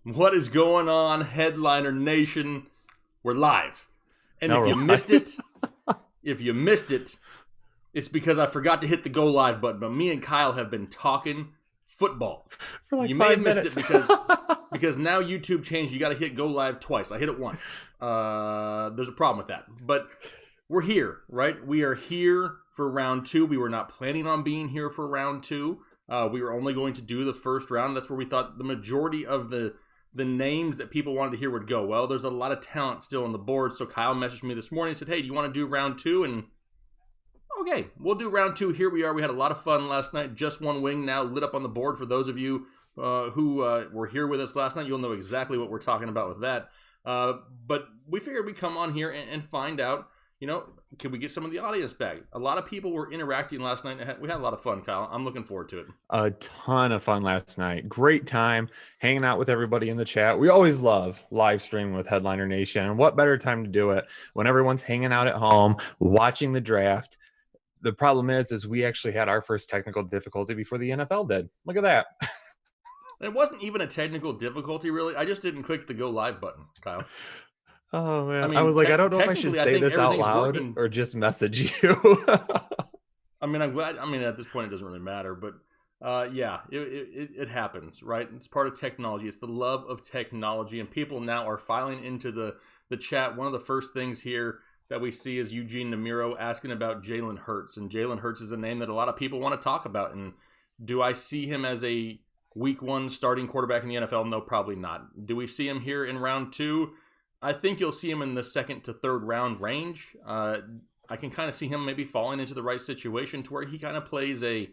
What is going on, Headliner Nation? We're live. And Now if we're you live. missed it, it's because I forgot to hit the go live button. But me and Kyle have been talking football. For like You may 5 have missed minutes. it because now YouTube changed. You got to hit go live twice. I hit it once. There's a problem with that. But we're here, right? We are here for round two. We were not planning on being here for round two. We were only going to do the first round. That's where we thought the majority of the names that people wanted to hear would go. Well, there's a lot of talent still on the board. So Kyle messaged me this morning and said, hey, do you want to do round two? And okay, we'll do round two. Here we are. We had a lot of fun last night. Just one wing now lit up on the board. For those of you who were here with us last night, you'll know exactly what we're talking about with that. But we figured we'd come on here and find out, can we get some of the audience back? A lot of people were interacting last night. We had a lot of fun, Kyle. I'm looking forward to it. A ton of fun last night. Great time hanging out with everybody in the chat. We always love live streaming with Headliner Nation. And what better time to do it when everyone's hanging out at home, watching the draft. The problem is we actually had our first technical difficulty before the NFL did. Look at that. It wasn't even a technical difficulty, really. I just didn't click the go live button, Kyle. Oh, man. I was like, I don't know if I should say this out loud or just message you. I'm glad. At this point, it doesn't really matter. But, it happens, right? It's part of technology. It's the love of technology. And people now are filing into the chat. One of the first things here that we see is Eugene Namiro asking about Jalen Hurts. And Jalen Hurts is a name that a lot of people want to talk about. And do I see him as a week one starting quarterback in the NFL? No, probably not. Do we see him here in round two? I think you'll see him in the second to third round range. I can kind of see him maybe falling into the right situation to where he kind of plays a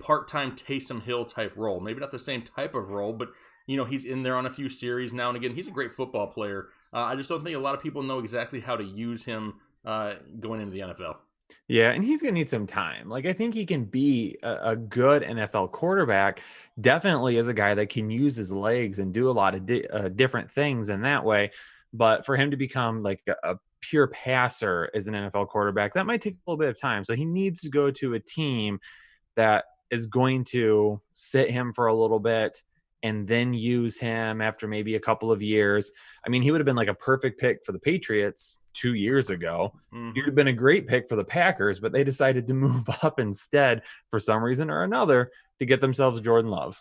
part-time Taysom Hill type role. Maybe not the same type of role, but he's in there on a few series now and again. He's a great football player. I just don't think a lot of people know exactly how to use him going into the NFL. Yeah, and he's going to need some time. Like, I think he can be a good NFL quarterback, definitely as a guy that can use his legs and do a lot of different things in that way. But for him to become like a pure passer as an NFL quarterback, that might take a little bit of time. So he needs to go to a team that is going to sit him for a little bit and then use him after maybe a couple of years. I mean, he would have been like a perfect pick for the Patriots 2 years ago. Mm-hmm. He would have been a great pick for the Packers, but they decided to move up instead for some reason or another to get themselves Jordan Love.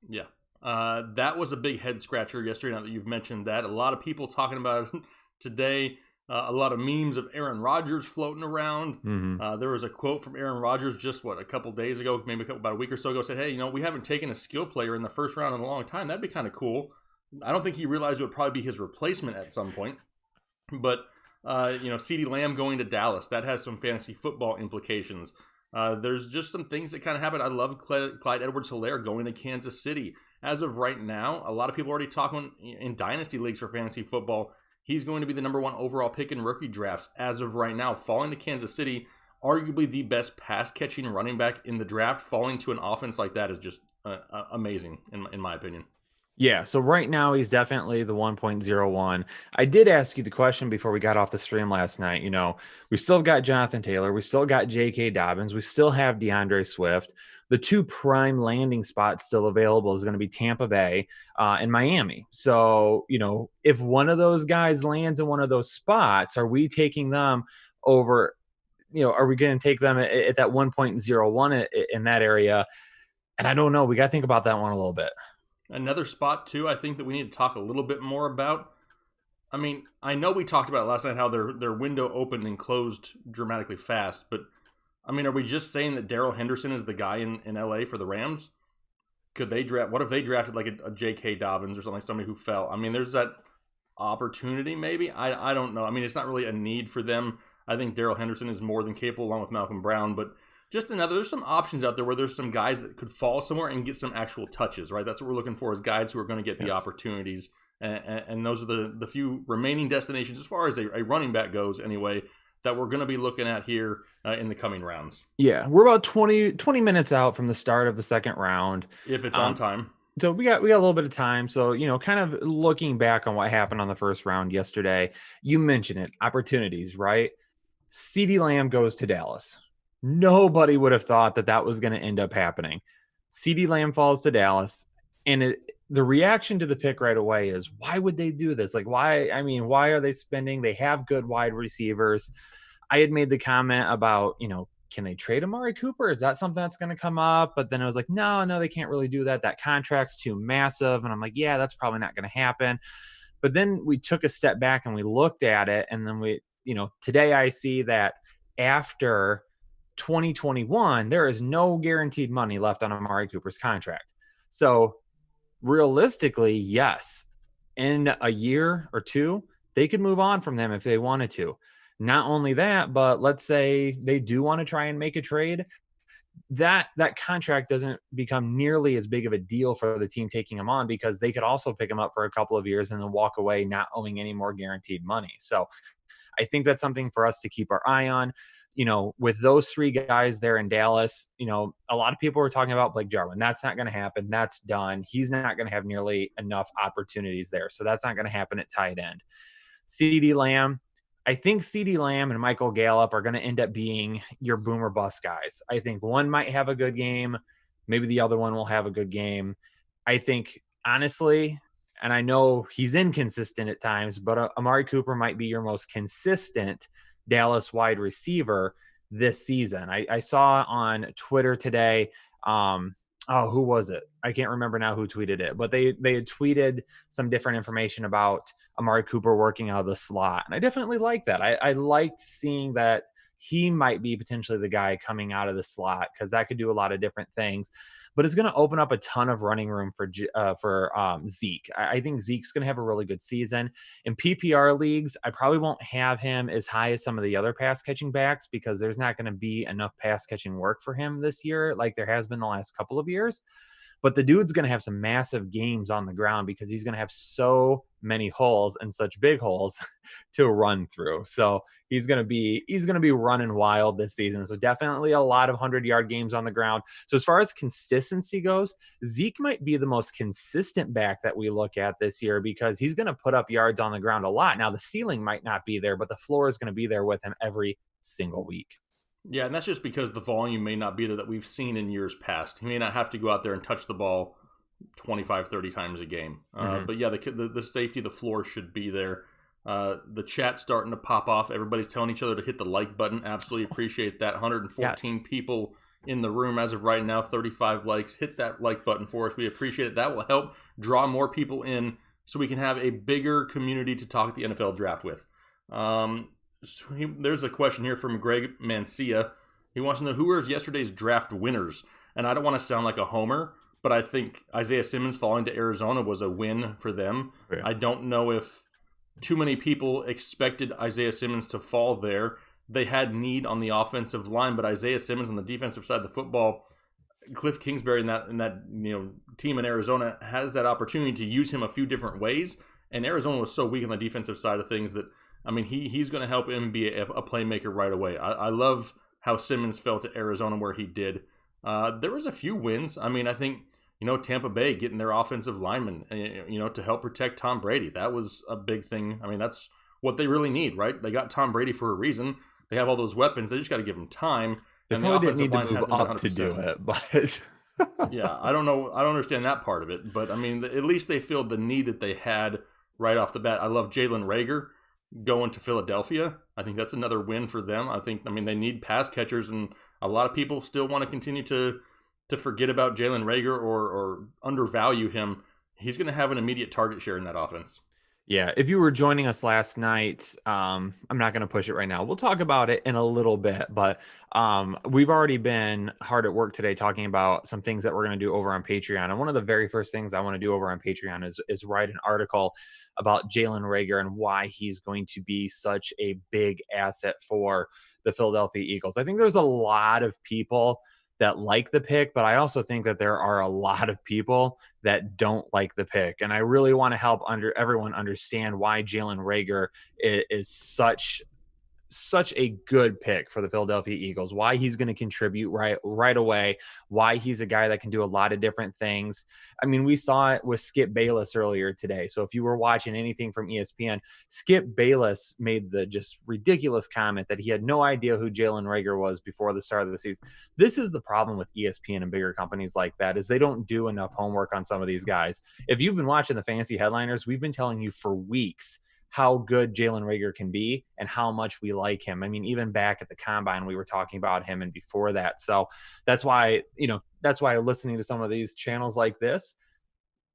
Yeah. That was a big head scratcher yesterday. Now that you've mentioned that, a lot of people talking about it today. A lot of memes of Aaron Rodgers floating around. Mm-hmm. There was a quote from Aaron Rodgers just a couple days ago, maybe about a week or so ago, said, "Hey, we haven't taken a skill player in the first round in a long time. That'd be kind of cool." I don't think he realized it would probably be his replacement at some point. But CeeDee Lamb going to Dallas, that has some fantasy football implications. There's just some things that kind of happen. I love Clyde Edwards-Helaire going to Kansas City. As of right now, a lot of people are already talking in dynasty leagues for fantasy football. He's going to be the number one overall pick in rookie drafts as of right now. Falling to Kansas City, arguably the best pass-catching running back in the draft. Falling to an offense like that is just amazing, in my opinion. Yeah, so right now he's definitely the 1.01. I did ask you the question before we got off the stream last night. We still got Jonathan Taylor. We still got J.K. Dobbins. We still have DeAndre Swift. The two prime landing spots still available is going to be Tampa Bay and Miami. So, if one of those guys lands in one of those spots, are we taking them over? Are we going to take them at that 1.01 in that area? And I don't know. We got to think about that one a little bit. Another spot, too, I think that we need to talk a little bit more about. I know we talked about last night how their window opened and closed dramatically fast, but are we just saying that Darrell Henderson is the guy in LA for the Rams? Could they draft? What if they drafted like a J.K. Dobbins or something, like somebody who fell? There's that opportunity maybe. I don't know. It's not really a need for them. I think Darrell Henderson is more than capable along with Malcolm Brown, but there's some options out there where there's some guys that could fall somewhere and get some actual touches, right? That's what we're looking for, is guys who are going to get the opportunities. And those are the few remaining destinations as far as a running back goes anyway, that we're going to be looking at here in the coming rounds. Yeah, we're about 20 minutes out from the start of the second round. If it's on time. So we got a little bit of time. So, kind of looking back on what happened on the first round yesterday, you mentioned it, opportunities, right? CeeDee Lamb goes to Dallas. Nobody would have thought that was going to end up happening. CeeDee Lamb falls to Dallas, and the reaction to the pick right away is, why would they do this? Like, why? I mean, why are they spending? They have good wide receivers. I had made the comment about, can they trade Amari Cooper? Is that something that's going to come up? But then I was like, no, they can't really do that. That contract's too massive. And I'm like, yeah, that's probably not going to happen. But then we took a step back and we looked at it. And then today I see that after 2021, there is no guaranteed money left on Amari Cooper's contract. So realistically, yes, in a year or two, they could move on from them if they wanted to. Not only that, but let's say they do want to try and make a trade. That contract doesn't become nearly as big of a deal for the team taking him on, because they could also pick him up for a couple of years and then walk away not owing any more guaranteed money. So I think that's something for us to keep our eye on. With those three guys there in Dallas, a lot of people were talking about Blake Jarwin. That's not going to happen. That's done. He's not going to have nearly enough opportunities there. So that's not going to happen at tight end. CeeDee Lamb, I think CeeDee Lamb and Michael Gallup are going to end up being your boomer bust guys. I think one might have a good game. Maybe the other one will have a good game. I think, honestly, and I know he's inconsistent at times, but Amari Cooper might be your most consistent Dallas wide receiver this season. I saw on Twitter today, who was it? I can't remember now who tweeted it, but they had tweeted some different information about Amari Cooper working out of the slot. And I definitely like that. I liked seeing that he might be potentially the guy coming out of the slot, because that could do a lot of different things. But it's going to open up a ton of running room for Zeke. I think Zeke's going to have a really good season. In PPR leagues, I probably won't have him as high as some of the other pass catching backs, because there's not going to be enough pass catching work for him this year like there has been the last couple of years. But the dude's going to have some massive games on the ground, because he's going to have so many holes and such big holes to run through. So he's going to be running wild this season. So definitely a lot of 100-yard games on the ground. So as far as consistency goes, Zeke might be the most consistent back that we look at this year, because he's going to put up yards on the ground a lot. Now the ceiling might not be there, but the floor is going to be there with him every single week. Yeah, and that's just because the volume may not be there that we've seen in years past. He may not have to go out there and touch the ball 25, 30 times a game. But yeah, the safety, the floor should be there. The chat's starting to pop off. Everybody's telling each other to hit the like button. Absolutely appreciate that. 114 people in the room as of right now, 35 likes. Hit that like button for us. We appreciate it. That will help draw more people in so we can have a bigger community to talk the NFL draft with. There's a question here from Greg Mancia. He wants to know, who were yesterday's draft winners? And I don't want to sound like a homer, but I think Isaiah Simmons falling to Arizona was a win for them. Yeah. I don't know if too many people expected Isaiah Simmons to fall there. They had need on the offensive line, but Isaiah Simmons on the defensive side of the football, Cliff Kingsbury in that team in Arizona has that opportunity to use him a few different ways. And Arizona was so weak on the defensive side of things that, I mean, he's going to help him be a playmaker right away. I love how Simmons fell to Arizona where he did. There was a few wins. I mean, I think, Tampa Bay getting their offensive lineman, to help protect Tom Brady. That was a big thing. I mean, that's what they really need, right? They got Tom Brady for a reason. They have all those weapons. They just got to give him time. They and probably the offensive didn't need line to move up to do it, but... Yeah, I don't know. I don't understand that part of it. But, I mean, at least they filled the need that they had right off the bat. I love Jalen Reagor going to Philadelphia. I think that's another win for them. I mean, they need pass catchers, and a lot of people still want to continue to forget about Jalen Reagor or undervalue him. He's going to have an immediate target share in that offense. Yeah, if you were joining us last night, I'm not going to push it right now. We'll talk about it in a little bit, but we've already been hard at work today talking about some things that we're going to do over on Patreon. And one of the very first things I want to do over on Patreon is write an article about Jalen Reagor and why he's going to be such a big asset for the Philadelphia Eagles. I think there's a lot of people that like the pick, but I also think that there are a lot of people that don't like the pick. And I really want to help everyone understand why Jalen Reagor is such such a good pick for the Philadelphia Eagles, why he's going to contribute right away, why he's a guy that can do a lot of different things. I mean, we saw it with Skip Bayless earlier today. So if you were watching anything from ESPN, Skip Bayless made the just ridiculous comment that he had no idea who Jalen Reagor was before the start of the season. This is the problem with ESPN and bigger companies like that, is they don't do enough homework on some of these guys. If you've been watching the fantasy headliners, we've been telling you for weeks how good Jalen Reagor can be and how much we like him. I mean, even back at the combine, we were talking about him, and before that. So that's why listening to some of these channels like this,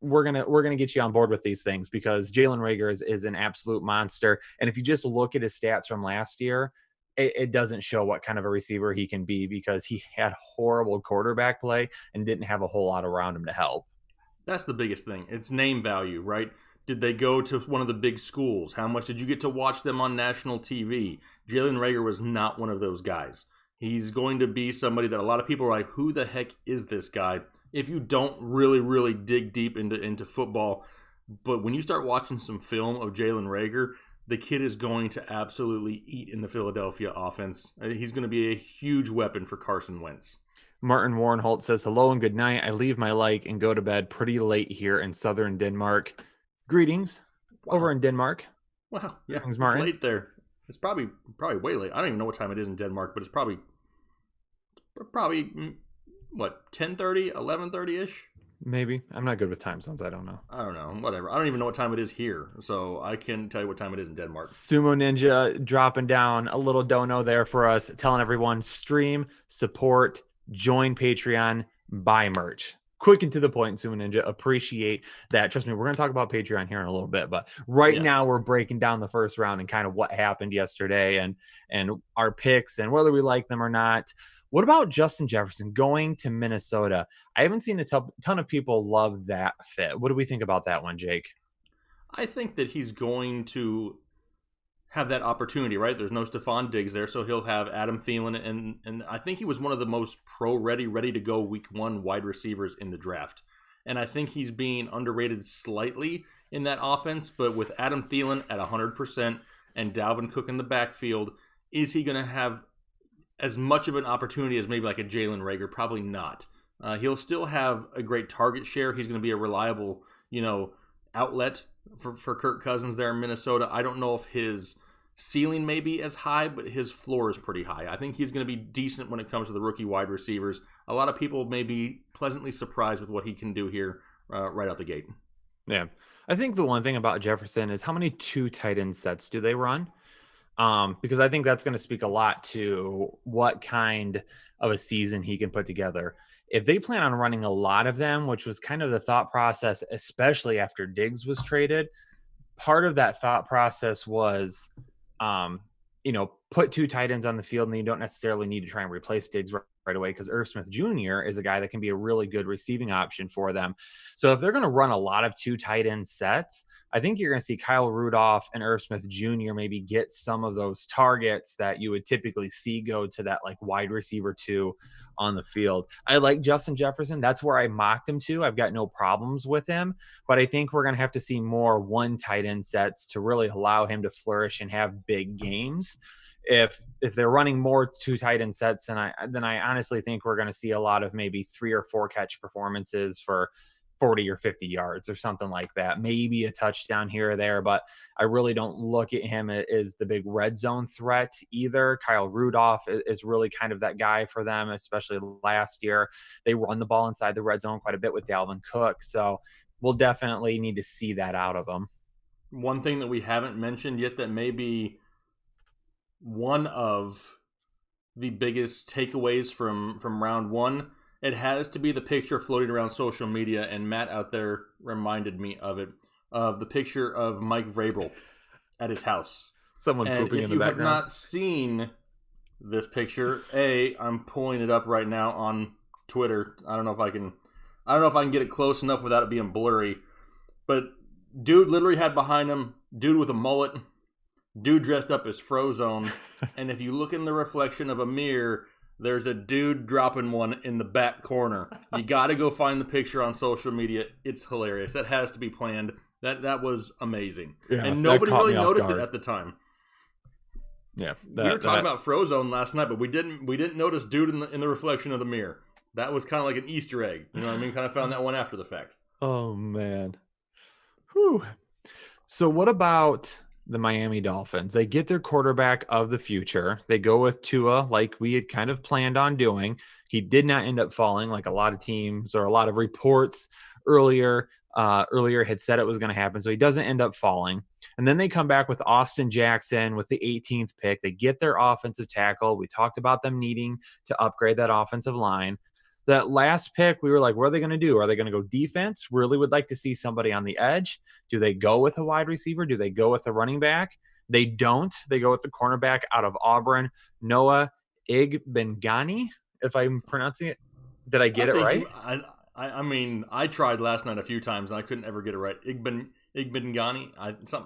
we're gonna get you on board with these things, because Jalen Reagor is an absolute monster. And if you just look at his stats from last year, it doesn't show what kind of a receiver he can be, because he had horrible quarterback play and didn't have a whole lot around him to help. That's the biggest thing. It's name value, right? Did they go to one of the big schools? How much did you get to watch them on national TV? Jalen Reagor was not one of those guys. He's going to be somebody that a lot of people are like, who the heck is this guy? If you don't really, really dig deep into football. But when you start watching some film of Jalen Reagor, the kid is going to absolutely eat in the Philadelphia offense. He's going to be a huge weapon for Carson Wentz. Martin Warrenholt says, hello and good night. I leave my like and go to bed pretty late here in southern Denmark. Greetings. Wow. Over in Denmark. Wow. Yeah, Greetings, it's Martin. late there. It's probably way late. I don't even know what time it is in Denmark, but it's probably what, 10:30, 11:30-ish? Maybe. I'm not good with time zones. I don't know. Whatever. I don't even know what time it is here, so I can tell you what time it is in Denmark. Sumo Ninja dropping down a little dono there for us, telling everyone stream, support, join Patreon, buy merch. Quick and to the point, Sumo Ninja. Appreciate that. Trust me, we're going to talk about Patreon here in a little bit, but now we're breaking down the first round and kind of what happened yesterday and our picks and whether we like them or not. What about Justin Jefferson going to Minnesota? I haven't seen a ton of people love that fit. What do we think about that one, Jake? I think that he's going to have that opportunity, right? There's no Stephon Diggs there, so he'll have Adam Thielen, and I think he was one of the most ready to go week one wide receivers in the draft. And I think he's being underrated slightly in that offense, but with Adam Thielen at 100% and Dalvin Cook in the backfield, is he going to have as much of an opportunity as maybe like a Jalen Reagor? Probably not. He'll still have a great target share. He's going to be a reliable, outlet for Kirk Cousins there in Minnesota. I don't know if his ceiling may be as high, but his floor is pretty high. I think he's going to be decent when it comes to the rookie wide receivers. A lot of people may be pleasantly surprised with what he can do here right out the gate. Yeah. I think the one thing about Jefferson is how many 2 tight end sets do they run? Because I think that's going to speak a lot to what kind of a season he can put together. If they plan on running a lot of them, which was kind of the thought process, especially after Diggs was traded, part of that thought process was, put 2 tight ends on the field, and then you don't necessarily need to try and replace Diggs right away, because Irv Smith Jr. is a guy that can be a really good receiving option for them. So if they're going to run a lot of 2 tight end sets, I think you're going to see Kyle Rudolph and Irv Smith Jr. maybe get some of those targets that you would typically see go to that like wide receiver 2 on the field. I like Justin Jefferson. That's where I mocked him to. I've got no problems with him, but I think we're going to have to see more 1 tight end sets to really allow him to flourish and have big games. If they're running more 2 tight end sets, then I honestly think we're going to see a lot of maybe 3 or 4 catch performances for 40 or 50 yards or something like that. Maybe a touchdown here or there, but I really don't look at him as the big red zone threat either. Kyle Rudolph is really kind of that guy for them, especially last year. They run the ball inside the red zone quite a bit with Dalvin Cook, so we'll definitely need to see that out of them. One thing that we haven't mentioned yet that may be one of the biggest takeaways from round one, it has to be the picture floating around social media, and Matt out there reminded me of it, of the picture of Mike Vrabel at his house. Someone pooping in the background. If you have not seen this picture, I'm pulling it up right now on Twitter. I don't know if I can get it close enough without it being blurry, but dude literally had behind him dude with a mullet, dude dressed up as Frozone, and if you look in the reflection of a mirror, there's a dude dropping one in the back corner. You got to go find the picture on social media. It's hilarious. That has to be planned. That was amazing. Yeah, and nobody really noticed it at the time. Yeah, We were talking about Frozone last night, but we didn't notice dude in the reflection of the mirror. That was kind of like an Easter egg. You know what I mean? Kind of found that one after the fact. Oh man. Whew. So what about the Miami Dolphins? They get their quarterback of the future. They go with Tua like we had kind of planned on doing. He did not end up falling like a lot of teams or a lot of reports earlier had said it was going to happen. So he doesn't end up falling. And then they come back with Austin Jackson with the 18th pick. They get their offensive tackle. We talked about them needing to upgrade that offensive line. That last pick, we were like, what are they going to do? Are they going to go defense? Really would like to see somebody on the edge. Do they go with a wide receiver? Do they go with a running back? They don't. They go with the cornerback out of Auburn, Noah Igbengani, if I'm pronouncing it. Did I get it right? I mean, I tried last night a few times, and I couldn't ever get it right. Igbengani.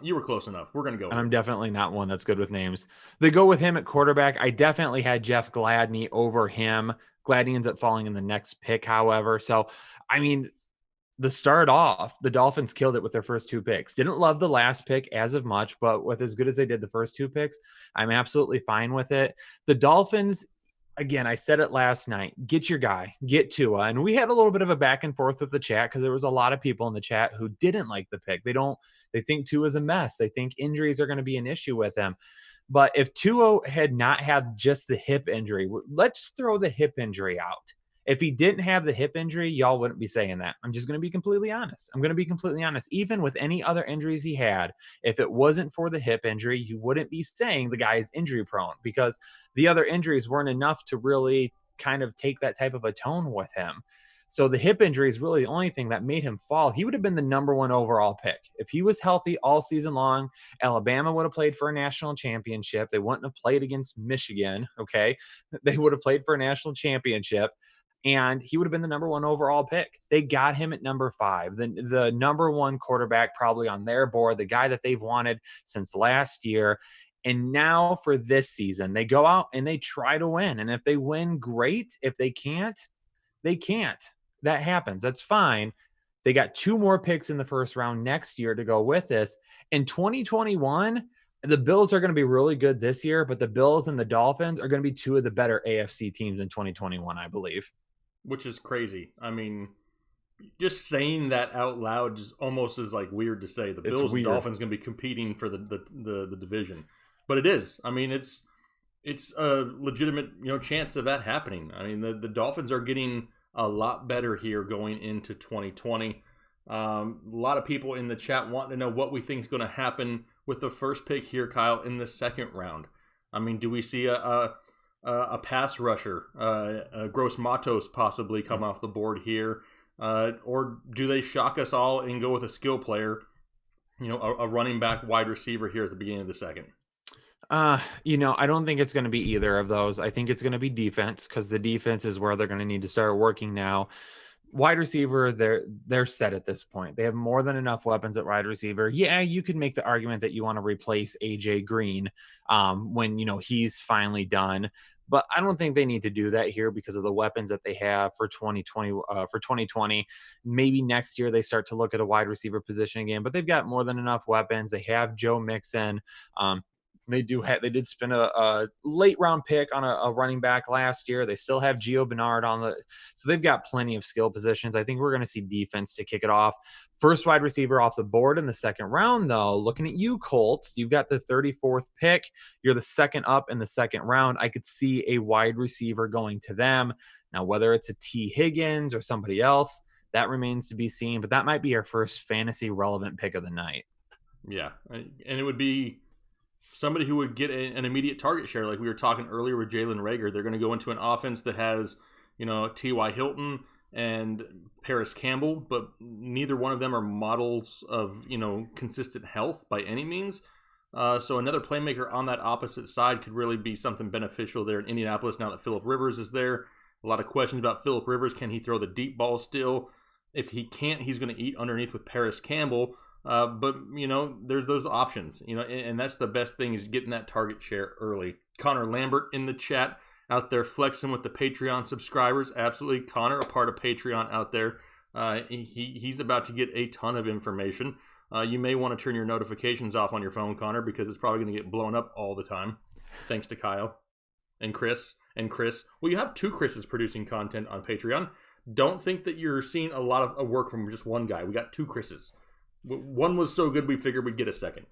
You were close enough. We're going to go with I'm definitely not one that's good with names. They go with him at quarterback. I definitely had Jeff Gladney over him. Gladney ends up falling in the next pick, however. So, I mean, the start off, the Dolphins killed it with their first two picks. Didn't love the last pick as of much, but with as good as they did the first two picks, I'm absolutely fine with it. The Dolphins, again, I said it last night, get your guy, get Tua. And we had a little bit of a back and forth with the chat because there was a lot of people in the chat who didn't like the pick. They think Tua is a mess. They think injuries are going to be an issue with him. But if Tua had not had just the hip injury, let's throw the hip injury out. If he didn't have the hip injury, y'all wouldn't be saying that. I'm just going to be completely honest. Even with any other injuries he had, if it wasn't for the hip injury, you wouldn't be saying the guy is injury prone because the other injuries weren't enough to really kind of take that type of a tone with him. So the hip injury is really the only thing that made him fall. He would have been the number one overall pick. If he was healthy all season long, Alabama would have played for a national championship. They wouldn't have played against Michigan, okay? They would have played for a national championship, and he would have been the number one overall pick. They got him at number 5, the number one quarterback probably on their board, the guy that they've wanted since last year. And now for this season, they go out and they try to win. And if they win, great. If they can't, they can't. That happens. That's fine. They got 2 more picks in the first round next year to go with this. In 2021, the Bills are going to be really good this year, but the Bills and the Dolphins are going to be 2 of the better AFC teams in 2021, I believe. Which is crazy. I mean, just saying that out loud just almost is like weird to say. The Bills and Dolphins going to be competing for the division, but it is. I mean, it's a legitimate chance of that happening. I mean, the Dolphins are getting a lot better here going into 2020. A lot of people in the chat want to know what we think is going to happen with the first pick here, Kyle, in the second round. I mean, do we see a pass rusher, a Gross-Matos possibly come off the board here, or do they shock us all and go with a skill player, a running back, wide receiver here at the beginning of the second? I don't think it's going to be either of those. I think it's going to be defense because the defense is where they're going to need to start working now. Wide receiver, they're set at this point. They have more than enough weapons at wide receiver. Yeah, you could make the argument that you want to replace AJ Green when he's finally done. But I don't think they need to do that here because of the weapons that they have for 2020. Maybe next year they start to look at a wide receiver position again, but they've got more than enough weapons. They have Joe Mixon. They did spend a late round pick on a running back last year. They still have Gio Bernard so they've got plenty of skill positions. I think we're going to see defense to kick it off. First wide receiver off the board in the second round, though. Looking at you, Colts, you've got the 34th pick. You're the second up in the second round. I could see a wide receiver going to them. Now, whether it's a Tee Higgins or somebody else, that remains to be seen. But that might be our first fantasy relevant pick of the night. Yeah, and it would be somebody who would get an immediate target share, like we were talking earlier with Jalen Reagor. They're going to go into an offense that has, T.Y. Hilton and Paris Campbell, but neither one of them are models of, consistent health by any means. So another playmaker on that opposite side could really be something beneficial there in Indianapolis now that Phillip Rivers is there. A lot of questions about Phillip Rivers. Can he throw the deep ball still? If he can't, he's going to eat underneath with Paris Campbell. But, there's those options, and that's the best thing is getting that target share early. Connor Lambert in the chat out there flexing with the Patreon subscribers. Absolutely. Connor, a part of Patreon out there. He's about to get a ton of information. You may want to turn your notifications off on your phone, Connor, because it's probably going to get blown up all the time. thanks to Kyle and Chris. Well, you have two Chris's producing content on Patreon. Don't think that you're seeing a lot of work from just one guy. We got two Chris's. One was so good we figured we'd get a second.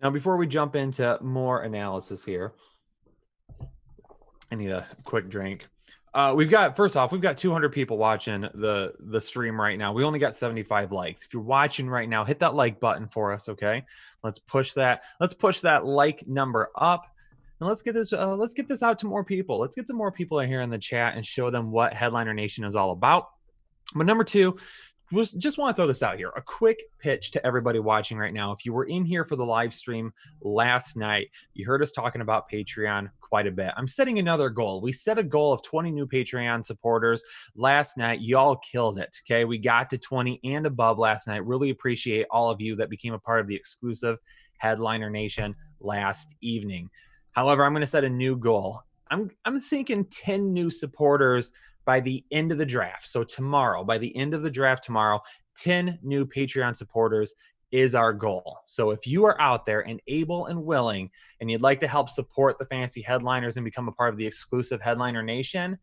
Now, before we jump into more analysis here, I need a quick drink. We've got 200 people watching the stream right now. We only got 75 likes. If you're watching right now, hit that like button for us, okay? Let's push that like number up. And let's get this out to more people. Let's get some more people in here in the chat and show them what Headliner Nation is all about. But number two, just want to throw this out here. A quick pitch to everybody watching right now. If you were in here for the live stream last night, you heard us talking about Patreon quite a bit. I'm setting another goal. We set a goal of 20 new Patreon supporters last night. Y'all killed it. Okay. We got to 20 and above last night. Really appreciate all of you that became a part of the exclusive Headliner Nation last evening. However, I'm going to set a new goal. I'm thinking 10 new supporters by the end of the draft. So tomorrow, by the end of the draft tomorrow, 10 new Patreon supporters is our goal. So if you are out there and able and willing, and you'd like to help support the Fantasy Headliners and become a part of the exclusive Headliner Nation,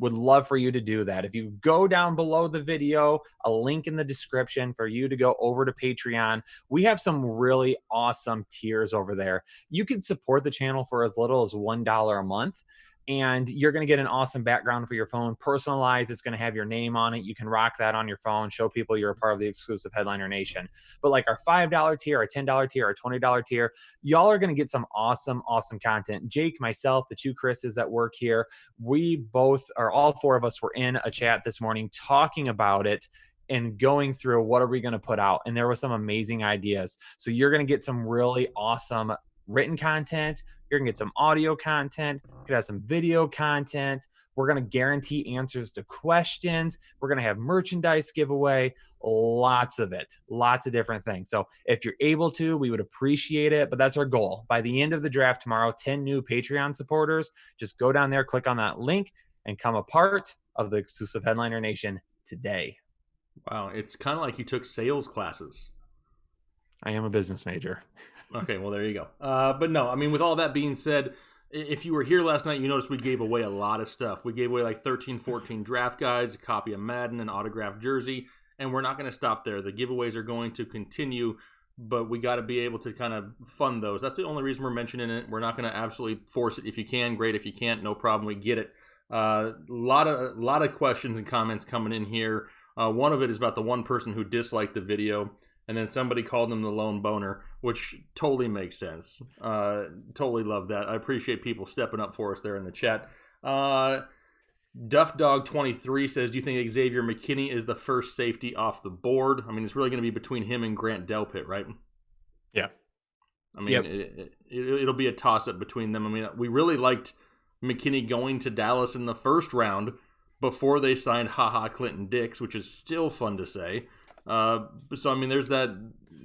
would love for you to do that. If you go down below the video, a link in the description for you to go over to Patreon. We have some really awesome tiers over there. You can support the channel for as little as $1 a month. And you're going to get an awesome background for your phone, personalized. It's going to have your name on it. You can rock that on your phone, show people you're a part of the exclusive Headliner Nation. But like our $5 tier, our $10 tier, our $20 tier, y'all are going to get some awesome content. Jake, myself, the two Chris's that work here, all four of us were in a chat this morning talking about it and going through what are we going to put out. And there were some amazing ideas. So you're going to get some really awesome written content. You're going to get some audio content. You're going to have some video content. We're going to guarantee answers to questions. We're going to have merchandise giveaway, lots of it, lots of different things. So if you're able to, we would appreciate it, but that's our goal. By the end of the draft tomorrow, 10 new Patreon supporters, just go down there, click on that link, and become a part of the exclusive Headliner Nation today. Wow, it's kind of like you took sales classes. I am a business major. Okay, well, there you go. But no, I mean, with all that being said, if you were here last night, you noticed we gave away a lot of stuff. We gave away like 13, 14 draft guides, a copy of Madden, an autographed jersey, and we're not going to stop there. The giveaways are going to continue, but we got to be able to kind of fund those. That's the only reason we're mentioning it. We're not going to absolutely force it. If you can, great. If you can't, no problem. We get it. A lot of questions and comments coming in here. One of it is about the one person who disliked the video. And then somebody called him the lone boner, which totally makes sense. Totally love that. I appreciate people stepping up for us there in the chat. DuffDog23 says, do you think Xavier McKinney is the first safety off the board? I mean, it's really going to be between him and Grant Delpit, right? Yeah. I mean, it'll be a toss-up between them. I mean, we really liked McKinney going to Dallas in the first round before they signed Clinton Dix, which is still fun to say. So, I mean, there's that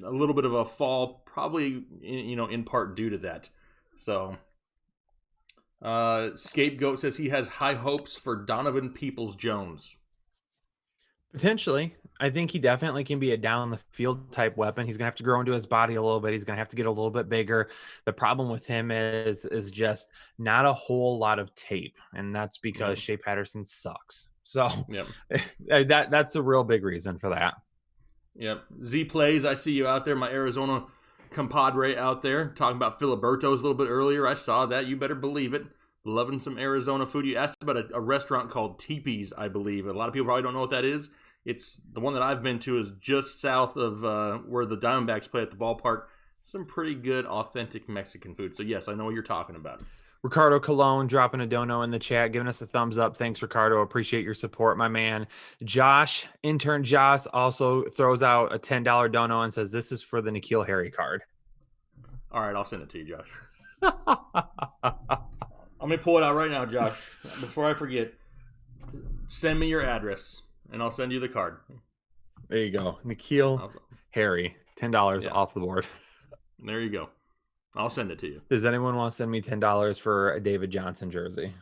a little bit of a fall, probably, in part due to that. So, Scapegoat says he has high hopes for Donovan Peoples-Jones. Potentially. I think he definitely can be a down the field type weapon. He's going to have to grow into his body a little bit. He's going to have to get a little bit bigger. The problem with him is just not a whole lot of tape. And that's because Shea Patterson sucks. So that's a real big reason for that. Yep. Z Plays, I see you out there, my Arizona compadre out there, talking about Filiberto's a little bit earlier. I saw that. You better believe it. Loving some Arizona food. You asked about a restaurant called Teepees, I believe. A lot of people probably don't know what that is. It's the one that I've been to is just south of where the Diamondbacks play at the ballpark. Some pretty good, authentic Mexican food. So, yes, I know what you're talking about. Ricardo Colon dropping a dono in the chat, giving us a thumbs up. Thanks, Ricardo. Appreciate your support, my man. Intern Josh also throws out a $10 dono and says, this is for the N'Keal Harry card. All right, I'll send it to you, Josh. Let me pull it out right now, Josh. Before I forget, send me your address, and I'll send you the card. There you go. N'Keal Harry, $10 off the board. There you go. I'll send it to you. Does anyone want to send me $10 for a David Johnson jersey?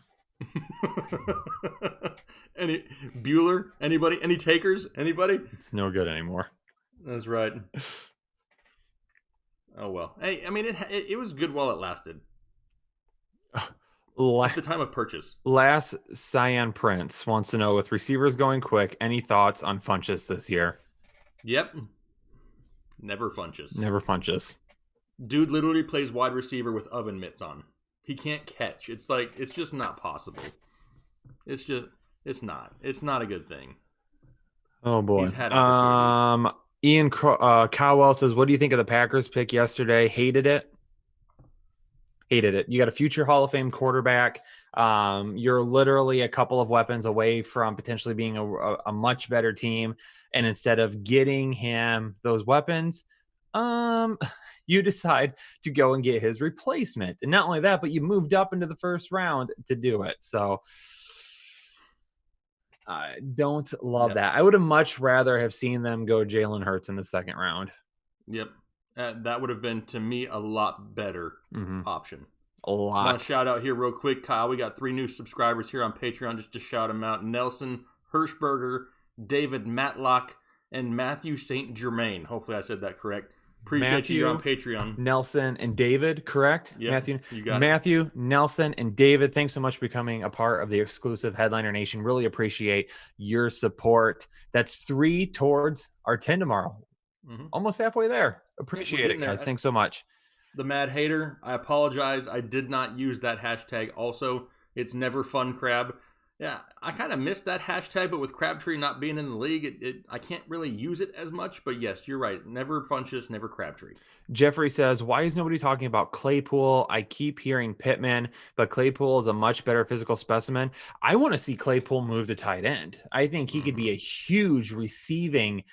Any Bueller? Anybody? Any takers? Anybody? It's no good anymore. That's right. Oh well. Hey, I mean, it was good while it lasted. at the time of purchase. Last Cyan Prince wants to know, with receivers going quick, any thoughts on Funchess this year? Yep. Never Funchess. Never Funchess. Dude literally plays wide receiver with oven mitts on. He can't catch. It's just not possible. It's not. It's not a good thing. Oh, boy. He's had opportunities. Ian Cowell says, what do you think of the Packers pick yesterday? Hated it. You got a future Hall of Fame quarterback. You're literally a couple of weapons away from potentially being a much better team. And instead of getting him those weapons, you decide to go and get his replacement. And not only that, but you moved up into the first round to do it. So I don't love that. I would have much rather have seen them go Jalen Hurts in the second round. Yep. That would have been, to me, a lot better option. A lot. I want to shout out here real quick, Kyle. We got 3 new subscribers here on Patreon just to shout them out. Nelson Hirschberger, David Matlock, and Matthew St. Germain. Hopefully I said that correct. Appreciate you on Patreon. Nelson and David, correct? Yeah, Matthew, you got Matthew, Nelson, and David, thanks so much for becoming a part of the exclusive Headliner Nation. Really appreciate your support. That's 3 towards our 10 tomorrow. Almost halfway there. Appreciate it, guys. Thanks so much. The Mad Hater, I apologize. I did not use that hashtag also. It's Never Fun Crab. Yeah, I kind of missed that hashtag, but with Crabtree not being in the league, I can't really use it as much. But yes, you're right. Never Funchess, never Crabtree. Jeffrey says, why is nobody talking about Claypool? I keep hearing Pittman, but Claypool is a much better physical specimen. I want to see Claypool move to tight end. I think he could be a huge receiving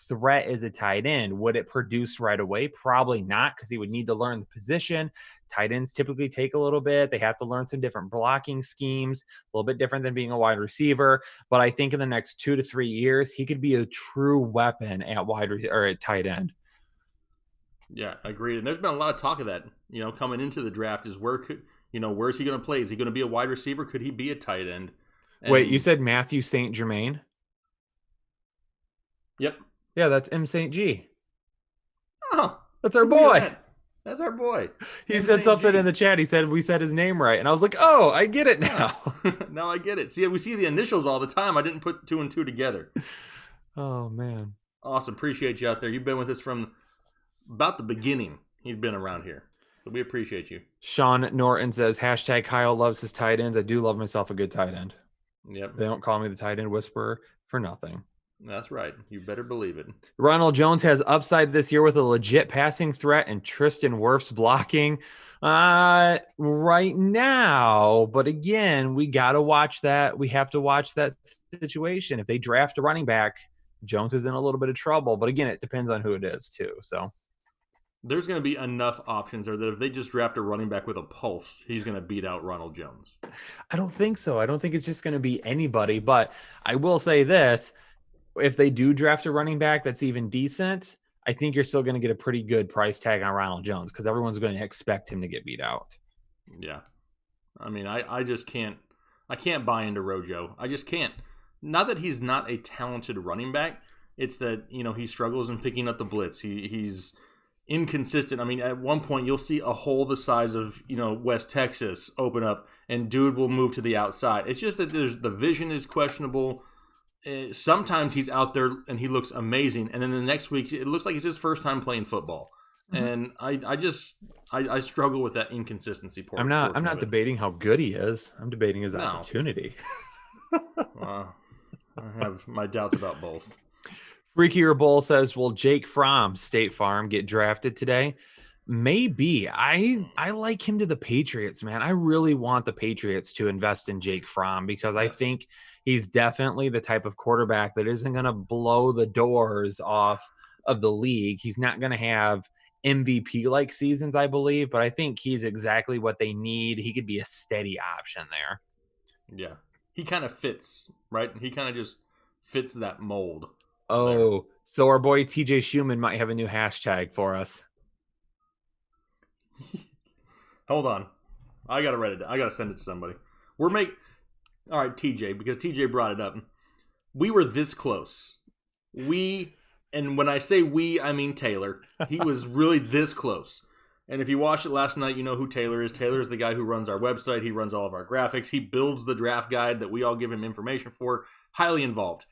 threat as a tight end. Would it produce right away? Probably not, because he would need to learn the position. Tight ends typically take a little bit. They have to learn some different blocking schemes, a little bit different than being a wide receiver. But I think in the next 2 to 3 years, he could be a true weapon at at tight end. Yeah, agreed. And there's been a lot of talk of that, coming into the draft is where's he going to play? Is he going to be a wide receiver? Could he be a tight end? Wait, you said Matthew St. Germain? Yep. Yeah, that's M. St. G. Oh, that's our boy. That's our boy. He said something in the chat. He said we said his name right. And I was like, oh, I get it now. Now I get it. See, we see the initials all the time. I didn't put 2 and 2 together. Oh, man. Awesome. Appreciate you out there. You've been with us from about the beginning. He's been around here. So we appreciate you. Sean Norton says, hashtag Kyle loves his tight ends. I do love myself a good tight end. Yep. They don't call me the tight end whisperer for nothing. That's right. You better believe it. Ronald Jones has upside this year with a legit passing threat and Tristan Wirfs blocking right now. But again, we got to watch that. We have to watch that situation. If they draft a running back, Jones is in a little bit of trouble. But again, it depends on who it is too. So there's going to be enough options there that if they just draft a running back with a pulse, he's going to beat out Ronald Jones. I don't think so. I don't think it's just going to be anybody. But I will say this. If they do draft a running back that's even decent, I think you're still going to get a pretty good price tag on Ronald Jones because everyone's going to expect him to get beat out. Yeah. I mean, I just can't buy into Rojo. I just can't. Not that he's not a talented running back. It's that, he struggles in picking up the blitz. He's inconsistent. I mean, at one point you'll see a hole the size of, West Texas open up and dude will move to the outside. It's just that the vision is questionable. Sometimes he's out there and he looks amazing, and then the next week it looks like it's his first time playing football. And I struggle with that inconsistency. I'm not debating how good he is. I'm debating his opportunity. I have my doubts about both. Freakier Bull says, will Jake Fromm, State Farm, get drafted today? Maybe. I like him to the Patriots, man. I really want the Patriots to invest in Jake Fromm because I think he's definitely the type of quarterback that isn't going to blow the doors off of the league. He's not going to have MVP-like seasons, I believe, but I think he's exactly what they need. He could be a steady option there. Yeah. He kind of fits, right? He kind of just fits that mold. Oh, there. So our boy TJ Schumann might have a new hashtag for us. Hold on. I got to write it down. I got to send it to somebody. All right, TJ, because TJ brought it up. We were this close. And when I say we, I mean Taylor. He was really this close And if you watched it last night, you know who Taylor is. Taylor is the guy who runs our website. He runs all of our graphics. He builds the draft guide that we all give him information for. Highly involved.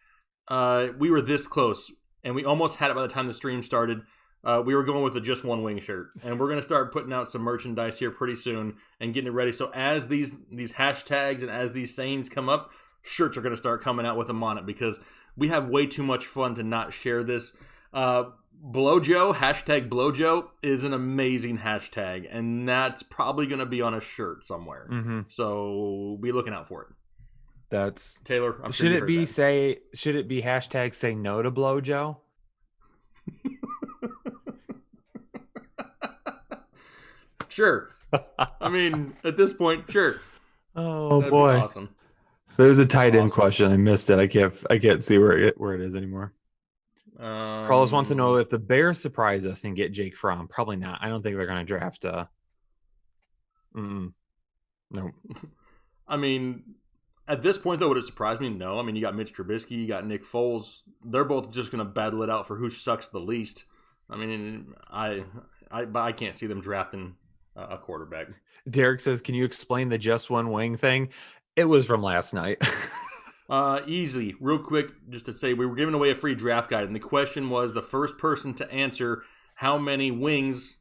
We were this close, and we almost had it by the time the stream started. We were going with a just one wing shirt, and we're going to start putting out some merchandise here pretty soon and getting it ready. So as these hashtags and as these sayings come up, shirts are going to start coming out with them on it because we have way too much fun to not share this. Blowjo, hashtag Blowjo is an amazing hashtag, and that's probably going to be on a shirt somewhere. Mm-hmm. So be looking out for it. That's Taylor. I'm should sure it be that. Should it be hashtag say no to Blowjo? Sure. I mean, at this point, sure. Oh, that'd boy, awesome. There's a tight end question. I missed it. I can't see where it is anymore. Carlos wants to know if the Bears surprise us and get Jake Fromm. Probably not. I don't think they're going to draft. No. I mean, at this point, though, would it surprise me? No. I mean, you got Mitch Trubisky, you got Nick Foles. They're both just going to battle it out for who sucks the least. I mean, I can't see them drafting a quarterback. Derek says, "Can you explain the just one wing thing?" It was from last night. Easy. Real quick, just to say, we were giving away a free draft guide, and the question was the first person to answer how many wings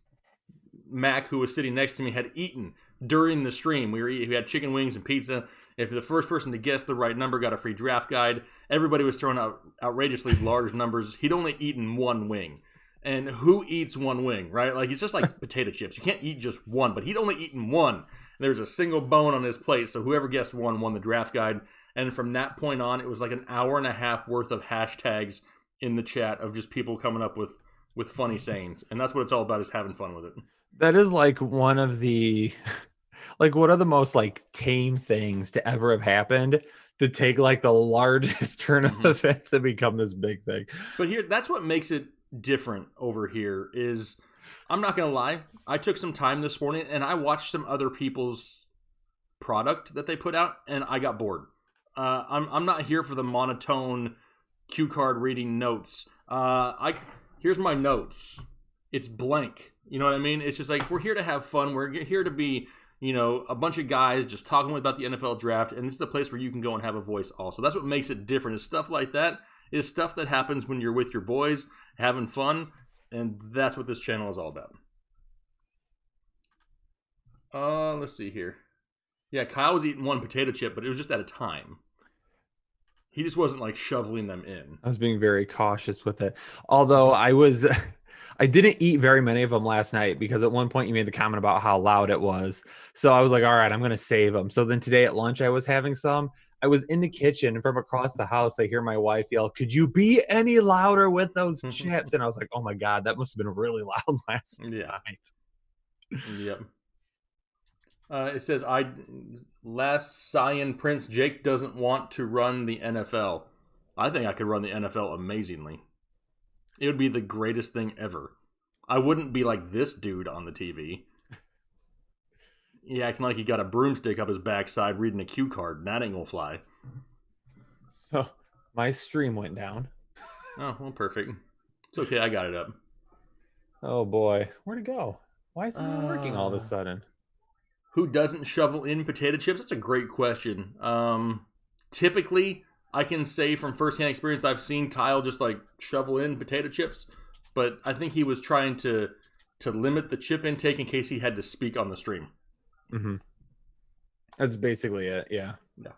Mac, who was sitting next to me, had eaten during the stream. We had chicken wings and pizza. If the first person to guess the right number got a free draft guide, everybody was throwing out outrageously large numbers. He'd only eaten one wing. And who eats one wing, right? Like, it's just like potato chips. You can't eat just one, but he'd only eaten one. And there was a single bone on his plate, so whoever guessed one won the draft guide. And from that point on, it was like an hour and a half worth of hashtags in the chat of just people coming up with funny sayings. And that's what it's all about, is having fun with it. That is like one of the most like tame things to ever have happened, to take like the largest turn of events and become this big thing. But here, that's what makes it different over here is, I'm not going to lie, I took some time this morning and I watched some other people's product that they put out and I got bored. I'm not here for the monotone cue card reading notes. Here's my notes. It's blank. You know what I mean? It's just like, we're here to have fun. We're here to be, a bunch of guys just talking about the NFL draft, and this is a place where you can go and have a voice also. That's what makes it different, is stuff like that is stuff that happens when you're with your boys, having fun, and that's what this channel is all about. Let's see here. Yeah, Kyle was eating one potato chip, but it was just at a time. He just wasn't like shoveling them in. I was being very cautious with it. Although I didn't eat very many of them last night because at one point you made the comment about how loud it was. So I was like, all right, I'm going to save them. So then today at lunch, I was having some. I was in the kitchen, and from across the house, I hear my wife yell, "Could you be any louder with those chips?" And I was like, oh my God, that must have been really loud last night. Yep. It says, last Cyan Prince, Jake doesn't want to run the NFL. I think I could run the NFL amazingly. It would be the greatest thing ever. I wouldn't be like this dude on the TV. He acting like he got a broomstick up his backside reading a cue card, and that ain't gonna fly. So my stream went down. Oh, well, perfect. It's okay, I got it up. Oh boy, where'd it go? Why isn't it working all of a sudden? Who doesn't shovel in potato chips? That's a great question. Typically, I can say from firsthand experience, I've seen Kyle just like shovel in potato chips, but I think he was trying to limit the chip intake in case he had to speak on the stream. Mm-hmm. That's basically it. Yeah. Yeah.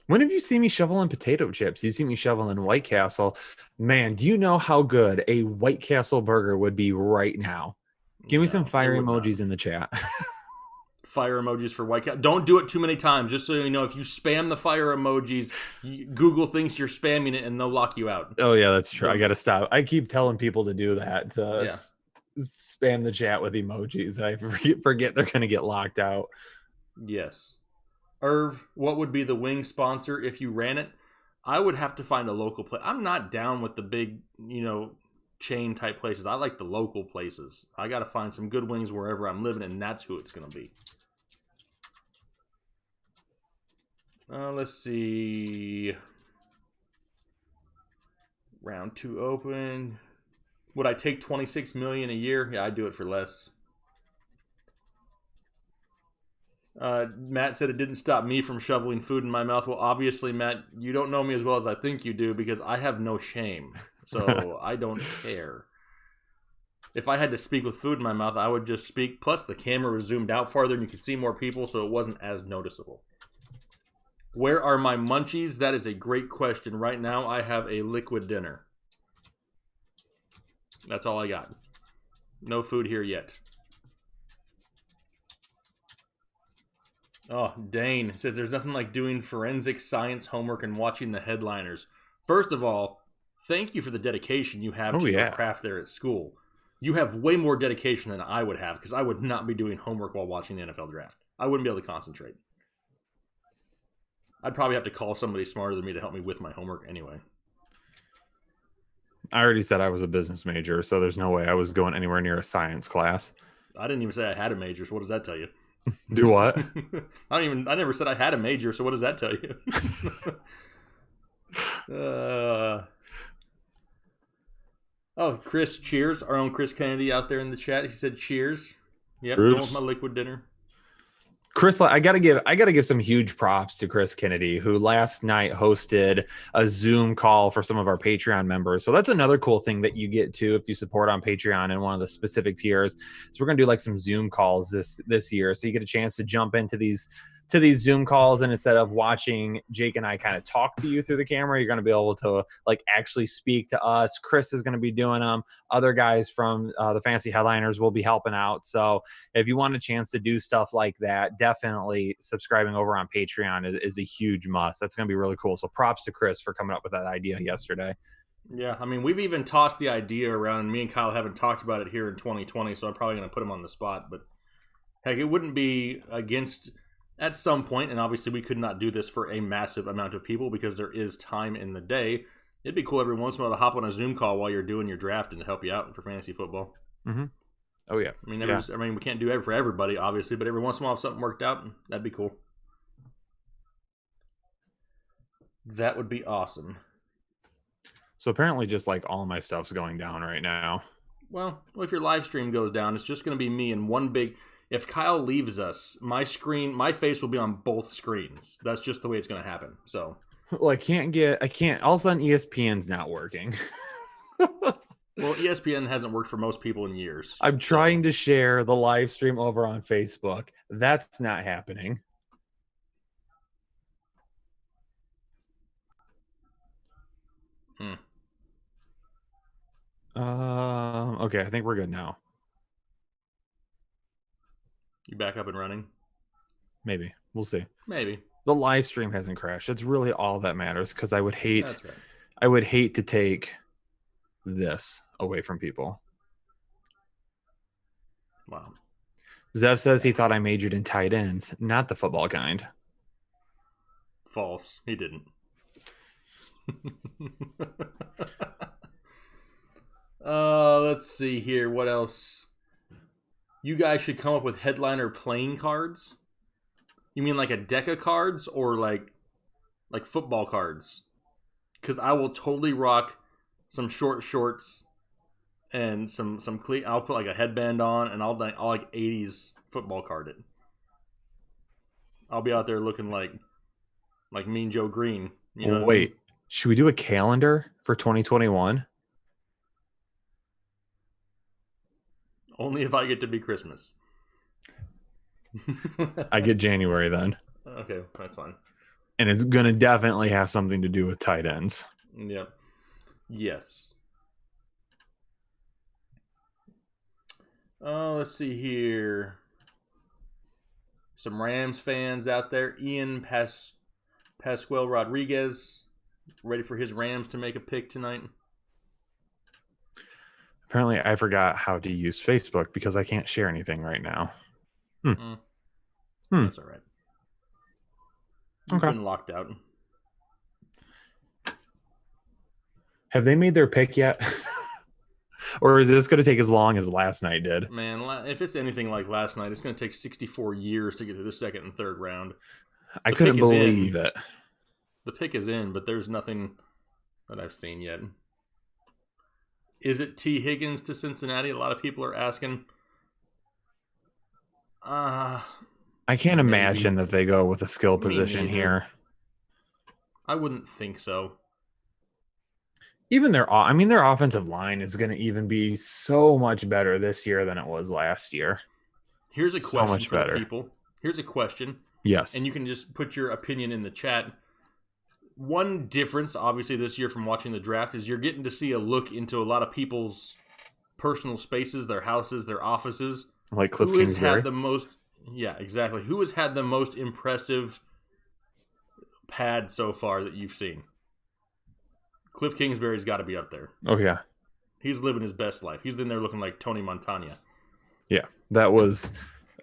When have you seen me shoveling potato chips? You see me shoveling White Castle. Man, do you know how good a White Castle burger would be right now? Give me some fire emojis in the chat. Fire emojis for White Castle. Don't do it too many times, just so you know. If you spam the fire emojis, Google thinks you're spamming it, and they'll lock you out. Oh, yeah, that's true. I got to stop. I keep telling people to do that, to spam the chat with emojis. I forget they're going to get locked out. Yes. Irv, what would be the wing sponsor if you ran it? I would have to find a local place. I'm not down with the big, chain type places. I like the local places. I got to find some good wings wherever I'm living, and that's who it's going to be. Let's see. Round 2 open. Would I take $26 million a year? Yeah, I'd do it for less. Matt said it didn't stop me from shoveling food in my mouth. Well, obviously, Matt, you don't know me as well as I think you do because I have no shame. So I don't care. If I had to speak with food in my mouth, I would just speak. Plus, the camera was zoomed out farther and you could see more people, so it wasn't as noticeable. Where are my munchies? That is a great question. Right now, I have a liquid dinner. That's all I got. No food here yet. Oh, Dane says there's nothing like doing forensic science homework and watching the headliners. First of all, thank you for the dedication you have to your craft there at school. You have way more dedication than I would have because I would not be doing homework while watching the NFL draft. I wouldn't be able to concentrate. I'd probably have to call somebody smarter than me to help me with my homework anyway. I already said I was a business major, so there's no way I was going anywhere near a science class. I didn't even say I had a major, so what does that tell you? Do what? I never said I had a major, so what does that tell you? Oh, Chris, cheers. Our own Chris Kennedy out there in the chat. He said cheers. Yep, going with my liquid dinner. Chris, I gotta give some huge props to Chris Kennedy, who last night hosted a Zoom call for some of our Patreon members. So that's another cool thing that you get to if you support on Patreon in one of the specific tiers. So we're gonna do like some Zoom calls this year, so you get a chance to jump into these Zoom calls, and instead of watching Jake and I kind of talk to you through the camera, you're going to be able to like actually speak to us. Chris is going to be doing them. Other guys from the Fantasy Headliners will be helping out. So if you want a chance to do stuff like that, definitely subscribing over on Patreon is a huge must. That's going to be really cool. So props to Chris for coming up with that idea yesterday. Yeah, I mean, we've even tossed the idea around, and me and Kyle haven't talked about it here in 2020, so I'm probably going to put him on the spot. But heck, it wouldn't be against... At some point, and obviously we could not do this for a massive amount of people because there is time in the day. It'd be cool every once in a while to hop on a Zoom call while you're doing your draft and to help you out for fantasy football. Mm-hmm. Oh, yeah. I mean, we can't do it for everybody, obviously, but every once in a while if something worked out, that'd be cool. That would be awesome. So apparently just like all my stuff's going down right now. Well, if your live stream goes down, it's just going to be me and one big... If Kyle leaves us, my face will be on both screens. That's just the way it's going to happen. So, well, I can't. All of a sudden, ESPN's not working. Well, ESPN hasn't worked for most people in years. I'm trying to share the live stream over on Facebook. That's not happening. Okay, I think we're good now. You back up and running? Maybe. We'll see. Maybe. The live stream hasn't crashed. That's really all that matters, because I would hate That's right. I would hate to take this away from people. Wow. Zev says he thought I majored in tight ends, not the football kind. False. He didn't. Let's see here. What else? You guys should come up with headliner playing cards. You mean like a deck of cards or like football cards? Because I will totally rock some short shorts and some I'll put like a headband on, and I'll like 80s football card it. I'll be out there looking like Mean Joe Green. You know Wait, should we do a calendar for 2021? Only if I get to be Christmas. I get January then. Okay, that's fine. And it's going to definitely have something to do with tight ends. Yep. Yes. Let's see here. Some Rams fans out there. Ian Pascual Rodriguez, ready for his Rams to make a pick tonight. Apparently, I forgot how to use Facebook because I can't share anything right now. That's all right. You've Okay. been locked out. Have they made their pick yet? Or is this going to take as long as last night did? Man, if it's anything like last night, it's going to take 64 years to get to the second and third round. I couldn't believe it. The pick is in, but there's nothing that I've seen yet. Is it Tee Higgins to Cincinnati? A lot of people are asking. I can't maybe. imagine that they go with a skill Me position neither. here. I wouldn't think so. Even their offensive line is going to even be so much better this year than it was last year. Here's a So question much for better. the people. Here's a question. Yes. And you can just put your opinion in the chat. One difference, obviously, this year from watching the draft is you're getting to see a look into a lot of people's personal spaces, their houses, their offices. Like Cliff Who has Kingsbury. had the most... Yeah, exactly. Who has had the most impressive pad so far that you've seen? Cliff Kingsbury's got to be up there. Oh, yeah. He's living his best life. He's in there looking like Tony Montana. Yeah. That was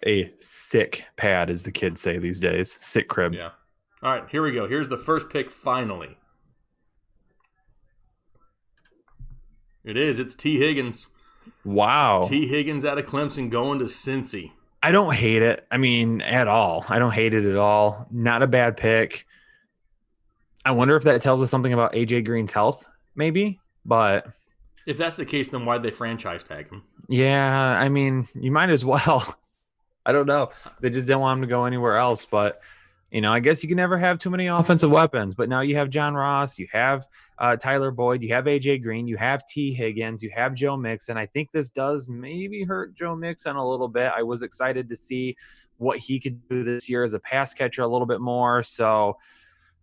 a sick pad, as the kids say these days. Sick crib. Yeah. All right, here we go. Here's the first pick finally. It is. It's Tee Higgins. Wow. Tee Higgins out of Clemson going to Cincy. I don't hate it. I mean, at all. I don't hate it at all. Not a bad pick. I wonder if that tells us something about AJ Green's health, maybe. But if that's the case, then why'd they franchise tag him? Yeah, I mean, you might as well. I don't know. They just didn't want him to go anywhere else. But, I guess you can never have too many offensive weapons. But now you have John Ross, you have Tyler Boyd, you have AJ Green, you have Tee Higgins, you have Joe Mixon. I think this does maybe hurt Joe Mixon a little bit. I was excited to see what he could do this year as a pass catcher a little bit more. So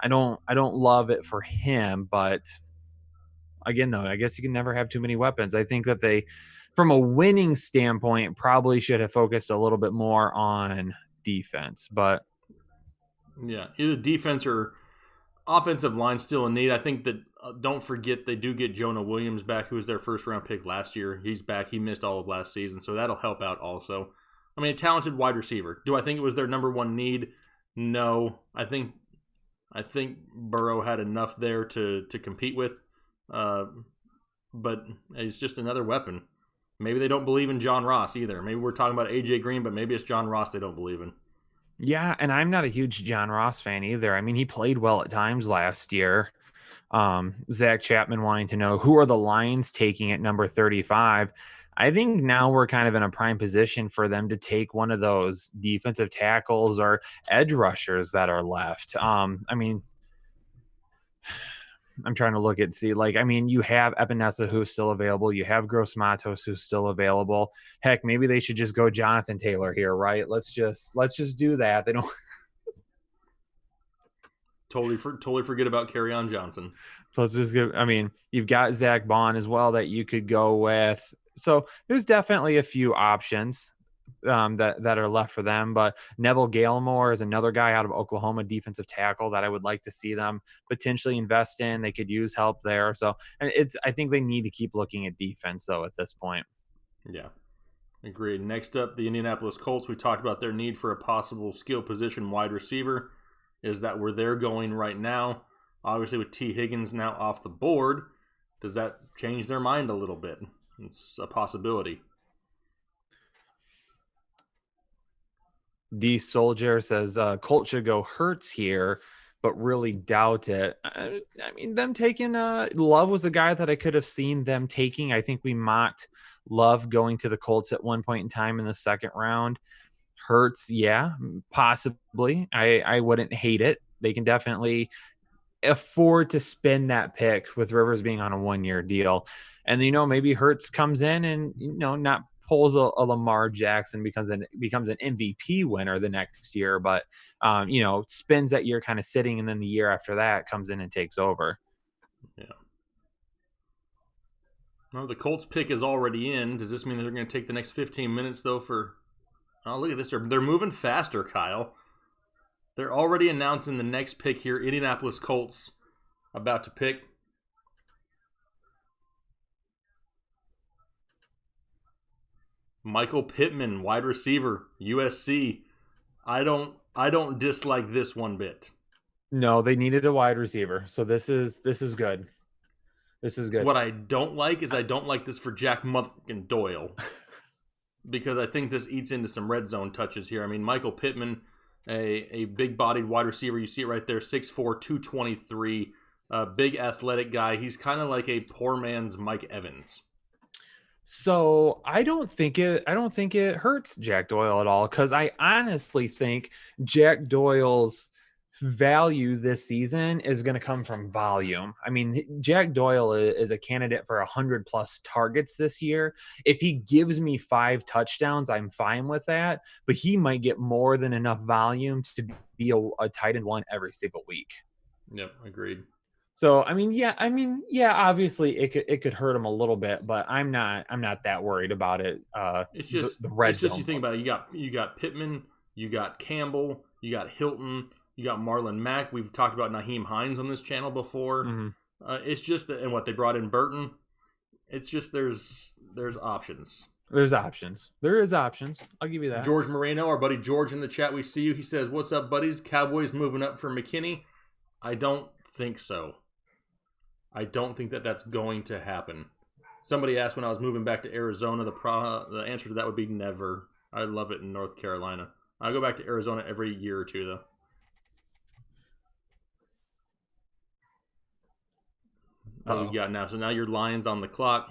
I don't love it for him. But again, though, I guess you can never have too many weapons. I think that they, from a winning standpoint, probably should have focused a little bit more on defense. But yeah, either defense or offensive line still in need. I think that, don't forget, they do get Jonah Williams back, who was their first-round pick last year. He's back. He missed all of last season, so that'll help out also. I mean, a talented wide receiver. Do I think it was their number one need? No. I think Burrow had enough there to compete with, but it's just another weapon. Maybe they don't believe in John Ross either. Maybe we're talking about AJ Green, but maybe it's John Ross they don't believe in. Yeah, and I'm not a huge John Ross fan either. I mean, he played well at times last year. Zach Chapman wanting to know, who are the Lions taking at number 35? I think now we're kind of in a prime position for them to take one of those defensive tackles or edge rushers that are left. I mean, I'm trying to look at you have Epenesa who's still available. You have Gross-Matos who's still available. Heck, maybe they should just go Jonathan Taylor here, right? Let's just do that. They don't totally forget about Kerryon Johnson. Let's just you've got Zach Bond as well that you could go with. So there's definitely a few options that are left for them. But Neville Gallimore is another guy out of Oklahoma, defensive tackle, that I would like to see them potentially invest in. They could use help there. So I think they need to keep looking at defense, though, at this point. Yeah, agreed. Next up, the Indianapolis Colts. We talked about their need for a possible skill position wide receiver. Is that where they're going right now? Obviously, with Tee Higgins now off the board, does that change their mind a little bit? It's a possibility. D Soldier says Colt should go Hurts here, but really doubt it. I mean, them taking Love was a guy that I could have seen them taking. I think we mocked Love going to the Colts at one point in time in the second round. Hurts, yeah, possibly. I wouldn't hate it. They can definitely afford to spend that pick with Rivers being on a 1-year deal. And, maybe Hurts comes in and, not pulls a Lamar Jackson, becomes an MVP winner the next year, but, spends that year kind of sitting, and then the year after that comes in and takes over. Yeah. Well, the Colts pick is already in. Does this mean that they're going to take the next 15 minutes, though, for... Oh, look at this. They're moving faster, Kyle. They're already announcing the next pick here. Indianapolis Colts about to pick. Michael Pittman, wide receiver, USC. I don't dislike this one bit. No, they needed a wide receiver, so this is good. This is good. What I don't like is I don't like this for Jack motherfucking Doyle. Because I think this eats into some red zone touches here. I mean, Michael Pittman, a big-bodied wide receiver. You see it right there, 6'4", 223, big athletic guy. He's kind of like a poor man's Mike Evans. So I don't think it hurts Jack Doyle at all, because I honestly think Jack Doyle's value this season is going to come from volume. I mean, Jack Doyle is a candidate for 100 plus targets this year. If he gives me 5 touchdowns, I'm fine with that, but he might get more than enough volume to be a tight end one every single week. Yep, agreed. So yeah, obviously it could hurt him a little bit, but I'm not that worried about it. It's just the red zone. you think about it. You got Pittman, you got Campbell, you got Hilton, you got Marlon Mack. We've talked about Nyheim Hines on this channel before. Mm-hmm. It's just and what they brought in Burton. It's just there's options. There's options. There is options. I'll give you that. George Moreno, our buddy George in the chat, we see you. He says, "What's up, buddies? Cowboys moving up for McKinney." I don't think so. I don't think that's going to happen. Somebody asked when I was moving back to Arizona. The answer to that would be never. I love it in North Carolina. I go back to Arizona every year or two, though. What we got now? So now your Lions on the clock.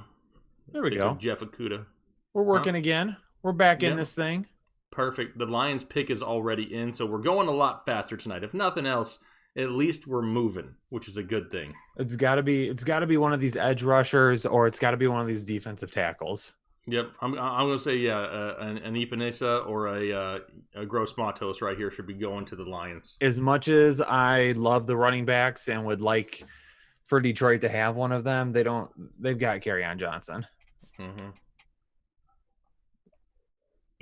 There we go. Jeff Okudah. We're working again. We're back in this thing. Perfect. The Lions pick is already in, so we're going a lot faster tonight. If nothing else, at least we're moving, which is a good thing. It's got to be one of these edge rushers, or it's got to be one of these defensive tackles. Yep, I'm going to say an Epenesa or a Gross-Matos right here should be going to the Lions. As much as I love the running backs and would like for Detroit to have one of them, they've got Kerryon Johnson. Mm-hmm.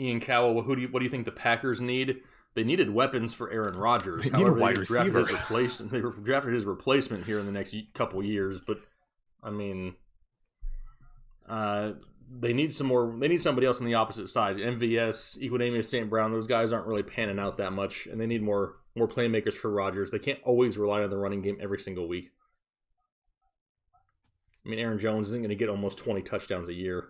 Ian Cowell, what do you think the Packers need? They needed weapons for Aaron Rodgers. They need a wide receiver. They drafted his replacement here in the next couple years, but I mean, they need some more. They need somebody else on the opposite side. MVS, Equinemius, St. Brown. Those guys aren't really panning out that much, and they need more playmakers for Rodgers. They can't always rely on the running game every single week. I mean, Aaron Jones isn't going to get almost 20 touchdowns a year.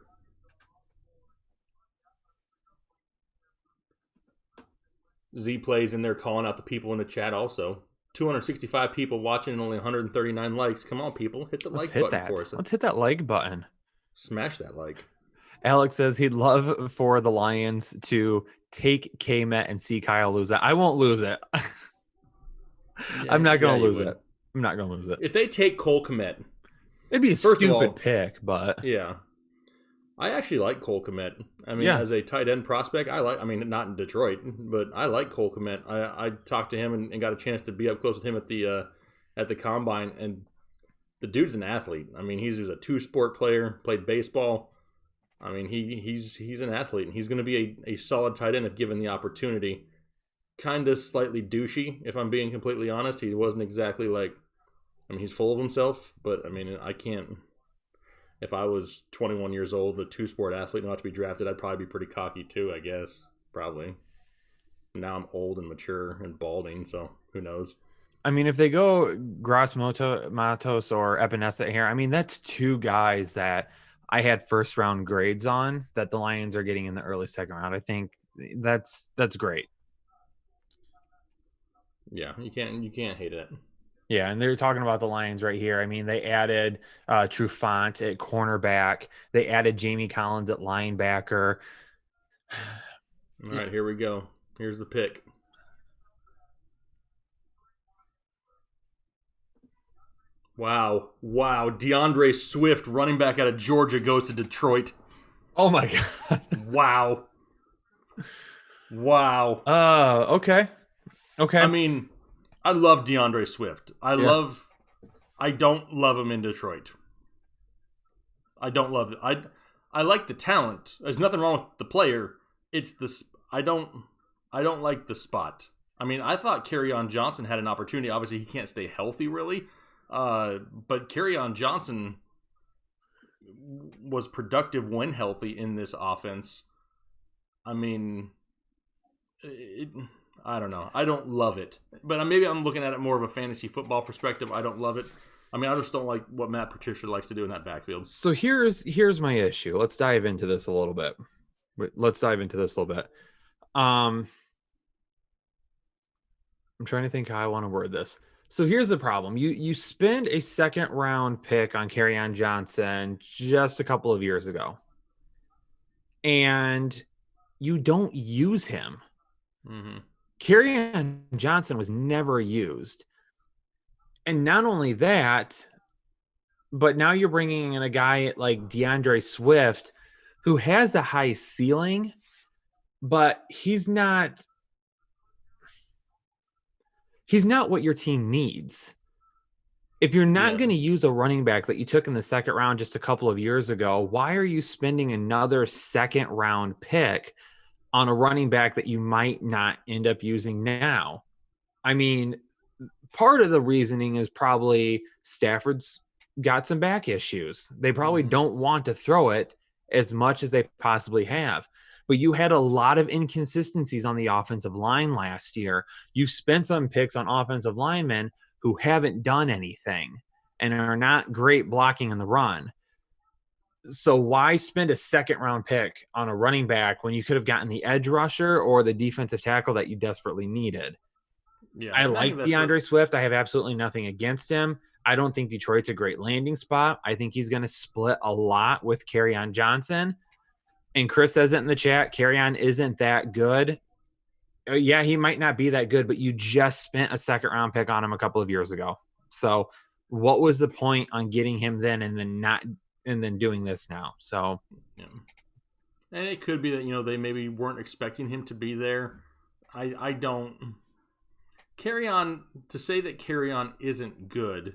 Z plays in there calling out the people in the chat also. 265 people watching and only 139 likes. Come on, people. Hit the like button for us. Let's hit that like button. Smash that like. Alex says he'd love for the Lions to take K-Met and see Kyle lose it. I won't lose it. I'm not going to lose it. I'm not going to lose it. If they take Cole Kmet, it'd be a stupid pick, but yeah. I actually like Cole Kmet. I mean, as a tight end prospect, not in Detroit, but I like Cole Kmet. I talked to him and got a chance to be up close with him at the combine, and the dude's an athlete. I mean, he's a two-sport player, played baseball. I mean, he's an athlete, and he's going to be a solid tight end if given the opportunity. Kind of slightly douchey, if I'm being completely honest. He wasn't exactly he's full of himself, but I mean, I can't. If I was 21 years old, a two-sport athlete not to be drafted, I'd probably be pretty cocky too, I guess. Probably. Now I'm old and mature and balding, so who knows? I mean, if they go Gross-Matos or Epenesa here, I mean, that's 2 guys that I had first-round grades on that the Lions are getting in the early second round. I think that's great. Yeah, you can't hate it. Yeah, and they're talking about the Lions right here. I mean, they added Trufant at cornerback. They added Jamie Collins at linebacker. All right, here we go. Here's the pick. Wow. DeAndre Swift, running back out of Georgia, goes to Detroit. Oh, my God. Wow. Okay. I mean, I love DeAndre Swift. I don't love him in Detroit. I don't love it. I like the talent. There's nothing wrong with the player. It's I don't like the spot. I mean, I thought Kerryon Johnson had an opportunity. Obviously, he can't stay healthy, really. But Kerryon Johnson was productive when healthy in this offense. I mean, I don't know. I don't love it. But maybe I'm looking at it more of a fantasy football perspective. I don't love it. I mean, I just don't like what Matt Patricia likes to do in that backfield. So here's my issue. Let's dive into this a little bit. I'm trying to think how I want to word this. So here's the problem. You spend a second round pick on Kerryon Johnson just a couple of years ago. and you don't use him. Mm-hmm. Kerryon Johnson was never used. And not only that, but now you're bringing in a guy like DeAndre Swift, who has a high ceiling, but he's not what your team needs. If you're not going to use a running back that you took in the second round just a couple of years ago, why are you spending another second round pick on a running back that you might not end up using now? I mean, part of the reasoning is probably Stafford's got some back issues. They probably don't want to throw it as much as they possibly have. But you had a lot of inconsistencies on the offensive line last year. You spent some picks on offensive linemen who haven't done anything and are not great blocking in the run. So why spend a second round pick on a running back when you could have gotten the edge rusher or the defensive tackle that you desperately needed? Yeah, I like DeAndre Swift. I have absolutely nothing against him. I don't think Detroit's a great landing spot. I think he's going to split a lot with Kerryon Johnson. And Chris says it in the chat, Kerryon isn't that good. Yeah, he might not be that good, but you just spent a second round pick on him a couple of years ago. So what was the point on getting him then and then doing this now? So and it could be that, they maybe weren't expecting him to be there. I don't Kerryon, to say that Kerryon isn't good,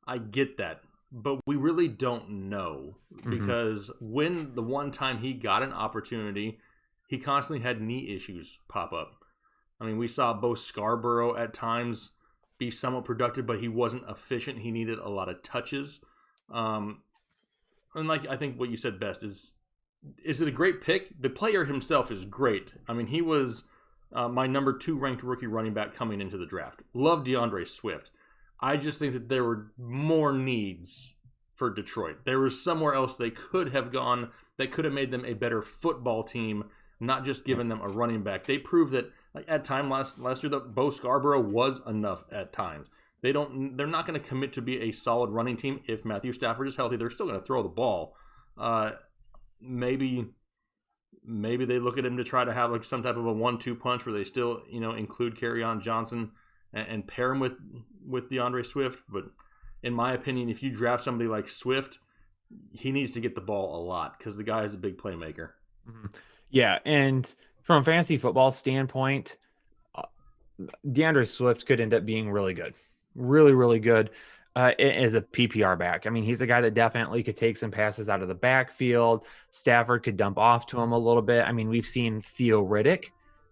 I get that. But we really don't know, because when the one time he got an opportunity, he constantly had knee issues pop up. I mean, we saw Bo Scarborough at times be somewhat productive, but he wasn't efficient. He needed a lot of touches. And I think what you said best is it a great pick? The player himself is great. I mean, he was my number 2 ranked rookie running back coming into the draft. Love DeAndre Swift. I just think that there were more needs for Detroit. There was somewhere else they could have gone that could have made them a better football team, not just given them a running back. They proved that at time last year that Bo Scarborough was enough at times. They're not going to commit to be a solid running team. If Matthew Stafford is healthy, they're still going to throw the ball. Maybe they look at him to try to have like some type of a 1-2 punch where they still, include Kerryon Johnson and pair him with DeAndre Swift. But in my opinion, if you draft somebody like Swift, he needs to get the ball a lot because the guy is a big playmaker. Yeah, and from a fantasy football standpoint, DeAndre Swift could end up being really good. Really, really good as a PPR back. I mean, he's a guy that definitely could take some passes out of the backfield. Stafford could dump off to him a little bit. I mean, we've seen Theo Riddick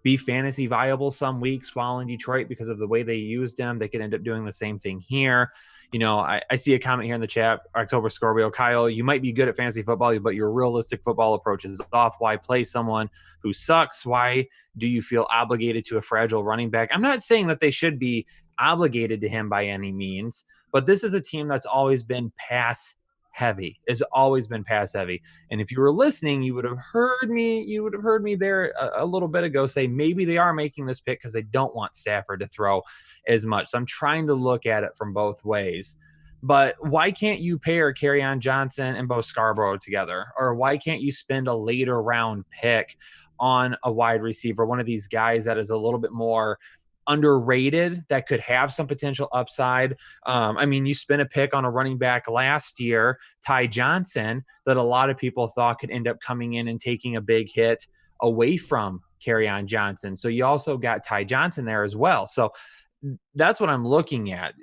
be fantasy viable some weeks while in Detroit because of the way they used him. They could end up doing the same thing here. I see a comment here in the chat, October Scorpio. Kyle, you might be good at fantasy football, but your realistic football approach is off. Why play someone who sucks? Why do you feel obligated to a fragile running back? I'm not saying that they should be obligated to him by any means, but this is a team that's always been pass heavy. It's always been pass heavy. And if you were listening, you would have heard me there a little bit ago say maybe they are making this pick because they don't want Stafford to throw as much. So I'm trying to look at it from both ways. But why can't you pair Kerryon Johnson and Bo Scarborough together? Or why can't you spend a later round pick on a wide receiver, one of these guys that is a little bit more underrated that could have some potential upside? I mean, you spent a pick on a running back last year, Ty Johnson, that a lot of people thought could end up coming in and taking a big hit away from Kerryon Johnson. So you also got Ty Johnson there as well. So that's what I'm looking at.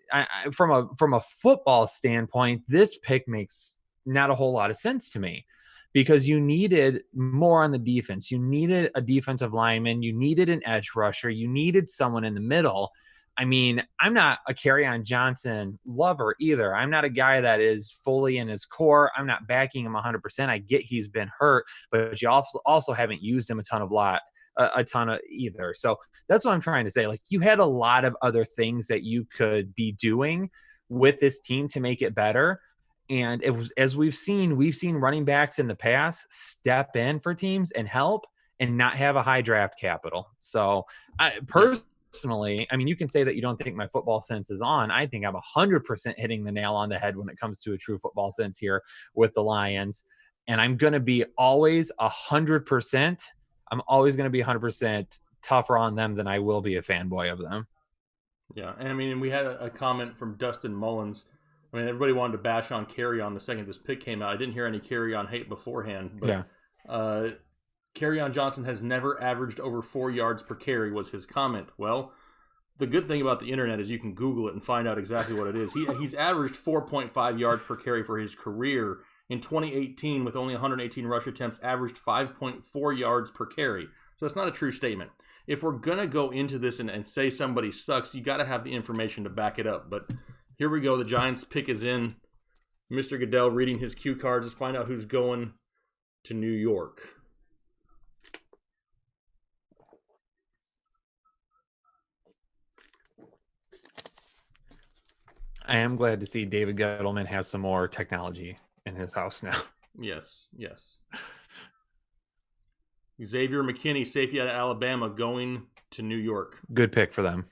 From a football standpoint, this pick makes not a whole lot of sense to me, because you needed more on the defense. You needed a defensive lineman. You needed an edge rusher. You needed someone in the middle. I mean, I'm not a Kerryon Johnson lover either. I'm not a guy that is fully in his core. I'm not backing him 100%. I get he's been hurt, but you also haven't used him a ton of either. So that's what I'm trying to say. Like, you had a lot of other things that you could be doing with this team to make it better. And it was, as we've seen running backs in the past step in for teams and help and not have a high draft capital. So personally, I mean, you can say that you don't think my football sense is on. I think I'm 100% hitting the nail on the head when it comes to a true football sense here with the Lions. And I'm going to be always 100%. I'm always going to be 100% tougher on them than I will be a fanboy of them. Yeah, and I mean, we had a comment from Dustin Mullins. I mean, everybody wanted to bash on Kerryon the second this pick came out. I didn't hear any Kerryon hate beforehand, but Kerryon Johnson has never averaged over 4 yards per carry was his comment. Well, the good thing about the internet is you can Google it and find out exactly what it is. He's averaged 4.5 yards per carry for his career. In 2018, with only 118 rush attempts, averaged 5.4 yards per carry. So that's not a true statement. If we're going to go into this and say somebody sucks, you got to have the information to back it up. But here we go. The Giants pick is in. Mr. Goodell reading his cue cards. Let's find out who's going to New York. I am glad to see David Gettleman has some more technology in his house now. Yes. Xavier McKinney, safety out of Alabama, going to New York. Good pick for them.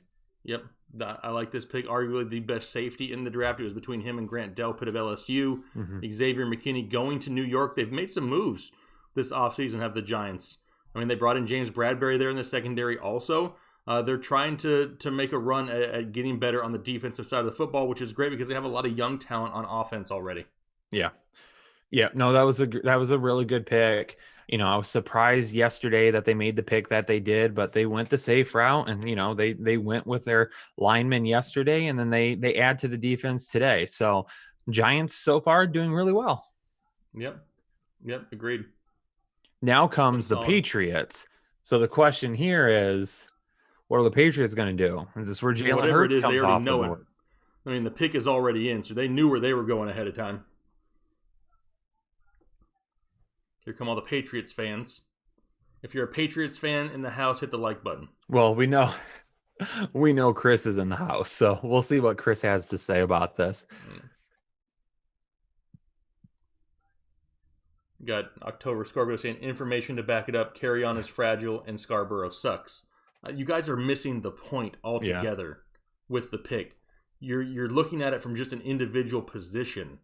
Yep. I like this pick. Arguably the best safety in the draft. It was between him and Grant Delpit of LSU. Mm-hmm. Xavier McKinney going to New York. They've made some moves this offseason, have the Giants. I mean, they brought in James Bradbury there in the secondary also. They're trying to make a run at getting better on the defensive side of the football, which is great because they have a lot of young talent on offense already. Yeah. No, that was a really good pick. You know, I was surprised yesterday that they made the pick that they did, but they went the safe route, and you know they went with their linemen yesterday, and then they add to the defense today. So Giants so far doing really well. Yep, agreed. Now comes the Patriots. So the question here is, what are the Patriots going to do? Is this where Jalen Hurts comes off the board? I mean, the pick is already in, so they knew where they were going ahead of time. Here come all the Patriots fans. If you're a Patriots fan in the house, hit the like button. Well, we know Chris is in the house, so we'll see what Chris has to say about this. Got October Scarborough saying information to back it up. Kerryon is fragile and Scarborough sucks. You guys are missing the point altogether with the pick. You're looking at it from just an individual position.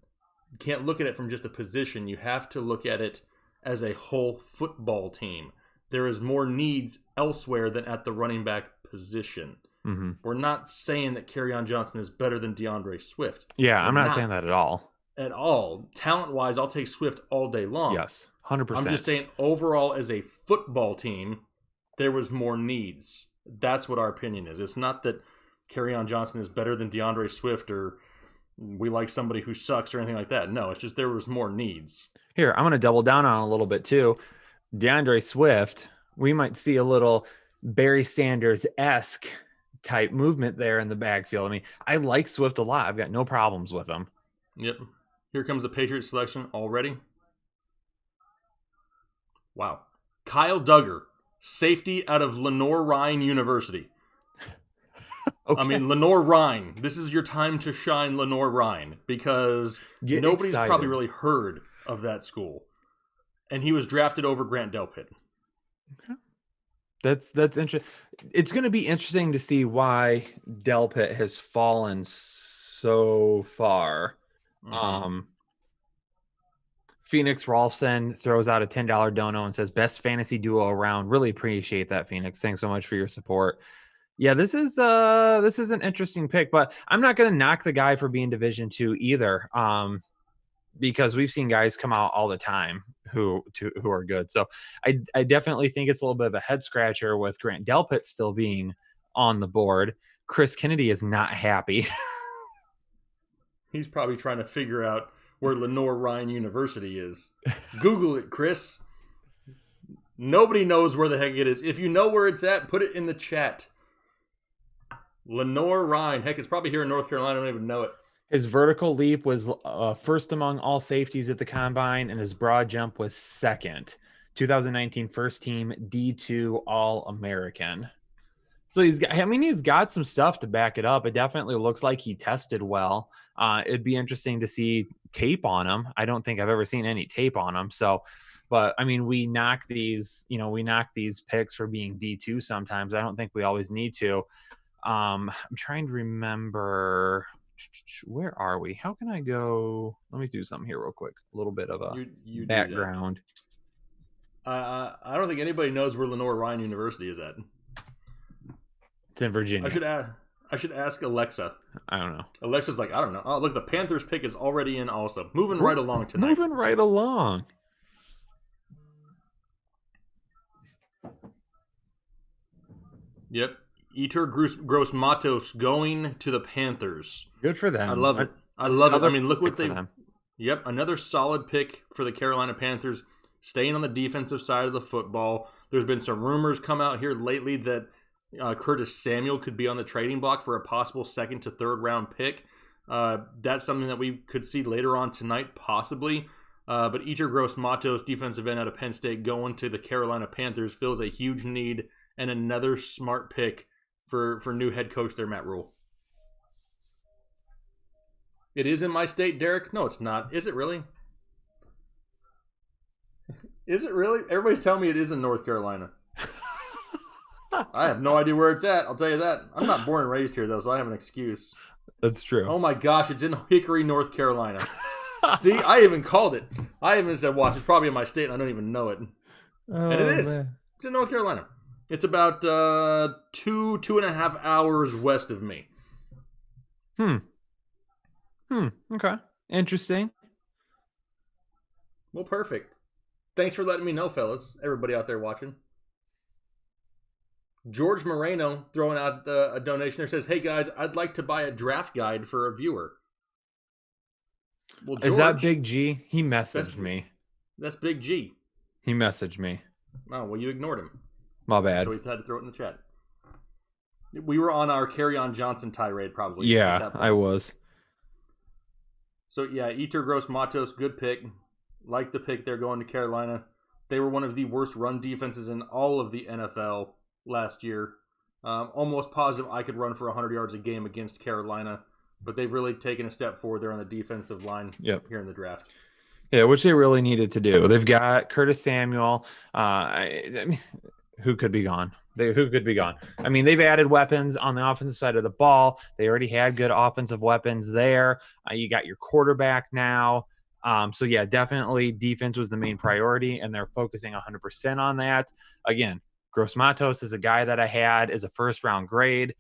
You can't look at it from just a position. You have to look at it as a whole football team. There is more needs elsewhere than at the running back position. Mm-hmm. We're not saying that Kerryon Johnson is better than DeAndre Swift. Yeah, I'm not saying that at all. At all. Talent-wise, I'll take Swift all day long. Yes, 100%. I'm just saying overall as a football team, there was more needs. That's what our opinion is. It's not that Kerryon Johnson is better than DeAndre Swift or we like somebody who sucks or anything like that. No, it's just there was more needs. Here, I'm going to double down on a little bit too. DeAndre Swift, we might see a little Barry Sanders-esque type movement there in the backfield. I mean, I like Swift a lot. I've got no problems with him. Yep. Here comes the Patriots selection already. Wow. Kyle Duggar, safety out of Lenoir-Rhyne University. Okay. I mean, Lenoir-Rhyne. This is your time to shine, Lenoir-Rhyne, because nobody's probably really heard of that school. And he was drafted over Grant Delpit. Okay. That's interesting. It's going to be interesting to see why Delpit has fallen so far. Mm-hmm. Phoenix Rolfson throws out a $10 dono and says, best fantasy duo around. Really appreciate that, Phoenix. Thanks so much for your support. Yeah, this is an interesting pick, but I'm not going to knock the guy for being Division II either, because we've seen guys come out all the time who are good. So I definitely think it's a little bit of a head scratcher with Grant Delpit still being on the board. Chris Kennedy is not happy. He's probably trying to figure out where Lenoir-Rhyne University is. Google it, Chris. Nobody knows where the heck it is. If you know where it's at, put it in the chat. Lenoir-Rhyne. Heck, it's probably here in North Carolina. I don't even know it. His vertical leap was first among all safeties at the combine, and his broad jump was second. 2019 first team D2 All-American. So he's got some stuff to back it up. It definitely looks like he tested well. It'd be interesting to see tape on him. I don't think I've ever seen any tape on him. So, but I mean, we knock these picks for being D2 sometimes. I don't think we always need to. I'm trying to remember Where are we? How can I go? Let me do something here real quick. A little bit of a You background. I don't think anybody knows where Lenore Ryan University is at. It's in Virginia. I should ask Alexa. I don't know. Alexa's like, I don't know. Oh, look, the Panthers pick is already in also. Moving right along tonight. Moving right along. Yep. Eater Gross-Matos going to the Panthers. Good for them. I love it. I love it. I mean, look what they... them. Yep, another solid pick for the Carolina Panthers, staying on the defensive side of the football. There's been some rumors come out here lately that Curtis Samuel could be on the trading block for a possible second to third round pick. That's something that we could see later on tonight, possibly. But Eater Gross-Matos, defensive end out of Penn State, going to the Carolina Panthers, fills a huge need and another smart pick for new head coach there, Matt Rule. It is in my state, Derek? No, it's not. Is it really? Is it really? Everybody's telling me it is in North Carolina. I have no idea where it's at. I'll tell you that. I'm not born and raised here, though, so I have an excuse. That's true. Oh, my gosh. It's in Hickory, North Carolina. See, I even called it. I even said, watch, it's probably in my state, and I don't even know it. And it is. Man. It's in North Carolina. It's about 2.5 hours west of me. Okay. Interesting. Well, perfect. Thanks for letting me know, fellas. Everybody out there watching. George Moreno throwing out a donation there, says, hey, guys, I'd like to buy a draft guide for a viewer. Well, George, is that Big G? He messaged me. That's Big G. He messaged me. Oh, well, you ignored him. My bad. So we had to throw it in the chat. We were on our Kerryon Johnson tirade, probably. Yeah, I was. So, yeah, Eater Gross-Matos, good pick. Like the pick there going to Carolina. They were one of the worst run defenses in all of the NFL last year. Almost positive I could run for 100 yards a game against Carolina. But they've really taken a step forward there on the defensive line here in the draft. Yeah, which they really needed to do. They've got Curtis Samuel. I mean, who could be gone? Who could be gone? I mean, they've added weapons on the offensive side of the ball. They already had good offensive weapons there. You got your quarterback now. So, yeah, definitely defense was the main priority, and they're focusing 100% on that. Again, Gross-Matos is a guy that I had as a first-round grade.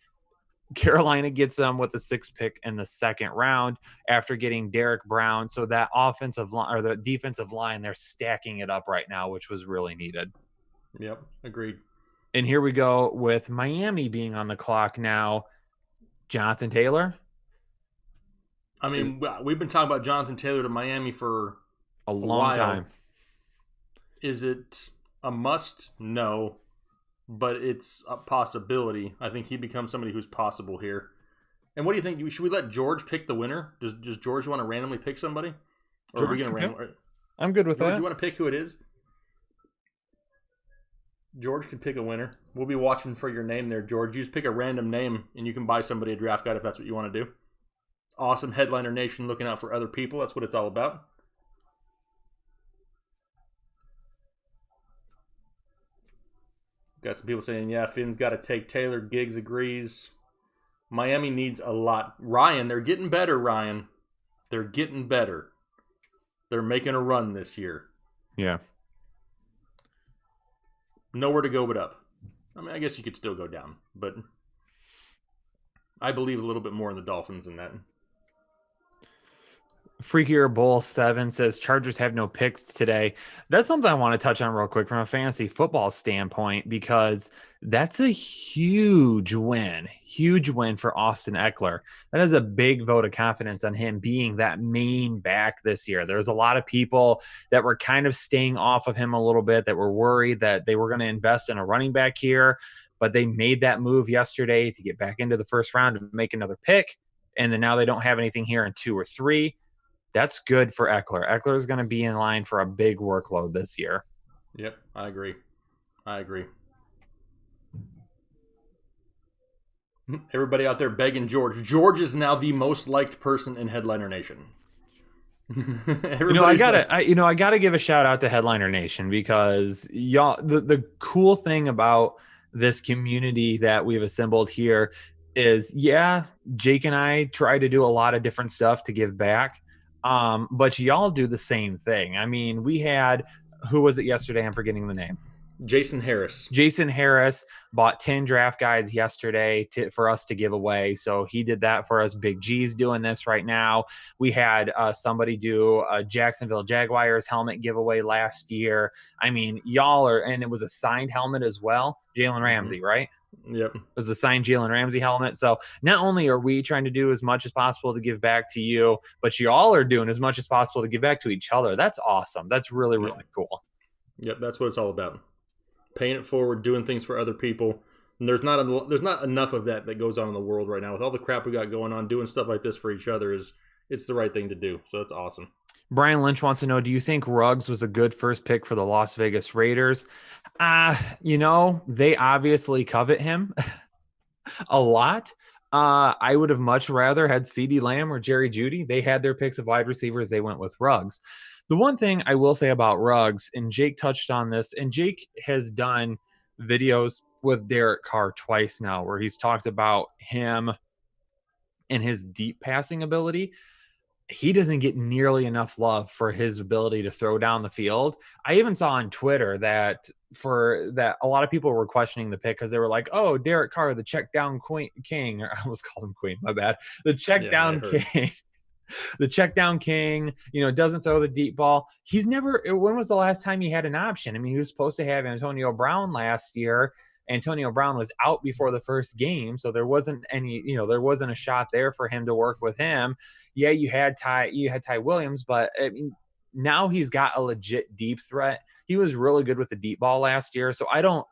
Carolina gets them with the 6th pick in the 2nd round after getting Derek Brown. So that offensive line or the defensive line, they're stacking it up right now, which was really needed. Yep, agreed. And here we go with Miami being on the clock now. Jonathan Taylor. I mean, we've been talking about Jonathan Taylor to Miami for a long time. Is it a must? No. But it's a possibility. I think he becomes somebody who's possible here. And what do you think? Should we let George pick the winner? Does George want to randomly pick somebody? Or are we going to I'm good with George, that. You want to pick who it is? George can pick a winner. We'll be watching for your name there, George. You just pick a random name, and you can buy somebody a draft guide if that's what you want to do. Awesome Headliner Nation looking out for other people. That's what it's all about. Got some people saying, yeah, Finn's got to take Taylor. Giggs agrees. Miami needs a lot. Ryan, they're getting better, Ryan. They're getting better. They're making a run this year. Yeah. Nowhere to go but up. I mean, I guess you could still go down, but I believe a little bit more in the Dolphins than that. Freakier Bull 7 says Chargers have no picks today. That's something I want to touch on real quick from a fantasy football standpoint, because that's a huge win for Austin Eckler. That is a big vote of confidence on him being that main back this year. There's a lot of people that were kind of staying off of him a little bit, that were worried that they were going to invest in a running back here, but they made that move yesterday to get back into the first round and make another pick. And then now they don't have anything here in 2 or 3. That's good for Eckler. Eckler is going to be in line for a big workload this year. Yep, I agree. Everybody out there begging George. George is now the most liked person in Headliner Nation. I gotta give a shout out to Headliner Nation, because y'all, the cool thing about this community that we've assembled here, is, Jake and I try to do a lot of different stuff to give back. But y'all do the same thing. I mean, we had, who was it yesterday? I'm forgetting the name. Jason Harris. Jason Harris bought 10 draft guides yesterday for us to give away. So he did that for us. Big G's doing this right now. We had somebody do a Jacksonville Jaguars helmet giveaway last year. I mean, y'all are, and it was a signed helmet as well. Jalen Ramsey, right? Yep. It was a signed Jalen Ramsey helmet. So not only are we trying to do as much as possible to give back to you, but you all are doing as much as possible to give back to each other. That's awesome. That's really, really cool. Yep, that's what it's all about. Paying it forward, doing things for other people. And there's not enough of that goes on in the world right now. With all the crap we got going on, doing stuff like this for each other it's the right thing to do. So that's awesome. Brian Lynch wants to know, do you think Ruggs was a good first pick for the Las Vegas Raiders? They obviously covet him a lot. I would have much rather had CeeDee Lamb or Jerry Jeudy. They had their picks of wide receivers. They went with Ruggs. The one thing I will say about Ruggs, and Jake touched on this, and Jake has done videos with Derek Carr twice now where he's talked about him and his deep passing ability. He doesn't get nearly enough love for his ability to throw down the field. I even saw on Twitter that a lot of people were questioning the pick because they were like, "Oh, Derek Carr, the check down king," or I almost called him Queen. My bad. The check down king. The check down king, doesn't throw the deep ball. He's never. When was the last time he had an option? I mean, he was supposed to have Antonio Brown last year. Antonio Brown was out before the first game, so there wasn't there wasn't a shot there for him to work with him. Yeah, you had Ty Williams, but I mean, now he's got a legit deep threat. He was really good with the deep ball last year, so I don't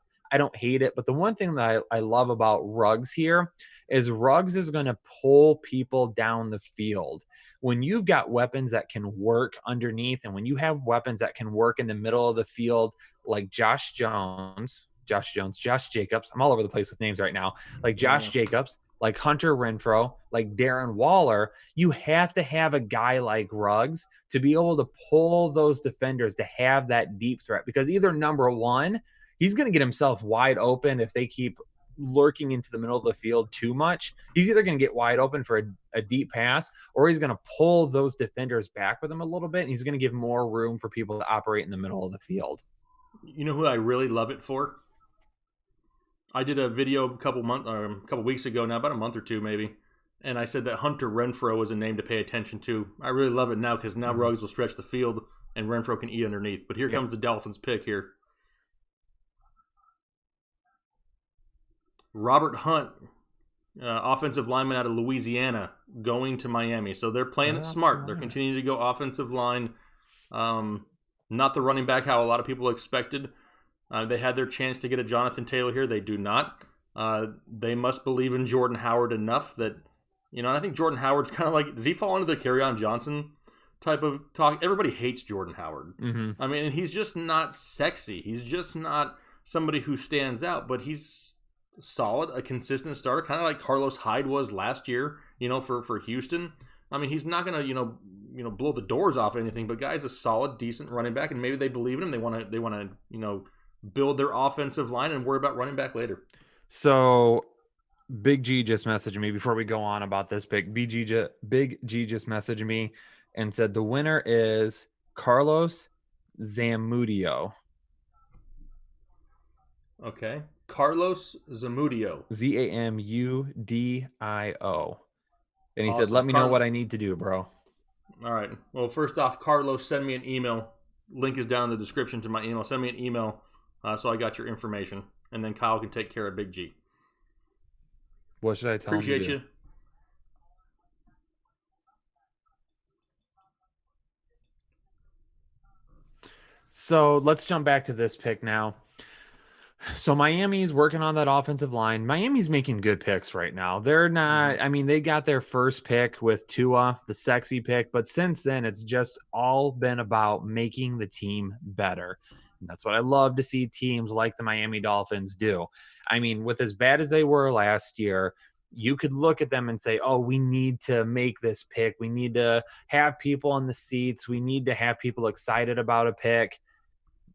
hate it. But the one thing that I love about Ruggs here is Ruggs is going to pull people down the field. When you've got weapons that can work underneath, and when you have weapons that can work in the middle of the field, like Josh Jacobs, I'm all over the place with names right now, like Josh Jacobs, like Hunter Renfrow, like Darren Waller, you have to have a guy like Ruggs to be able to pull those defenders to have that deep threat, because either number one, he's going to get himself wide open if they keep lurking into the middle of the field too much. He's either going to get wide open for a deep pass, or he's going to pull those defenders back with him a little bit, and he's going to give more room for people to operate in the middle of the field. You know who I really love it for? I did a video a couple weeks ago now, about a month or two maybe, and I said that Hunter Renfrow was a name to pay attention to. I really love it now because now Ruggs will stretch the field and Renfrow can eat underneath. But here comes the Dolphins pick here. Robert Hunt, offensive lineman out of Louisiana, going to Miami. So they're playing it smart. They're continuing to go offensive line. Not the running back how a lot of people expected. They had their chance to get a Jonathan Taylor here. They do not. They must believe in Jordan Howard enough that, and I think Jordan Howard's kind of like, does he fall into the Kerryon Johnson type of talk? Everybody hates Jordan Howard. Mm-hmm. I mean, he's just not sexy. He's just not somebody who stands out, but he's solid, a consistent starter, kind of like Carlos Hyde was last year, for Houston. I mean, he's not going to, blow the doors off anything, but guy's a solid, decent running back, and maybe they believe in him. They want to, build their offensive line and worry about running back later. So Big G just messaged me before we go on about this pick. Big G just messaged me and said the winner is Carlos Zamudio. Okay. Carlos Zamudio. Zamudio. And he Awesome. said, let me know what I need to do, bro. All right. Well, first off, Carlos, send me an email. Link is down in the description to my email. Send me an email so I got your information. And then Kyle can take care of Big G. What should I tell him to do? Appreciate you. So let's jump back to this pick now. So Miami's working on that offensive line. Miami's making good picks right now. They're not, I mean, they got their first pick with Tua, the sexy pick, but since then it's just all been about making the team better. And that's what I love to see teams like the Miami Dolphins do. I mean, with as bad as they were last year, you could look at them and say, oh, we need to make this pick. We need to have people in the seats. We need to have people excited about a pick.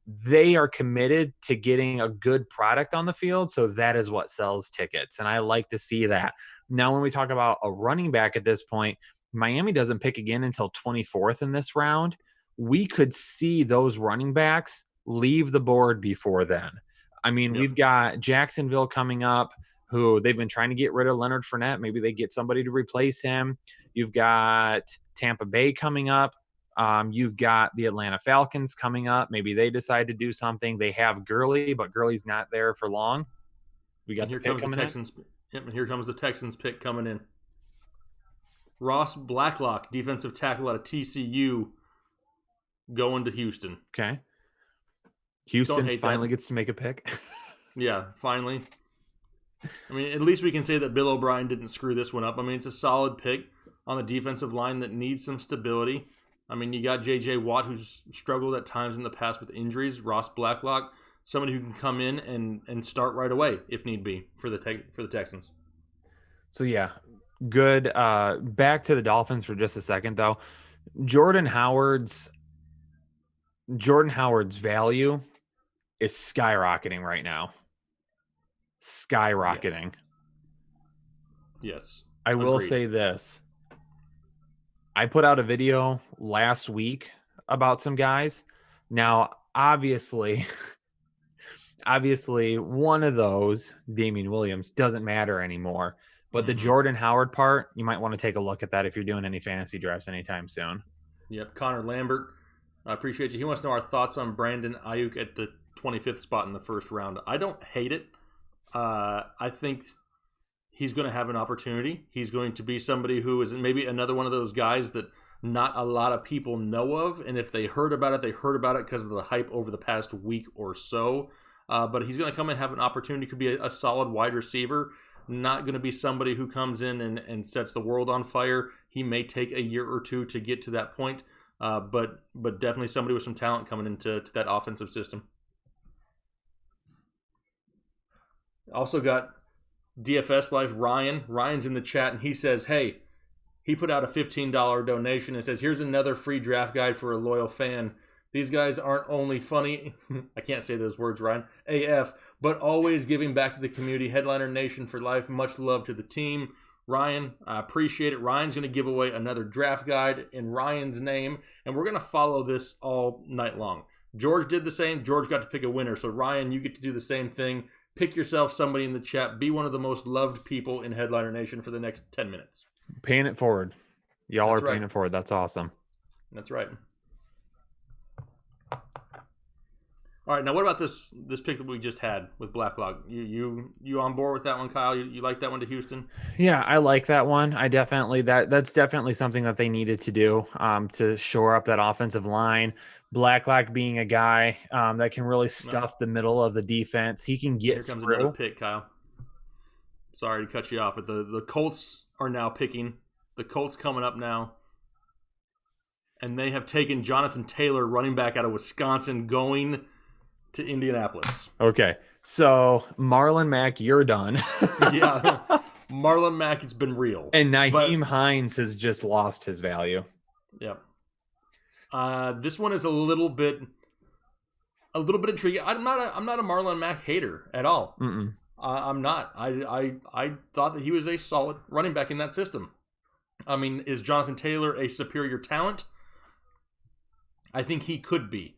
They are committed to getting a good product on the field, so that is what sells tickets, and I like to see that. Now, when we talk about a running back at this point, Miami doesn't pick again until 24th in this round. We could see those running backs leave the board before then. I mean, we've got Jacksonville coming up, who they've been trying to get rid of Leonard Fournette. Maybe they get somebody to replace him. You've got Tampa Bay coming up. You've got the Atlanta Falcons coming up. Maybe they decide to do something. They have Gurley, but Gurley's not there for long. We got and here comes the Texans. Yep, and here comes the Texans pick coming in. Ross Blacklock, defensive tackle out of TCU, going to Houston. Okay. Houston finally gets to make a pick. Yeah, finally. I mean, at least we can say that Bill O'Brien didn't screw this one up. I mean, it's a solid pick on the defensive line that needs some stability. I mean, you got J.J. Watt, who's struggled at times in the past with injuries. Ross Blacklock, somebody who can come in and start right away if need be for the Texans. So, yeah, good. Back to the Dolphins for just a second, though. Jordan Howard's value is skyrocketing right now. Skyrocketing. Yes. I will say this. I put out a video last week about some guys. Now, obviously, one of those, Damian Williams, doesn't matter anymore. But the Jordan Howard part, you might want to take a look at that if you're doing any fantasy drafts anytime soon. Yep. Connor Lambert, I appreciate you. He wants to know our thoughts on Brandon Ayuk at the 25th spot in the first round. I don't hate it. I think he's going to have an opportunity. He's going to be somebody who is maybe another one of those guys that not a lot of people know of. And if they heard about it, they heard about it because of the hype over the past week or so. But he's going to come and have an opportunity. Could be a solid wide receiver. Not going to be somebody who comes in and sets the world on fire. He may take a year or two to get to that point. But definitely somebody with some talent coming into that offensive system. Also got DFS Life Ryan. Ryan's in the chat, and he says, hey, he put out a $15 donation and says, here's another free draft guide for a loyal fan. These guys aren't only funny, I can't say those words, Ryan, AF, but always giving back to the community. Headliner Nation for life. Much love to the team. Ryan, I appreciate it. Ryan's going to give away another draft guide in Ryan's name, and we're going to follow this all night long. George did the same. George got to pick a winner. So, Ryan, you get to do the same thing. Pick yourself somebody in the chat. Be one of the most loved people in Headliner Nation for the next 10 minutes. Paying it forward. Y'all are paying it forward. That's awesome. That's right. All right, now what about this pick that we just had with Blacklock? You on board with that one, Kyle? You like that one to Houston? Yeah, I like that one. I definitely that's definitely something that they needed to do to shore up that offensive line. Blacklock being a guy that can really stuff the middle of the defense. He can get Here comes through. Another pick, Kyle. Sorry to cut you off, but the Colts are now picking. The Colts coming up now. And they have taken Jonathan Taylor, running back out of Wisconsin, going to Indianapolis. Okay, so Marlon Mack, you're done. Yeah, Marlon Mack, it's been real. And Nyheim Hines has just lost his value. Yep. This one is a little bit intriguing. I'm not a Marlon Mack hater at all. I'm not. I thought that he was a solid running back in that system. I mean, is Jonathan Taylor a superior talent? I think he could be.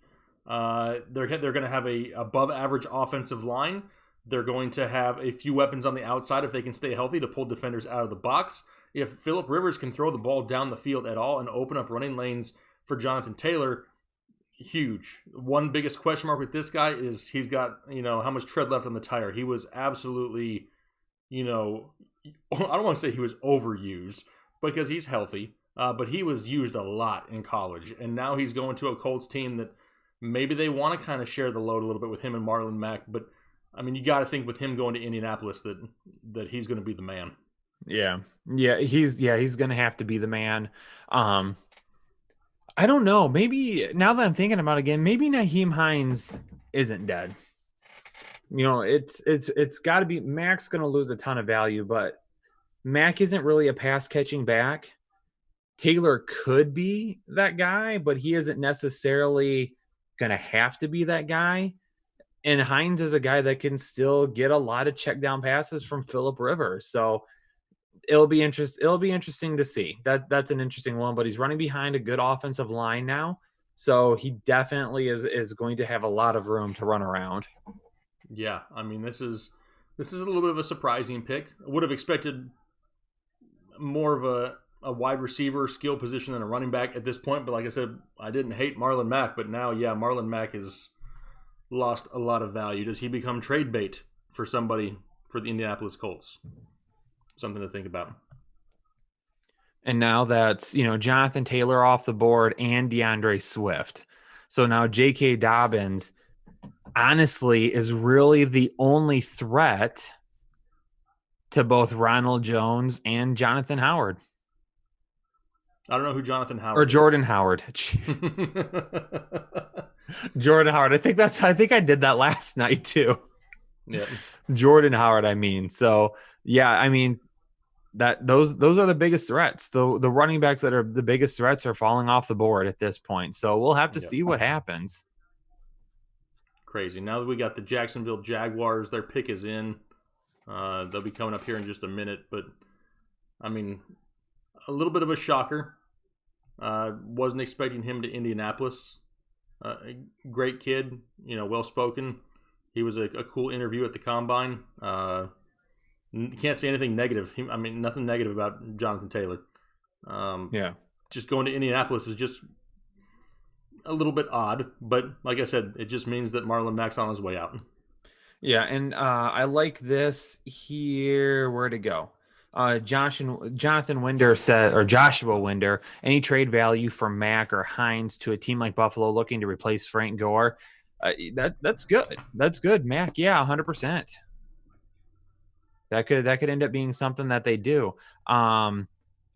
They're going to have a above average offensive line. They're going to have a few weapons on the outside if they can stay healthy to pull defenders out of the box. If Phillip Rivers can throw the ball down the field at all and open up running lanes for Jonathan Taylor, huge. One biggest question mark with this guy is he's got, how much tread left on the tire. He was absolutely, I don't want to say he was overused because he's healthy, but he was used a lot in college. And now he's going to a Colts team that maybe they want to kind of share the load a little bit with him and Marlon Mack. But, I mean, you got to think with him going to Indianapolis that he's going to be the man. Yeah, he's going to have to be the man. I don't know. Maybe now that I'm thinking about it again, maybe Nyheim Hines isn't dead. It's got to be. Mac's going to lose a ton of value, but Mac isn't really a pass catching back. Taylor could be that guy, but he isn't necessarily going to have to be that guy. And Hines is a guy that can still get a lot of check down passes from Phillip Rivers. So It'll be interesting to see. That's an interesting one, but he's running behind a good offensive line now. So he definitely is going to have a lot of room to run around. Yeah, I mean, this is a little bit of a surprising pick. I would have expected more of a wide receiver skill position than a running back at this point. But like I said, I didn't hate Marlon Mack, but now, yeah, Marlon Mack has lost a lot of value. Does he become trade bait for somebody for the Indianapolis Colts? Something to think about. And now that's, Jonathan Taylor off the board and DeAndre Swift. So now J.K. Dobbins, honestly, is really the only threat to both Ronald Jones and Jonathan Howard. I don't know who Jonathan Howard or is. Jordan Howard. Jordan Howard. I think I did that last night too. Yeah. Jordan Howard, I mean. So yeah, I mean that those are the biggest threats. The running backs that are the biggest threats are falling off the board at this point. So we'll have to see what happens. Crazy. Now that we got the Jacksonville Jaguars, their pick is in. They'll be coming up here in just a minute, but I mean, a little bit of a shocker. Wasn't expecting him to Indianapolis. Great kid, well spoken. He was a cool interview at the combine. Can't say anything negative. Nothing negative about Jonathan Taylor. Just going to Indianapolis is just a little bit odd, but like I said, it just means that Marlon Mack's on his way out. Yeah, and I like this here. Where'd it go? Jonathan Winder said, or Joshua Winder, any trade value for Mack or Hines to a team like Buffalo looking to replace Frank Gore. That's good. That's good. Mack, yeah, 100%. That could end up being something that they do. I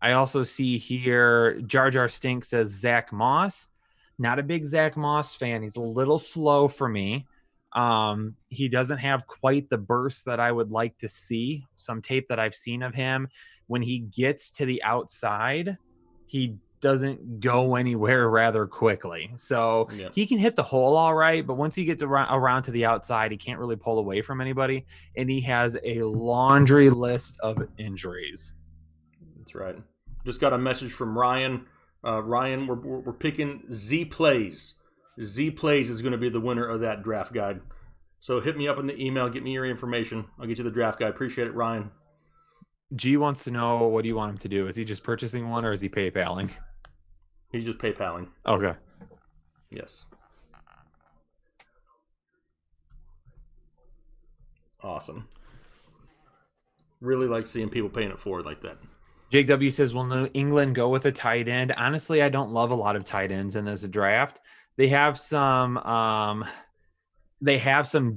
also see here Jar Jar Stink says Zach Moss. Not a big Zach Moss fan. He's a little slow for me. He doesn't have quite the burst that I would like to see. Some tape that I've seen of him, when he gets to the outside, he doesn't go anywhere rather quickly. So he can hit the hole all right, but once he gets around to the outside, he can't really pull away from anybody. And he has a laundry list of injuries. That's right. Just got a message from Ryan. Ryan, we're picking Z Plays. Z Plays is going to be the winner of that draft guide. So hit me up in the email. Get me your information. I'll get you the draft guide. Appreciate it, Ryan. G wants to know, what do you want him to do? Is he just purchasing one or is he PayPaling? He's just PayPaling. Okay. Yes. Awesome. Really like seeing people paying it forward like that. Jake W says, will New England go with a tight end? Honestly, I don't love a lot of tight ends in this draft. They have some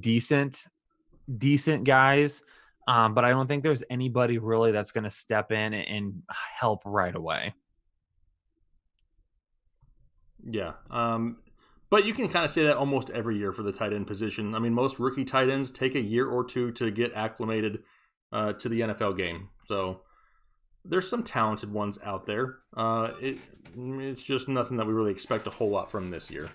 decent guys, but I don't think there's anybody really that's going to step in and help right away. Yeah. But you can kind of say that almost every year for the tight end position. I mean, most rookie tight ends take a year or two to get acclimated to the NFL game. So there's some talented ones out there. It's just nothing that we really expect a whole lot from this year.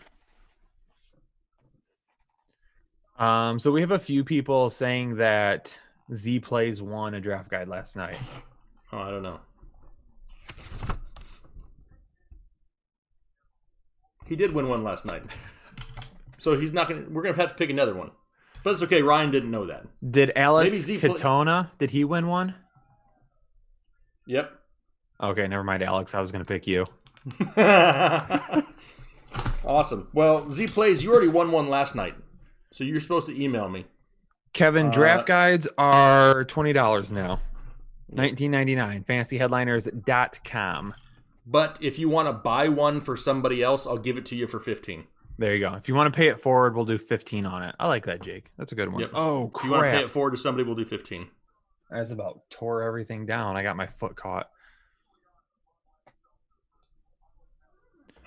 So we have a few people saying that Z Plays won a draft guide last night. Oh, I don't know. He did win one last night. So we're going to have to pick another one. But it's okay. Ryan didn't know that. Did Alex Katona, did he win one? Yep. Okay, never mind, Alex. I was going to pick you. Awesome. Well, Z Plays, you already won one last night. So you're supposed to email me. Kevin, draft guides are $20 now. $19.99. FantasyHeadliners.com. But if you want to buy one for somebody else, I'll give it to you for $15. There you go. If you want to pay it forward, we'll do $15 on it. I like that, Jake. That's a good one. Yep. Oh, crap. If you want to pay it forward to somebody, we'll do $15. I just about tore everything down. I got my foot caught.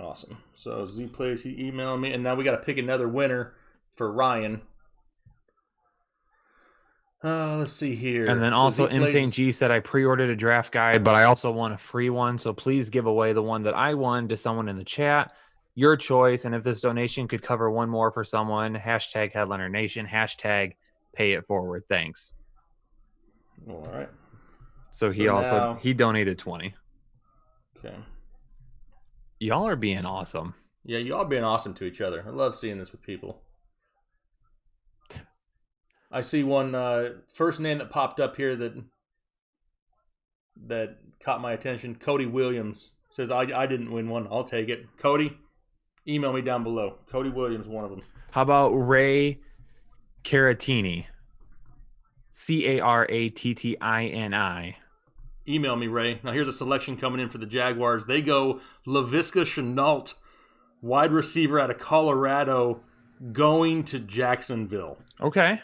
Awesome. So Z Plays, he emailed me, and now we got to pick another winner for Ryan. Let's see here. And then also M. St. G said, I pre-ordered a draft guide, but I also want a free one. So please give away the one that I won to someone in the chat. Your choice. And if this donation could cover one more for someone, hashtag Headliner Nation, hashtag pay it forward. Thanks. All right. So he donated 20. Okay. Y'all are being awesome. Yeah, y'all being awesome to each other. I love seeing this with people. I see one first name that popped up here that caught my attention. Cody Williams says, I didn't win one. I'll take it. Cody, email me down below. Cody Williams, one of them. How about Ray Caratini? Caratini. Email me, Ray. Now here's a selection coming in for the Jaguars. They go Laviska Chennault, wide receiver out of Colorado, going to Jacksonville. Okay.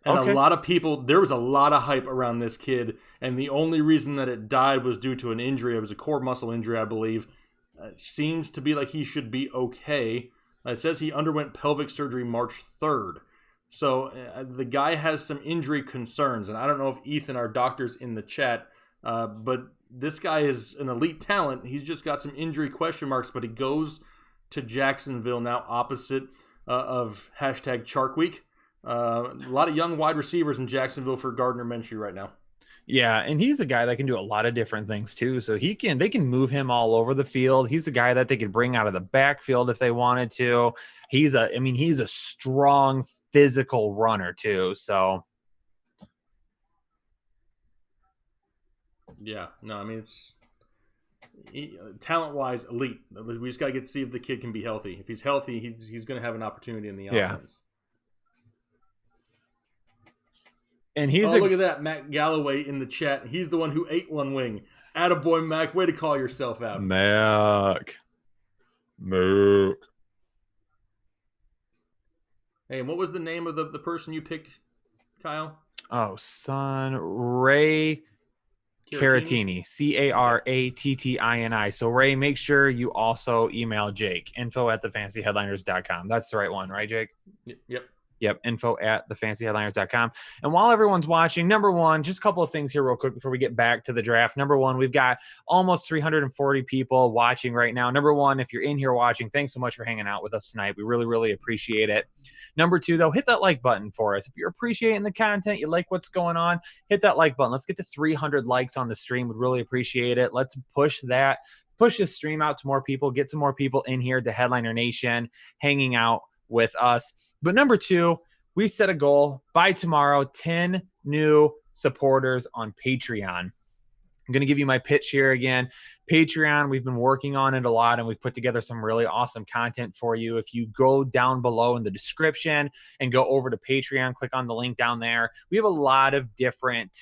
And a lot of people, there was a lot of hype around this kid, and the only reason that it died was due to an injury. It was a core muscle injury, I believe. It seems to be like he should be okay. It says he underwent pelvic surgery March 3rd. So the guy has some injury concerns, and I don't know if Ethan, our doctor's in the chat, but this guy is an elite talent. He's just got some injury question marks, but he goes to Jacksonville now opposite of hashtag Chark Week. A lot of young wide receivers in Jacksonville for Gardner Minshew right now. Yeah, and he's a guy that can do a lot of different things too. So they can move him all over the field. He's a guy that they could bring out of the backfield if they wanted to. He's a strong physical runner too. So yeah, no, I mean it's talent-wise elite. We just got to see if the kid can be healthy. If he's healthy, he's going to have an opportunity in the offense. And look at that, Matt Galloway in the chat. He's the one who ate one wing. Attaboy, Mac. Way to call yourself out. Mac. Hey, and what was the name of the person you picked, Kyle? Oh, son. Ray Caratini. Caratini. So, Ray, make sure you also email Jake. info@thefantasyheadliners.com. That's the right one, right, Jake? Yep. info@thefantasyheadliners.com. And while everyone's watching, number one, just a couple of things here real quick before we get back to the draft. Number one, we've got almost 340 people watching right now. Number one, if you're in here watching, thanks so much for hanging out with us tonight. We really, really appreciate it. Number two, though, hit that like button for us. If you're appreciating the content, you like what's going on, hit that like button. Let's get to 300 likes on the stream. We'd really appreciate it. Let's push this stream out to more people, get some more people in here to Headliner Nation, hanging out with us. But number two, we set a goal by tomorrow, 10 new supporters on Patreon. I'm going to give you my pitch here again. Patreon, we've been working on it a lot, and we've put together some really awesome content for you. If you go down below in the description and go over to Patreon, click on the link down there. We have a lot of different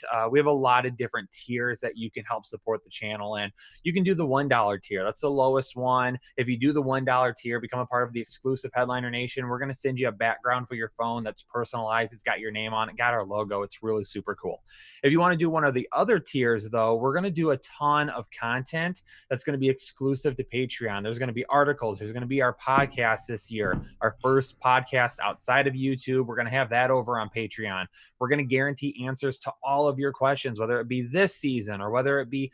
tiers that you can help support the channel in. You can do the $1 tier. That's the lowest one. If you do the $1 tier, become a part of the exclusive Headliner Nation. We're going to send you a background for your phone that's personalized. It's got your name on it, got our logo. It's really super cool. If you want to do one of the other tiers, though, we're going to do a ton of content that's going to be exclusive to Patreon. There's going to be articles. There's going to be our podcast this year, our first podcast outside of YouTube. We're going to have that over on Patreon. We're going to guarantee answers to all of your questions, whether it be this season or whether it be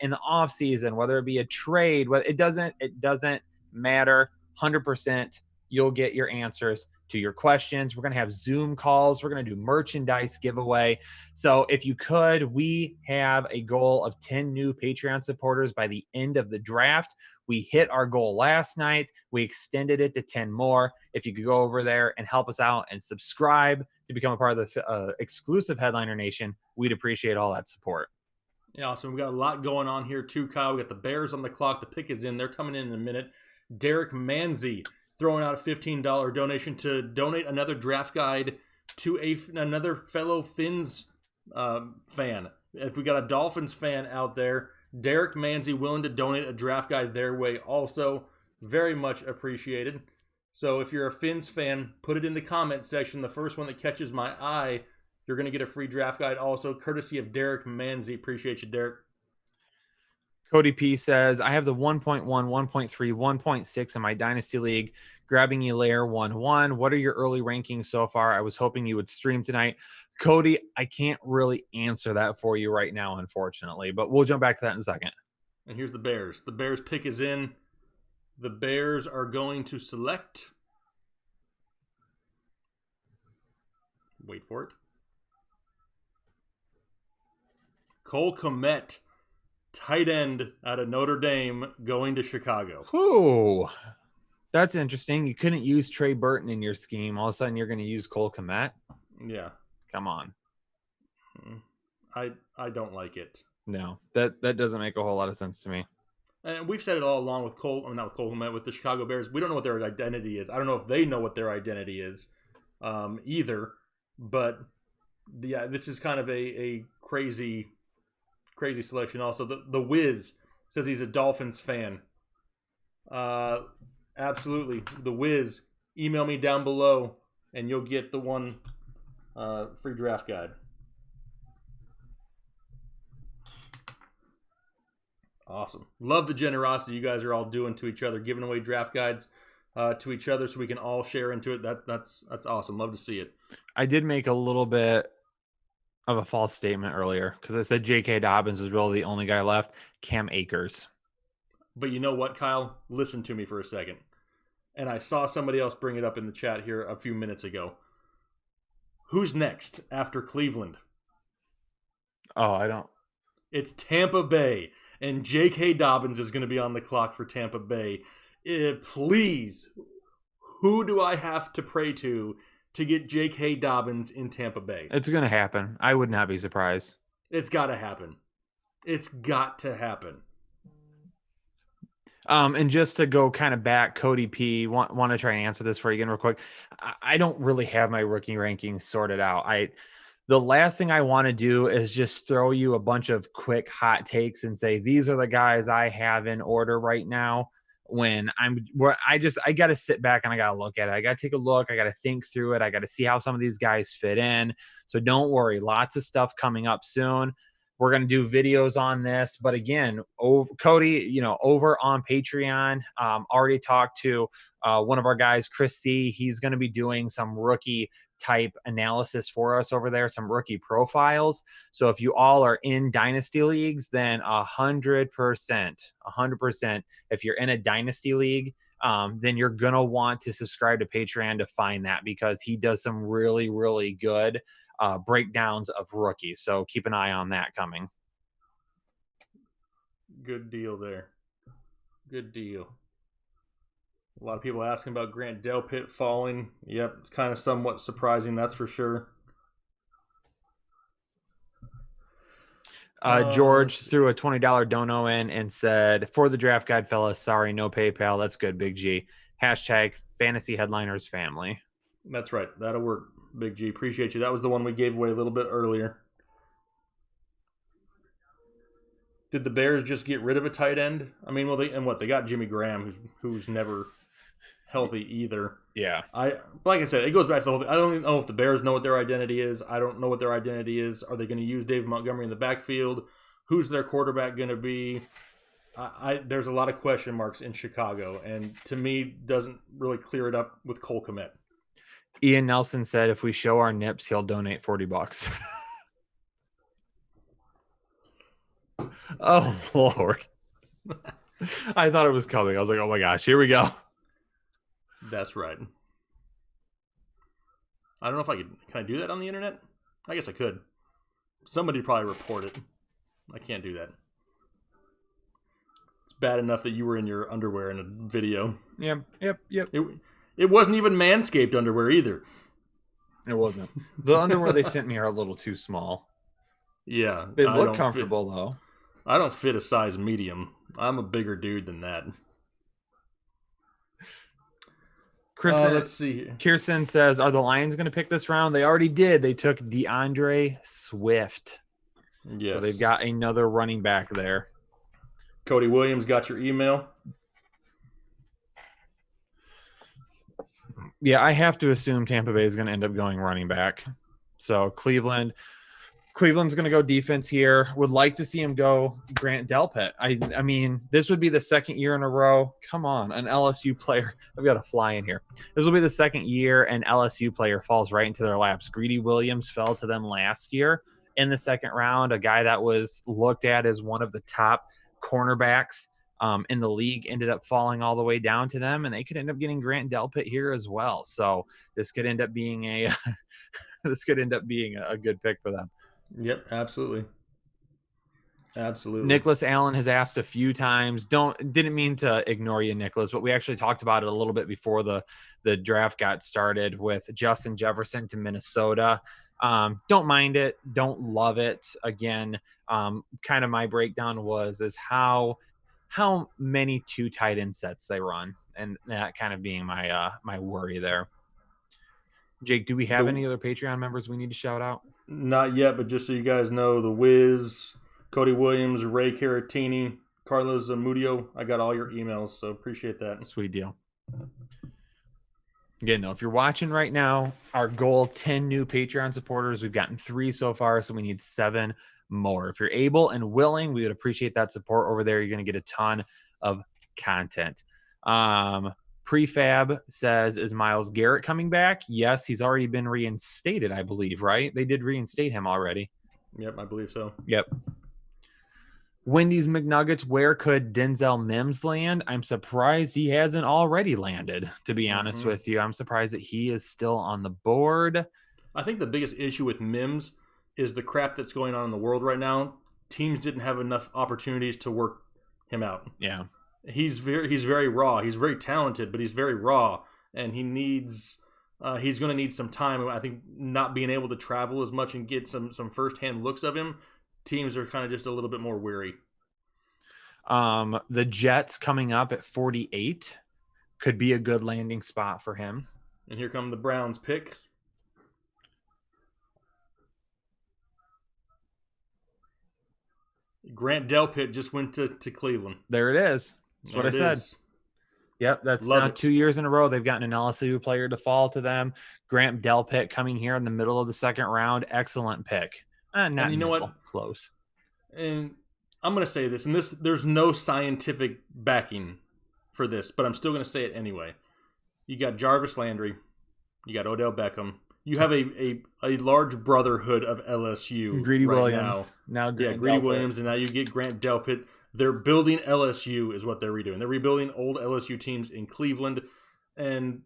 in the off season, whether it be a trade. It doesn't matter. 100%, you'll get your answers to your questions. We're going to have Zoom calls. We're going to do merchandise giveaway. So if you could, we have a goal of 10 new Patreon supporters by the end of the draft. We hit our goal last night. We extended it to 10 more. If you could go over there and help us out and subscribe to become a part of the exclusive Headliner Nation, we'd appreciate all that support. Yeah, so we've got a lot going on here too, Kyle. We got the Bears on the clock. The pick is in. They're coming in a minute. Derek Manzi throwing out a $15 donation to donate another draft guide to another fellow Finns fan. If we got a Dolphins fan out there, Derek Manzi willing to donate a draft guide their way also. Very much appreciated. So if you're a Finns fan, put it in the comment section. The first one that catches my eye, you're going to get a free draft guide also, courtesy of Derek Manzi. Appreciate you, Derek. Cody P says, I have the 1.1, 1.3, 1.6 in my Dynasty League, grabbing Elaire 1-1. What are your early rankings so far? I was hoping you would stream tonight. Cody, I can't really answer that for you right now, unfortunately, but we'll jump back to that in a second. And here's the Bears. The Bears pick is in. The Bears are going to select. Wait for it. Cole Kmet, tight end out of Notre Dame, going to Chicago. Ooh, that's interesting. You couldn't use Trey Burton in your scheme. All of a sudden, you're going to use Cole Kmet? Yeah. Come on. I don't like it. No, that doesn't make a whole lot of sense to me. And we've said it all along with with the Chicago Bears. We don't know what their identity is. I don't know if they know what their identity is either. But yeah, this is kind of a crazy selection. Also, the Wiz says he's a Dolphins fan. Absolutely, the Wiz. Email me down below, and you'll get the one free draft guide. Awesome. Love the generosity you guys are all doing to each other, giving away draft guides to each other so we can all share into it. That's awesome. Love to see it. I did make a little bit of a false statement earlier because I said J.K. Dobbins was really the only guy left. Cam Akers. But you know what, Kyle? Listen to me for a second. And I saw somebody else bring it up in the chat here a few minutes ago. Who's next after Cleveland? Oh, I don't. It's Tampa Bay. And J.K. Dobbins is going to be on the clock for Tampa Bay. Please, who do I have to pray to get J.K. Dobbins in Tampa Bay? It's going to happen. I would not be surprised. It's got to happen. It's got to happen. And just to go kind of back, Cody P, want to try and answer this for you again real quick. I don't really have my rookie rankings sorted out. The last thing I want to do is just throw you a bunch of quick hot takes and say, these are the guys I have in order right now. When I got to sit back and I got to look at it. I got to take a look. I got to think through it. I got to see how some of these guys fit in. So don't worry. Lots of stuff coming up soon. We're going to do videos on this. But again, Cody, over on Patreon, already talked to one of our guys, Chris C. He's going to be doing some rookie type analysis for us over there, some rookie profiles. So if you all are in dynasty leagues, then 100%, if you're in a dynasty league, then you're going to want to subscribe to Patreon to find that, because he does some really, really good breakdowns of rookies. So keep an eye on that coming. Good deal there. Good deal. A lot of people asking about Grant Delpit falling. Yep, it's kind of somewhat surprising, that's for sure. George threw a $20 dono in and said, for the draft guide, fellas, sorry, no PayPal. That's good, Big G. Hashtag fantasy headliners family. That's right. That'll work, Big G. Appreciate you. That was the one we gave away a little bit earlier. Did the Bears just get rid of a tight end? I mean, they got Jimmy Graham, who's never healthy either. Yeah. Like I said, it goes back to the whole thing. I don't even know if the Bears know what their identity is. I don't know what their identity is. Are they going to use David Montgomery in the backfield? Who's their quarterback going to be? There's a lot of question marks in Chicago, and to me, doesn't really clear it up with Cole Kmet. Ian Nelson said, if we show our nips, he'll donate $40. Oh, Lord. I thought it was coming. I was like, oh my gosh, here we go. That's right. I don't know if I can I do that on the internet? I guess I could. Somebody probably report it. I can't do that. It's bad enough that you were in your underwear in a video. Yep. It wasn't even Manscaped underwear either. It wasn't. The underwear they sent me are a little too small. Yeah. They look comfortable, though. I don't fit a size medium. I'm a bigger dude than that. Let's see here. Kirsten says, are the Lions going to pick this round? They already did. They took DeAndre Swift. Yes. So they've got another running back there. Cody Williams got your email. Yeah, I have to assume Tampa Bay is going to end up going running back. So Cleveland's going to go defense here. Would like to see him go Grant Delpit. I mean, this would be the second year in a row. Come on, an LSU player. I've got a fly in here. This will be the second year an LSU player falls right into their laps. Greedy Williams fell to them last year in the second round, a guy that was looked at as one of the top cornerbacks in the league ended up falling all the way down to them, and they could end up getting Grant Delpit here as well. So this could end up being a good pick for them. Yep, absolutely. Absolutely. Nicholas Allen has asked a few times. Didn't mean to ignore you, Nicholas, but we actually talked about it a little bit before the draft got started with Justin Jefferson to Minnesota. Don't mind it. Don't love it. Again, kind of my breakdown is how many 2 tight end sets they run, and that kind of being my my worry there. Jake, do we have any other Patreon members we need to shout out? Not yet, but just so you guys know, the Wiz, Cody Williams, Ray Caratini, Carlos Zamudio, I got all your emails, so appreciate that. Sweet deal. Again, though, if you're watching right now, our goal, 10 new Patreon supporters. We've gotten 3 so far, so we need 7 more. If you're able and willing, we would appreciate that support over there. You're going to get a ton of content. Prefab says, is Myles Garrett coming back? Yes, he's already been reinstated, I believe, right? They did reinstate him already. Yep, I believe so. Yep. Wendy's McNuggets, where could Denzel Mims land? I'm surprised he hasn't already landed, to be honest with you. I'm surprised that he is still on the board. I think the biggest issue with Mims is the crap that's going on in the world right now. Teams didn't have enough opportunities to work him out. Yeah. He's very raw. He's very talented, but he's very raw, and he's going to need some time. I think not being able to travel as much and get some firsthand looks of him, teams are kind of just a little bit more weary. The Jets coming up at 48 could be a good landing spot for him. And here come the Browns picks. Grant Delpit just went to Cleveland. There it is. That's what I said. Yep, that's now 2 years in a row they've gotten an LSU player to fall to them. Grant Delpit coming here in the middle of the second round. Excellent pick. Not and you know what? Close. And I'm going to say this, and there's no scientific backing for this, but I'm still going to say it anyway. You got Jarvis Landry. You got Odell Beckham. You have a large brotherhood of LSU. Greedy right Williams. Now Greedy Delpit. Williams, and now you get Grant Delpit. They're building LSU is what they're redoing. They're rebuilding old LSU teams in Cleveland. And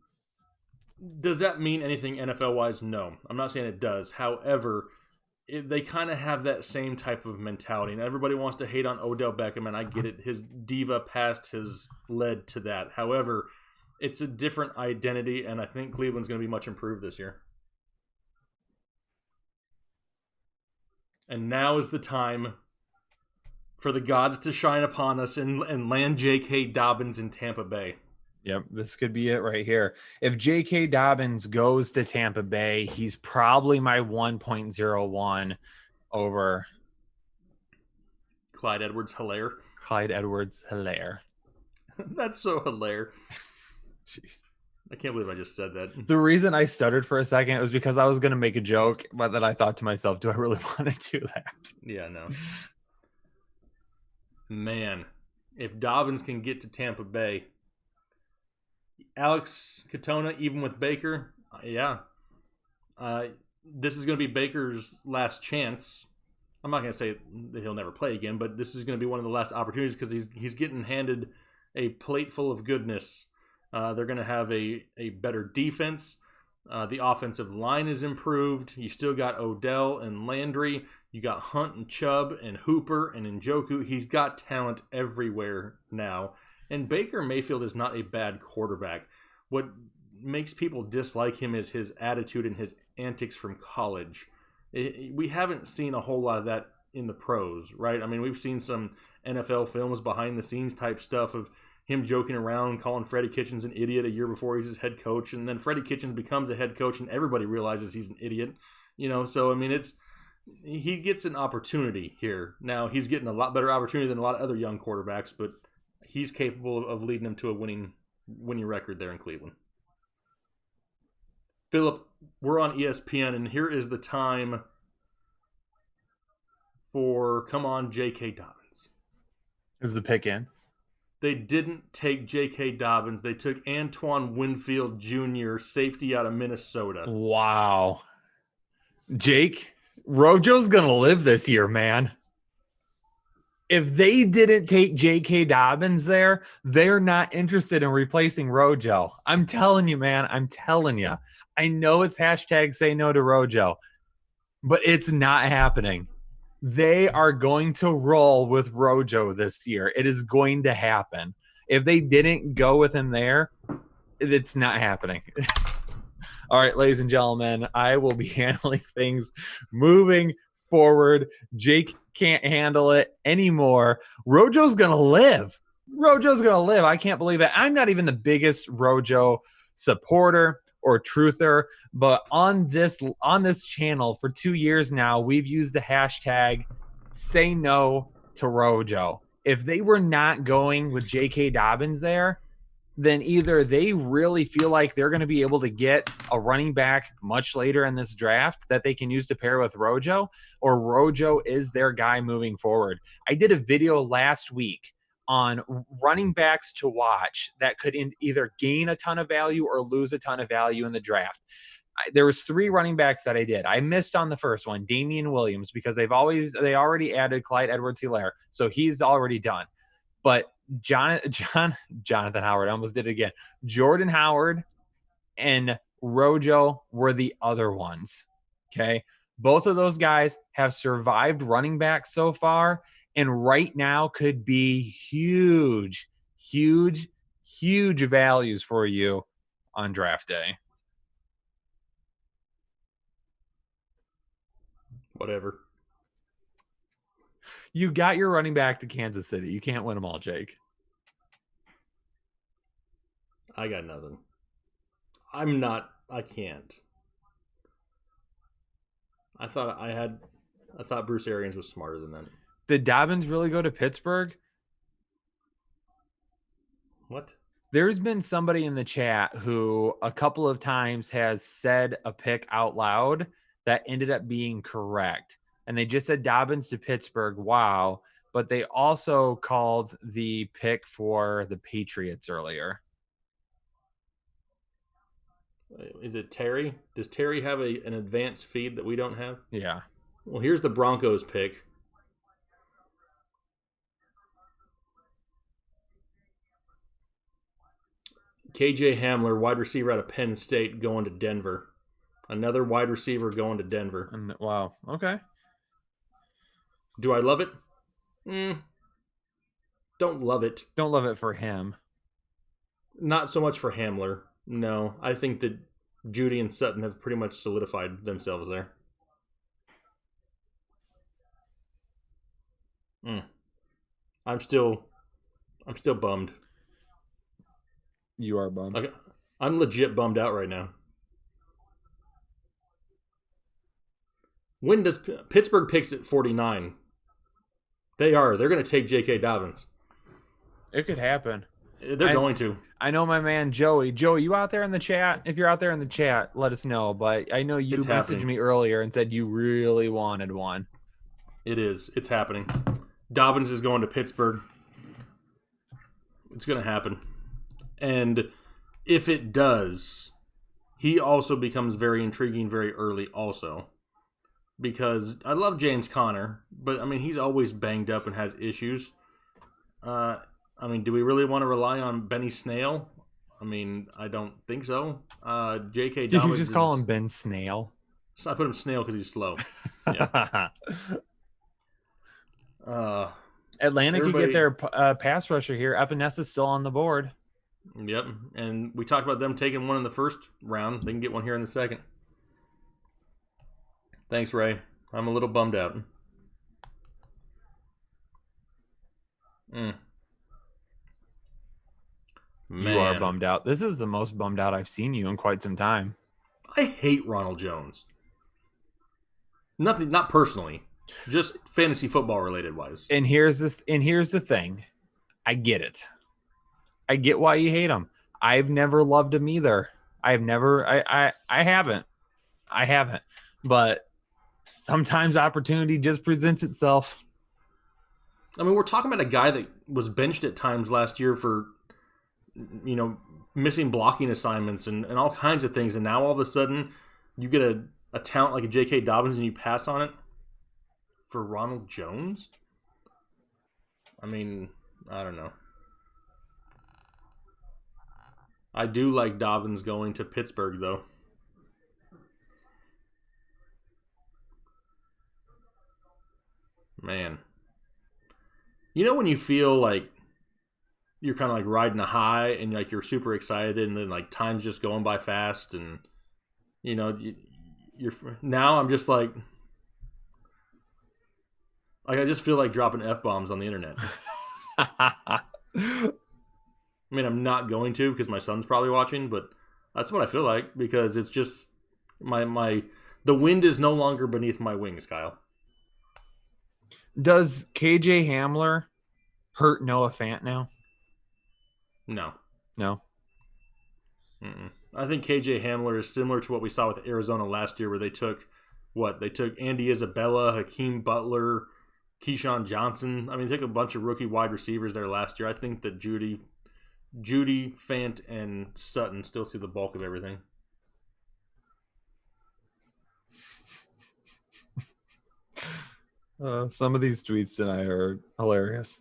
does that mean anything NFL-wise? No. I'm not saying it does. However, they kind of have that same type of mentality. And everybody wants to hate on Odell Beckham, and I get it. His diva past has led to that. However, it's a different identity, and I think Cleveland's going to be much improved this year. And now is the time for the gods to shine upon us and land J.K. Dobbins in Tampa Bay. Yep, this could be it right here. If J.K. Dobbins goes to Tampa Bay, he's probably my 1.01 over Clyde Edwards-Helaire. Clyde Edwards-Helaire. That's so hilarious. Jeez. I can't believe I just said that. The reason I stuttered for a second was because I was going to make a joke, but then I thought to myself, do I really want to do that? Yeah, no. Man, if Dobbins can get to Tampa Bay, Alex Katona, even with Baker, yeah. This is going to be Baker's last chance. I'm not going to say that he'll never play again, but this is going to be one of the last opportunities because he's getting handed a plate full of goodness. They're going to have a better defense. The offensive line is improved. You still got Odell and Landry. You got Hunt and Chubb and Hooper and Njoku. He's got talent everywhere now. And Baker Mayfield is not a bad quarterback. What makes people dislike him is his attitude and his antics from college. We haven't seen a whole lot of that in the pros, right? I mean, we've seen some NFL films, behind-the-scenes type stuff of him joking around, calling Freddie Kitchens an idiot a year before he's his head coach, and then Freddie Kitchens becomes a head coach, and everybody realizes he's an idiot. So I mean, he gets an opportunity here. Now he's getting a lot better opportunity than a lot of other young quarterbacks, but he's capable of leading them to a winning record there in Cleveland. Philip, we're on ESPN, and here is the time for come on J.K. Dobbins. Is the pick in? They didn't take J.K. Dobbins. They took Antoine Winfield Jr., safety out of Minnesota. Wow. Jake, Rojo's going to live this year, man. If they didn't take J.K. Dobbins there, they're not interested in replacing Rojo. I'm telling you, man. I'm telling you. I know it's hashtag say no to Rojo, but it's not happening. They are going to roll with Rojo this year. It is going to happen. If they didn't go with him there, it's not happening. All right, ladies and gentlemen, I will be handling things moving forward. Jake can't handle it anymore. Rojo's going to live. I can't believe it. I'm not even the biggest Rojo supporter or truther, but on this channel for 2 years now, we've used the hashtag say no to Rojo. If they were not going with J.K. Dobbins there, then either they really feel like they're going to be able to get a running back much later in this draft that they can use to pair with Rojo, or Rojo is their guy moving forward. I did a video last week on running backs to watch that could either gain a ton of value or lose a ton of value in the draft. There was 3 running backs that I did. I missed on the first one, Damian Williams, because they already added Clyde Edwards-Helaire, so he's already done. But Jonathan Howard, I almost did it again. Jordan Howard and Rojo were the other ones. Okay. Both of those guys have survived running back so far, and right now could be huge values for you on draft day. Whatever. You got your running back to Kansas City. You can't win them all, Jake. I got nothing. I can't. I thought Bruce Arians was smarter than that. Did Dobbins really go to Pittsburgh? What? There's been somebody in the chat who a couple of times has said a pick out loud that ended up being correct. And they just said Dobbins to Pittsburgh. Wow. But they also called the pick for the Patriots earlier. Is it Terry? Does Terry have an advanced feed that we don't have? Yeah. Well, here's the Broncos pick. KJ Hamler, wide receiver out of Penn State, going to Denver. Another wide receiver going to Denver. Wow. Okay. Do I love it? Don't love it. Don't love it for him. Not so much for Hamler. No, I think that Judy and Sutton have pretty much solidified themselves there. I'm still bummed. You are bummed. Okay. I'm legit bummed out right now. When does Pittsburgh picks at 49? They're going to take J.K. Dobbins. It could happen. They're going to. I know my man Joey. Joey, you out there in the chat? If you're out there in the chat, let us know. But I know you messaged me earlier and said you really wanted one. It is. It's happening. Dobbins is going to Pittsburgh. It's going to happen. And if it does, he also becomes very intriguing very early also. Because I love James Conner, but I mean, he's always banged up and has issues. I mean, do we really want to rely on Benny Snail? I mean, I don't think so. J.K. Dobbins. Did you just call him Ben Snail? So I put him Snail because he's slow. Yeah. Atlanta could get their pass rusher here. Epenesa's still on the board. Yep, and we talked about them taking one in the first round. They can get one here in the second. Thanks, Ray. I'm a little bummed out. You are bummed out. This is the most bummed out I've seen you in quite some time. I hate Ronald Jones. Not personally, just fantasy football related wise. And here's the thing. I get it. I get why you hate him. I've never loved him either. I haven't. But sometimes opportunity just presents itself. I mean, we're talking about a guy that was benched at times last year for, missing blocking assignments and all kinds of things. And now all of a sudden you get a talent like a J.K. Dobbins and you pass on it for Ronald Jones? I mean, I don't know. I do like Dobbins going to Pittsburgh, though. Man. You know when you feel like you're kind of like riding a high and like you're super excited and then like time's just going by fast and you know you're now I'm just like I just feel like dropping F-bombs on the internet. I mean, I'm not going to because my son's probably watching, but that's what I feel like because it's just the wind is no longer beneath my wings, Kyle. Does KJ Hamler hurt Noah Fant now? No. Mm-mm. I think KJ Hamler is similar to what we saw with Arizona last year where they took Andy Isabella, Hakeem Butler, Keyshawn Johnson. I mean, they took a bunch of rookie wide receivers there last year. I think that Judy, Fant, and Sutton still see the bulk of everything. Some of these tweets tonight are hilarious.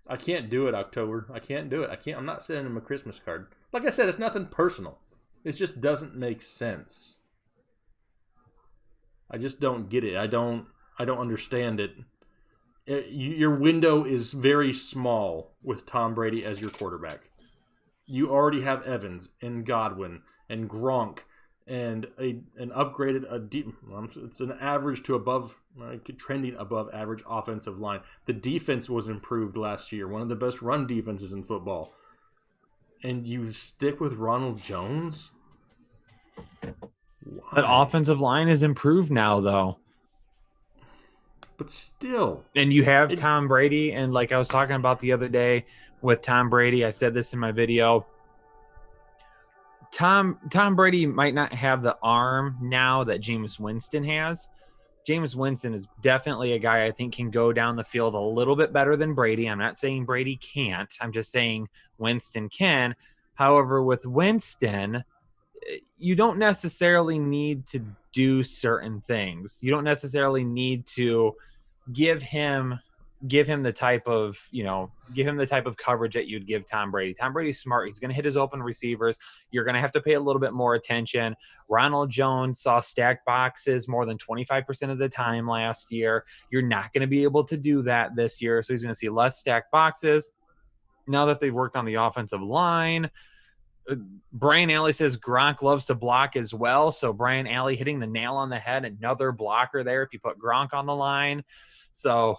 I can't do it, October. I can't do it. I'm not sending him a Christmas card. Like I said, it's nothing personal. It just doesn't make sense. I just don't get it. I don't understand it. Your window is very small with Tom Brady as your quarterback. You already have Evans and Godwin and Gronk and an upgraded it's an average to above trending above average offensive line. The defense was improved last year, one of the best run defenses in football. And you stick with Ronald Jones? Why? That offensive line is improved now, though. But still. And you have Tom Brady, and like I was talking about the other day with Tom Brady, I said this in my video. Tom Brady might not have the arm now that Jameis Winston has. Jameis Winston is definitely a guy I think can go down the field a little bit better than Brady. I'm not saying Brady can't. I'm just saying Winston can. However, with Winston, you don't necessarily need to do certain things. You don't necessarily need to give him the type of coverage that you'd give Tom Brady. Tom Brady's smart. He's going to hit his open receivers. You're going to have to pay a little bit more attention. Ronald Jones saw stacked boxes more than 25% of the time last year. You're not going to be able to do that this year. So he's going to see less stacked boxes. Now that they've worked on the offensive line, Brian Alley says Gronk loves to block as well. So Brian Alley hitting the nail on the head, another blocker there if you put Gronk on the line. So,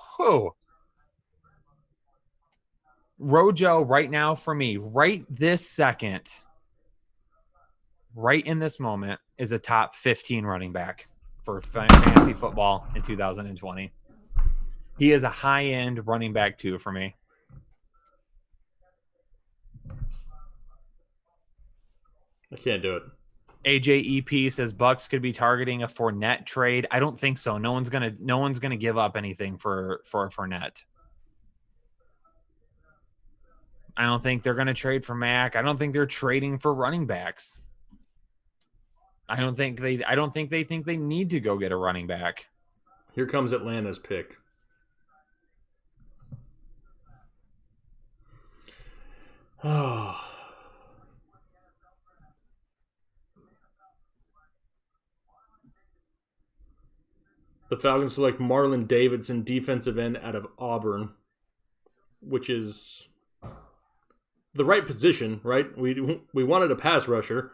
Rojo right now for me, right this second, right in this moment, is a top 15 running back for fantasy football in 2020. He is a high-end running back too for me. I can't do it. AJEP says Bucks could be targeting a Fournette trade. I don't think so. No one's gonna give up anything for Fournette. I don't think they're gonna trade for Mac. I don't think they're trading for running backs. I don't think they think they need to go get a running back. Here comes Atlanta's pick. Oh. The Falcons select Marlon Davidson, defensive end out of Auburn, which is the right position, right? We wanted a pass rusher.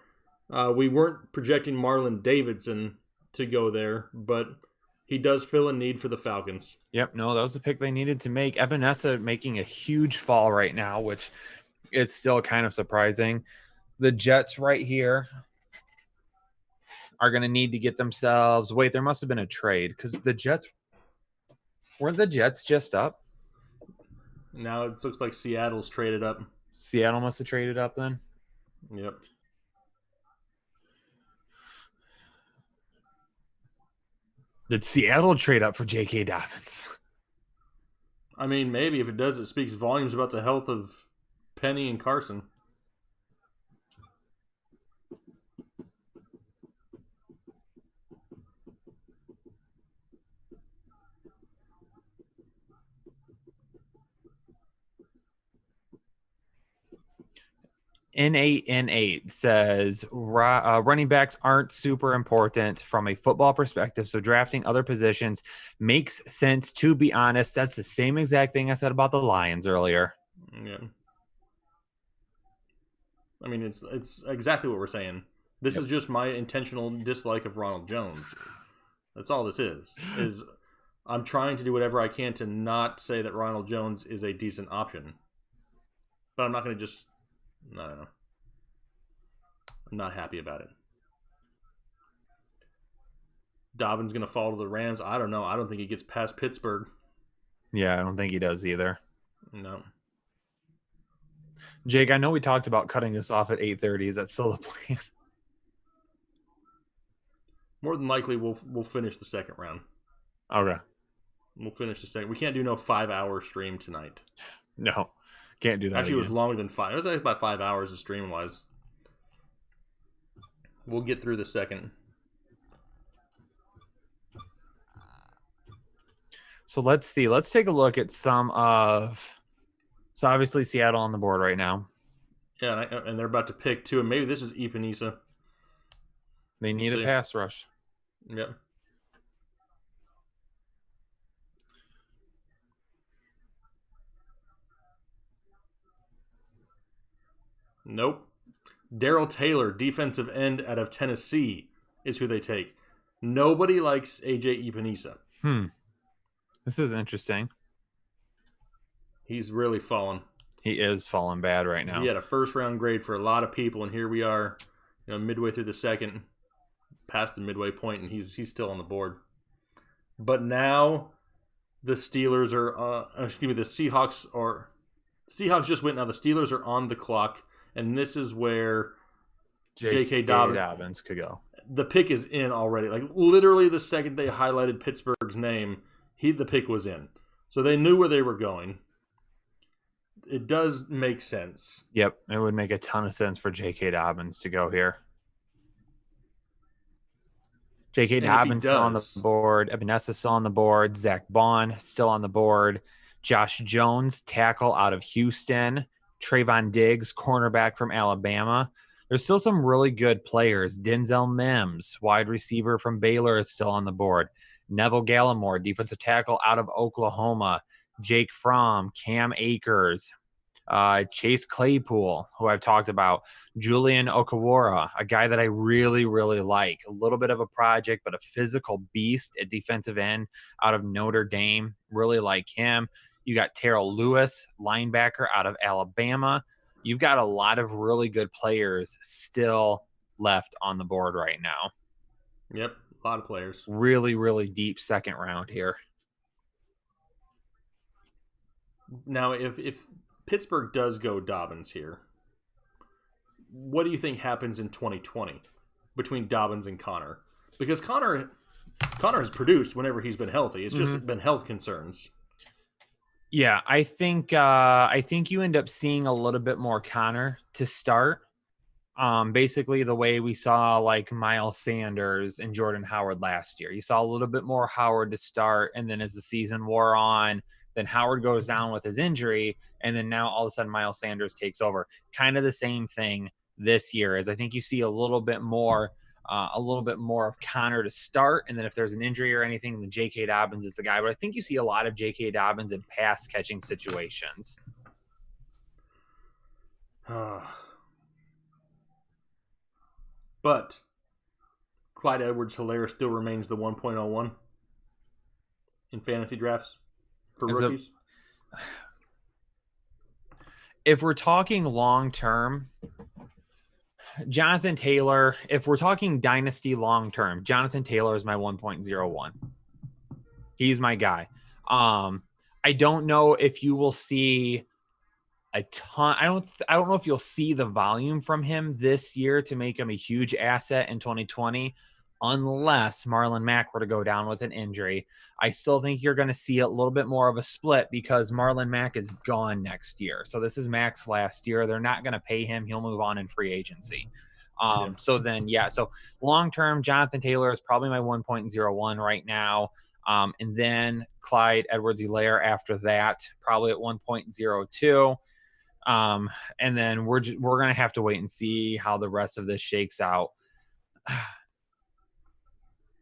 We weren't projecting Marlon Davidson to go there, but he does fill a need for the Falcons. Yep, no, that was the pick they needed to make. Epenesa making a huge fall right now, which is still kind of surprising. The Jets right here are going to need to get themselves... Wait, there must have been a trade because the Jets... Weren't the Jets just up? Now it looks like Seattle's traded up. Seattle must have traded up then? Yep. Did Seattle trade up for J.K. Dobbins? I mean, maybe. If it does, it speaks volumes about the health of Penny and Carson. N8N8 says running backs aren't super important from a football perspective, so drafting other positions makes sense. To be honest, that's the same exact thing I said about the Lions earlier. Yeah. I mean, it's exactly what we're saying. This is just my intentional dislike of Ronald Jones. That's all this is I'm trying to do whatever I can to not say that Ronald Jones is a decent option. But I'm not going to just... No. I'm not happy about it. Dobbins going to fall to the Rams? I don't know. I don't think he gets past Pittsburgh. Yeah, I don't think he does either. No. Jake, I know we talked about cutting this off at 8:30. Is that still the plan? More than likely, we'll finish the second round. Okay. We'll finish the second. We can't do no 5-hour stream tonight. No, can't do that. Actually, it was longer than 5. It was like about 5 hours of stream-wise. We'll get through the second. So let's see. Let's take a look at some of... So obviously Seattle on the board right now. Yeah, and they're about to pick too. And maybe this is Epenesa. They need a pass rush. Yep. Nope. Darrell Taylor, defensive end out of Tennessee, is who they take. Nobody likes AJ Epenesa. This is interesting. He's really fallen. He is falling bad right now. He had a first-round grade for a lot of people, and here we are, midway through the second, past the midway point, and he's still on the board. But now the Steelers are, the Seahawks just went. Now the Steelers are on the clock, and this is where J.K. Dobbins could go. The pick is in already. Like literally the second they highlighted Pittsburgh's name, the pick was in. So they knew where they were going. It does make sense. Yep, it would make a ton of sense for J.K. Dobbins to go here. J.K. Dobbins still on the board. Epenesa still on the board. Zach Bond still on the board. Josh Jones, tackle out of Houston. Trayvon Diggs, cornerback from Alabama. There's still some really good players. Denzel Mims, wide receiver from Baylor, is still on the board. Neville Gallimore, defensive tackle out of Oklahoma. Jake Fromm, Cam Akers, Chase Claypool, who I've talked about, Julian Okawara, a guy that I really, really like. A little bit of a project, but a physical beast at defensive end out of Notre Dame. Really like him. You got Terrell Lewis, linebacker out of Alabama. You've got a lot of really good players still left on the board right now. Yep, a lot of players. Really, really deep second round here. Now, if Pittsburgh does go Dobbins here, what do you think happens in 2020 between Dobbins and Connor? Because Connor has produced whenever he's been healthy. It's just been health concerns. Yeah, I think you end up seeing a little bit more Connor to start. Basically the way we saw like Miles Sanders and Jordan Howard last year. You saw a little bit more Howard to start, and then as the season wore on, then Howard goes down with his injury, and then now all of a sudden Miles Sanders takes over. Kind of the same thing this year, as I think you see a little bit more of Connor to start, and then if there's an injury or anything, then J.K. Dobbins is the guy. But I think you see a lot of J.K. Dobbins in pass catching situations. But Clyde Edwards-Helaire still remains the 1.01 in fantasy drafts for rookies. If we're talking long-term, Jonathan Taylor, if we're talking dynasty long-term, Jonathan Taylor is my 1.01. He's my guy. I don't know if you will see a ton. I don't know if you'll see the volume from him this year to make him a huge asset in 2020, unless Marlon Mack were to go down with an injury. I still think you're going to see a little bit more of a split because Marlon Mack is gone next year. So this is Mack's last year. They're not going to pay him. He'll move on in free agency. So long-term, Jonathan Taylor is probably my 1.01 right now. And then Clyde Edwards-Helaire after that, probably at 1.02. And then we're going to have to wait and see how the rest of this shakes out.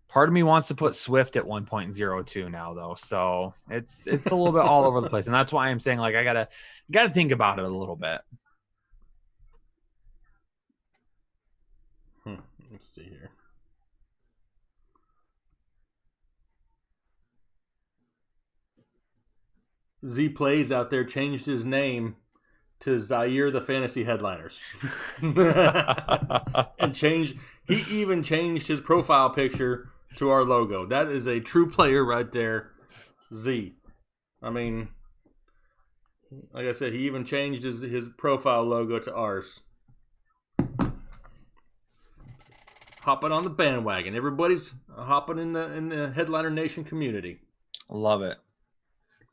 Part of me wants to put Swift at 1.02 now, though. So it's a little bit all over the place. And that's why I'm saying, like, I gotta think about it a little bit. Let's see here. Z Plays out there changed his name to Zaire the Fantasy Headliners. And he even changed his profile picture to our logo. That is a true player right there, Z. I mean, like I said, he even changed his profile logo to ours. Hopping on the bandwagon. Everybody's hopping in the Headliner Nation community. Love it.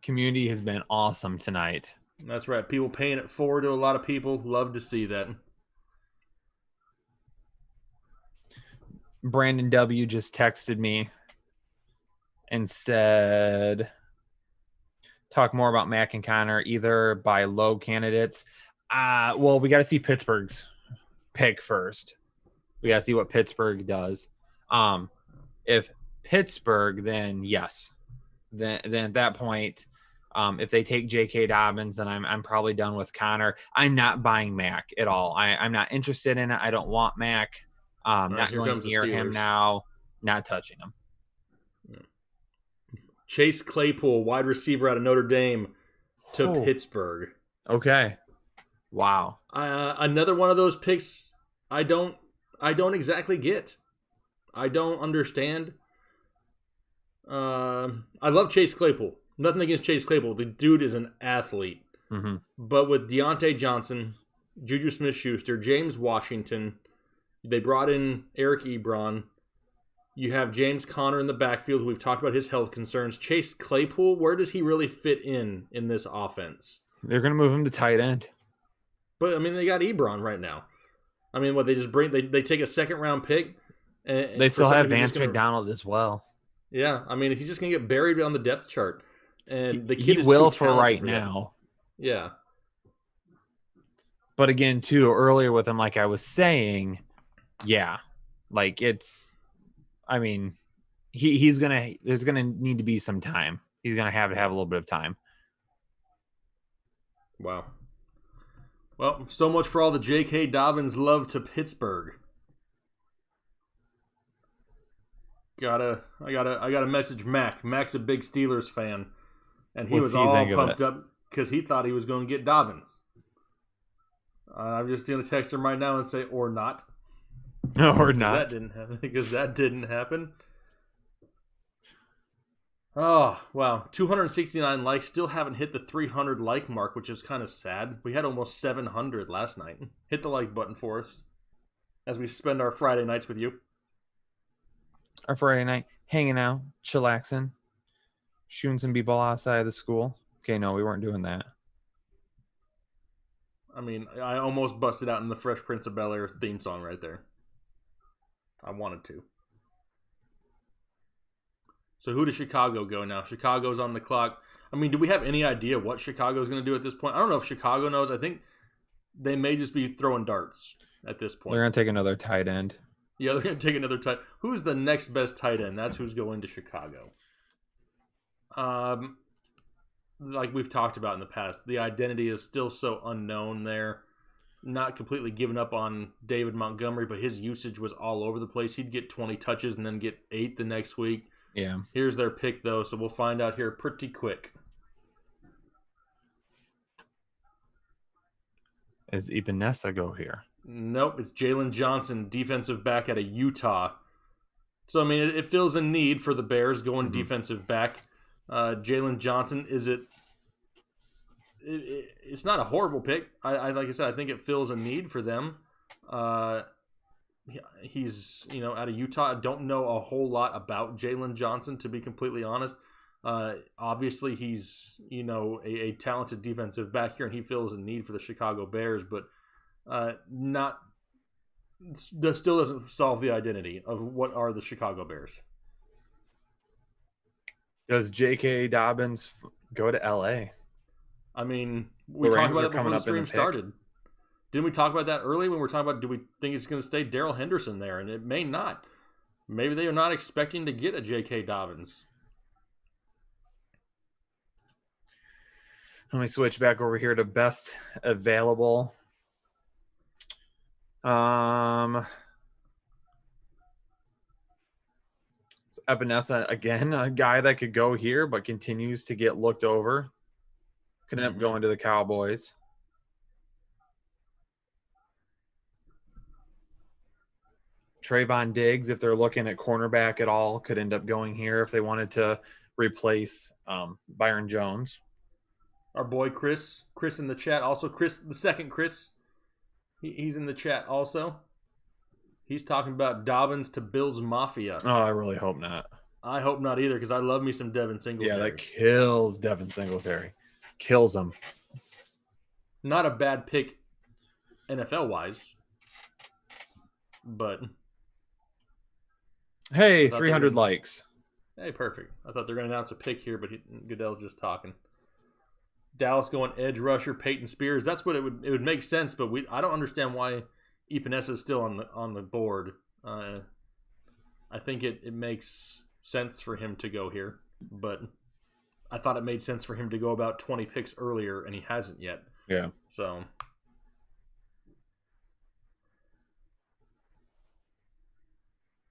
Community has been awesome tonight. That's right. People paying it forward to a lot of people. Love to see that. Brandon W. just texted me and said, talk more about Mac and Connor, either by low candidates. Well, we got to see Pittsburgh's pick first. We got to see what Pittsburgh does. If Pittsburgh, then yes. Then at that point, if they take J.K. Dobbins, then I'm probably done with Connor. I'm not buying Mac at all. I'm not interested in it. I don't want Mac. Not going near him now. Not touching him. Chase Claypool, wide receiver out of Notre Dame, to Pittsburgh. Okay. Wow. Another one of those picks I don't exactly get. I don't understand. I love Chase Claypool. Nothing against Chase Claypool. The dude is an athlete. Mm-hmm. But with Deontay Johnson, Juju Smith-Schuster, James Washington, they brought in Eric Ebron. You have James Conner in the backfield. We've talked about his health concerns. Chase Claypool, where does he really fit in this offense? They're going to move him to tight end. But, I mean, they got Ebron right now. I mean, what, they just they take a second-round pick? And they still have Vance McDonald as well. Yeah, I mean, he's just going to get buried on the depth chart. And the kid he is will too for right now. Yeah. But again, too, earlier with him, like I was saying, yeah, like it's, I mean, there's going to need to be some time. He's going to have a little bit of time. Wow. Well, so much for all the J.K. Dobbins love to Pittsburgh. I gotta message Mac. Mac's a big Steelers fan, and he was all pumped up because he thought he was going to get Dobbins. I'm just going to text him right now and say, or not. Or not. That didn't happen. Because that didn't happen. Oh, wow. 269 likes. Still haven't hit the 300 like mark, which is kind of sad. We had almost 700 last night. Hit the like button for us as we spend our Friday nights with you. Our Friday night, hanging out, chillaxing, shooting some b-ball outside of the school. Okay, no, we weren't doing that. I mean, I almost busted out in the Fresh Prince of Bel-Air theme song right there. I wanted to. So who does Chicago go now? Chicago's on the clock. I mean, do we have any idea what Chicago's going to do at this point? I don't know if Chicago knows. I think they may just be throwing darts at this point. They're going to take another tight end. Yeah, they're going to take another tight. Who's the next best tight end? That's who's going to Chicago. Like we've talked about in the past, the identity is still so unknown there. Not completely given up on David Montgomery, but his usage was all over the place. He'd get 20 touches and then get 8 the next week. Yeah. Here's their pick, though, so we'll find out here pretty quick. Does Epenesa go here? Nope, it's Jalen Johnson, defensive back out of Utah. So, I mean, it fills a need for the Bears going defensive back. Jalen Johnson, it's not a horrible pick. I like I said, I think it fills a need for them. He's, out of Utah. I don't know a whole lot about Jalen Johnson, to be completely honest. Obviously, he's, a talented defensive back here, and he fills a need for the Chicago Bears, but that still doesn't solve the identity of what are the Chicago Bears. Does J.K. Dobbins go to L.A.? I mean, we talked about it before the stream started. Didn't we talk about that early when we were talking about do we think it's going to stay Darrell Henderson there? And it may not. Maybe they are not expecting to get a J.K. Dobbins. Let me switch back over here to best available. Epenesa, again, a guy that could go here but continues to get looked over. Could end up going to the Cowboys. Trayvon Diggs, if they're looking at cornerback at all, could end up going here if they wanted to replace Byron Jones. Our boy Chris in the chat. Also, Chris, the second Chris, he's in the chat also. He's talking about Dobbins to Bills Mafia. Oh, I really hope not. I hope not either, because I love me some Devin Singletary. Yeah, that kills Devin Singletary. Kills him. Not a bad pick NFL-wise, but... Hey, 300 likes. Hey, perfect. I thought they were going to announce a pick here, but Goodell's just talking. Dallas going edge rusher, Peyton Spears. That's what it would make sense, but I don't understand why Epenesa is still on the board. I think it makes sense for him to go here, but I thought it made sense for him to go about 20 picks earlier, and he hasn't yet. Yeah. So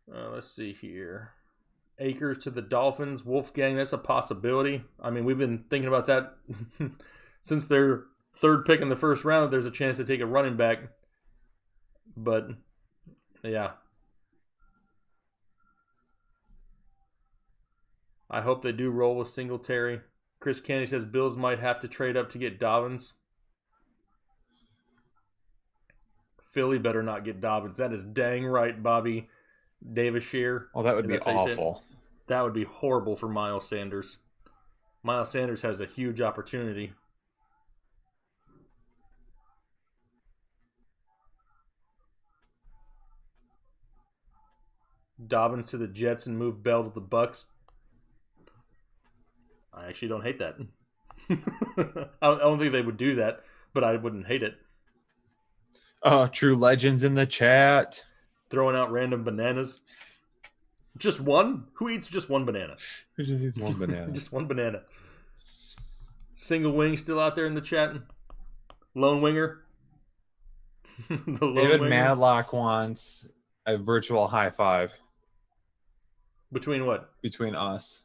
let's see here. Akers to the Dolphins. Wolfgang, that's a possibility. I mean, we've been thinking about that since their third pick in the first round. There's a chance to take a running back. But, yeah. I hope they do roll with Singletary. Chris Candy says Bills might have to trade up to get Dobbins. Philly better not get Dobbins. That is dang right, Bobby Davishear. Oh, that would be awful. That would be horrible for Miles Sanders. Miles Sanders has a huge opportunity. Dobbins to the Jets and move Bell to the Bucks. I actually don't hate that. I don't think they would do that, but I wouldn't hate it. True Legends in the chat. Throwing out random bananas. Just one? Who eats just one banana? Who just eats one banana? Just one banana. Single Wing still out there in the chat. Lone Winger. David winger. Madlock wants a virtual high five. Between what? Between us.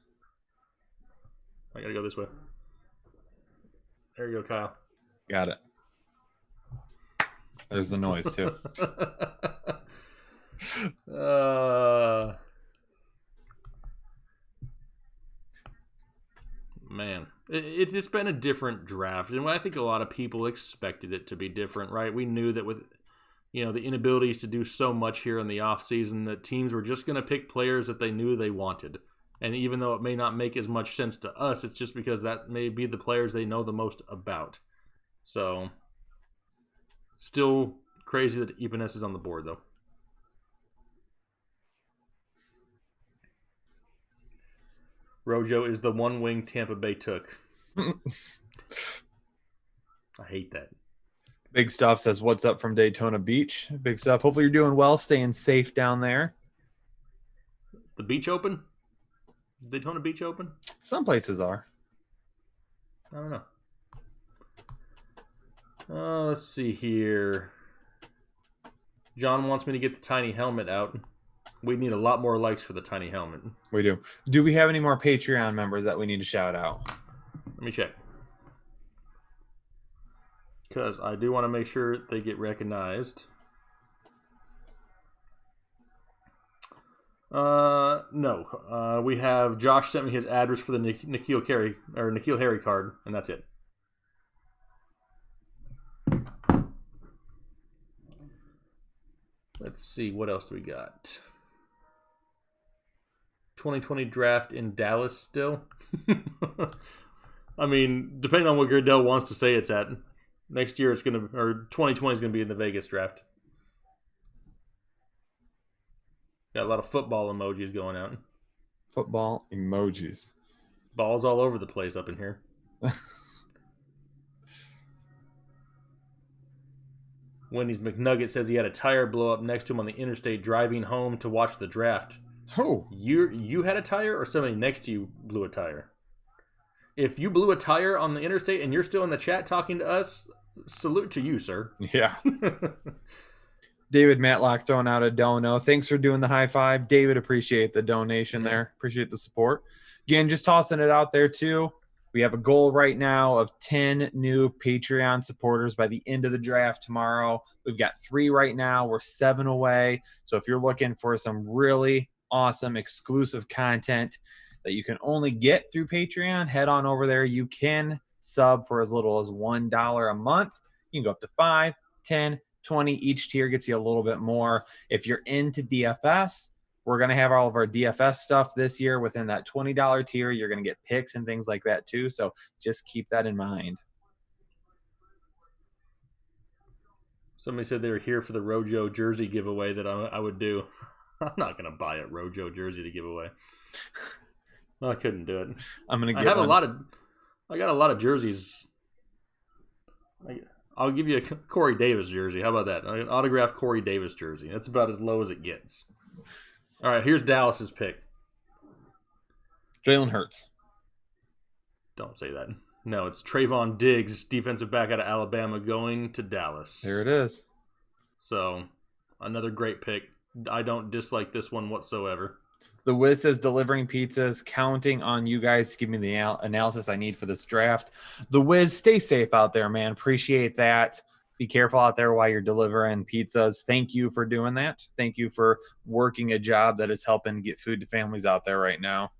I gotta go this way. There you go, Kyle. Got it. There's the noise, too. Man, it's been a different draft, and I think a lot of people expected it to be different, right? We knew that with the inabilities to do so much here in the offseason, that teams were just going to pick players that they knew they wanted. And even though it may not make as much sense to us, it's just because that may be the players they know the most about. So, still crazy that Epenesa is on the board, though. Rojo is the one wing Tampa Bay took. I hate that. Big Stuff says, what's up from Daytona Beach? Big Stuff, hopefully you're doing well, staying safe down there. The beach open? Daytona Beach open? Some places are. I don't know. Let's see here. John wants me to get the tiny helmet out. We need a lot more likes for the tiny helmet. We do. Do we have any more Patreon members that we need to shout out? Let me check. Because I do want to make sure they get recognized. No. We have Josh sent me his address for the N'Keal Harry card, and that's it. Let's see, what else do we got? 2020 draft in Dallas still. I mean, depending on what Goodell wants to say it's at, next year 2020 is gonna be in the Vegas draft. Got a lot of football emojis going out. Football emojis. Balls all over the place up in here. Wendy's McNugget says he had a tire blow up next to him on the interstate driving home to watch the draft. Oh, You had a tire, or somebody next to you blew a tire? If you blew a tire on the interstate and you're still in the chat talking to us, salute to you, sir. yeah. David Matlock throwing out a dono. Thanks for doing the high five. David, appreciate the donation there. Appreciate the support. Again, just tossing it out there too. We have a goal right now of 10 new Patreon supporters by the end of the draft tomorrow. We've got 3 right now. We're 7 away. So if you're looking for some really awesome exclusive content that you can only get through Patreon, head on over there. You can sub for as little as $1 a month. You can go up to 5, 10, 20. Each tier gets you a little bit more. If you're into DFS, we're going to have all of our DFS stuff this year within that $20 tier. You're going to get picks and things like that too. So just keep that in mind. Somebody said they were here for the Rojo jersey giveaway that I would do. I'm not going to buy a Rojo jersey to give away. I couldn't do it. I'm going to I get I got a lot of jerseys. I'll give you a Corey Davis jersey. How about that? An autographed Corey Davis jersey. That's about as low as it gets. All right, here's Dallas's pick. Jalen Hurts. Don't say that. No, it's Trayvon Diggs, defensive back out of Alabama, going to Dallas. There it is. So, another great pick. I don't dislike this one whatsoever. The Wiz says delivering pizzas, counting on you guys to give me the analysis I need for this draft. The Wiz, stay safe out there, man. Appreciate that. Be careful out there while you're delivering pizzas. Thank you for doing that. Thank you for working a job that is helping get food to families out there right now.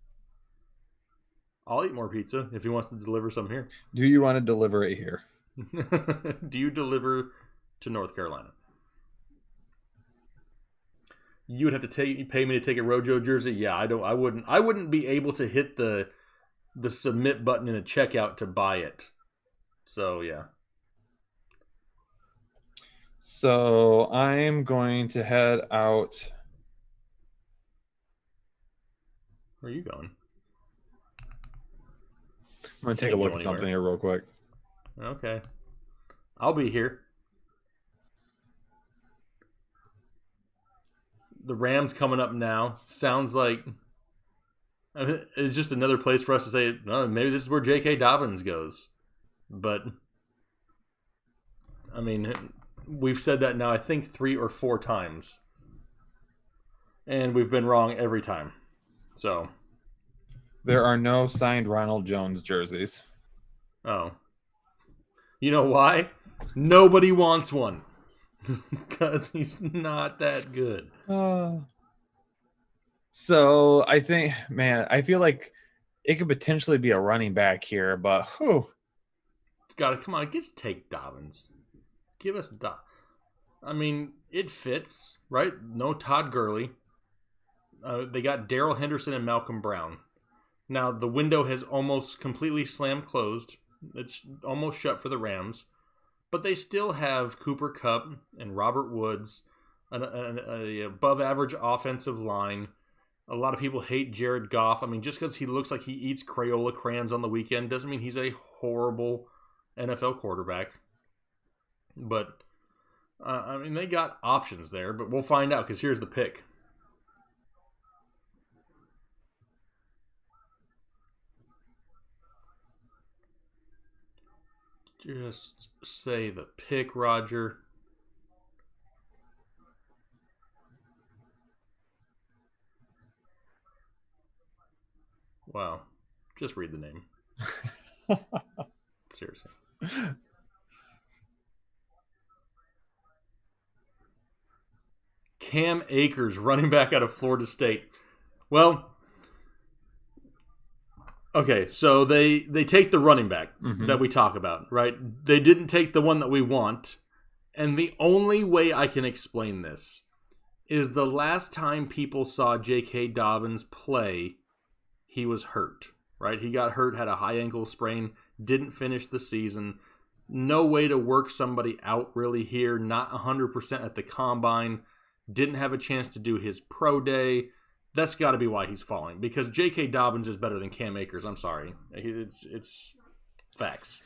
I'll eat more pizza if he wants to deliver some here. Do you want to deliver it here? Do you deliver to North Carolina? You would have to pay me to take a Rojo jersey. Yeah, I wouldn't be able to hit the submit button in a checkout to buy it. So yeah. So I'm going to head out. Where are you going? I'm going to take a look at something here real quick. Okay. I'll be here. The Rams coming up now. Sounds like it's just another place for us to say, oh, maybe this is where J.K. Dobbins goes. But, I mean, we've said that now, I think 3 or 4 times. And we've been wrong every time. So. There are no signed Ronald Jones jerseys. Oh. You know why? Nobody wants one. Because he's not that good. So I think, man, I feel like it could potentially be a running back here, but it's got to come on. Just take Dobbins. Give us I mean, it fits, right? No Todd Gurley. They got Darrell Henderson and Malcolm Brown. Now the window has almost completely slammed closed. It's almost shut for the Rams. But they still have Cooper Kupp and Robert Woods, an above-average offensive line. A lot of people hate Jared Goff. I mean, just because he looks like he eats Crayola crayons on the weekend doesn't mean he's a horrible NFL quarterback. But, I mean, they got options there. But we'll find out because here's the pick. Just say the pick, Roger. Wow. Just read the name. Seriously. Cam Akers, running back out of Florida State. Well, okay, so they take the running back that we talk about, right? They didn't take the one that we want. And the only way I can explain this is the last time people saw J.K. Dobbins play, he was hurt, right? He got hurt, had a high ankle sprain, didn't finish the season. No way to work somebody out really here, not 100% at the combine. Didn't have a chance to do his pro day. That's got to be why he's falling, because J.K. Dobbins is better than Cam Akers. I'm sorry. It's facts.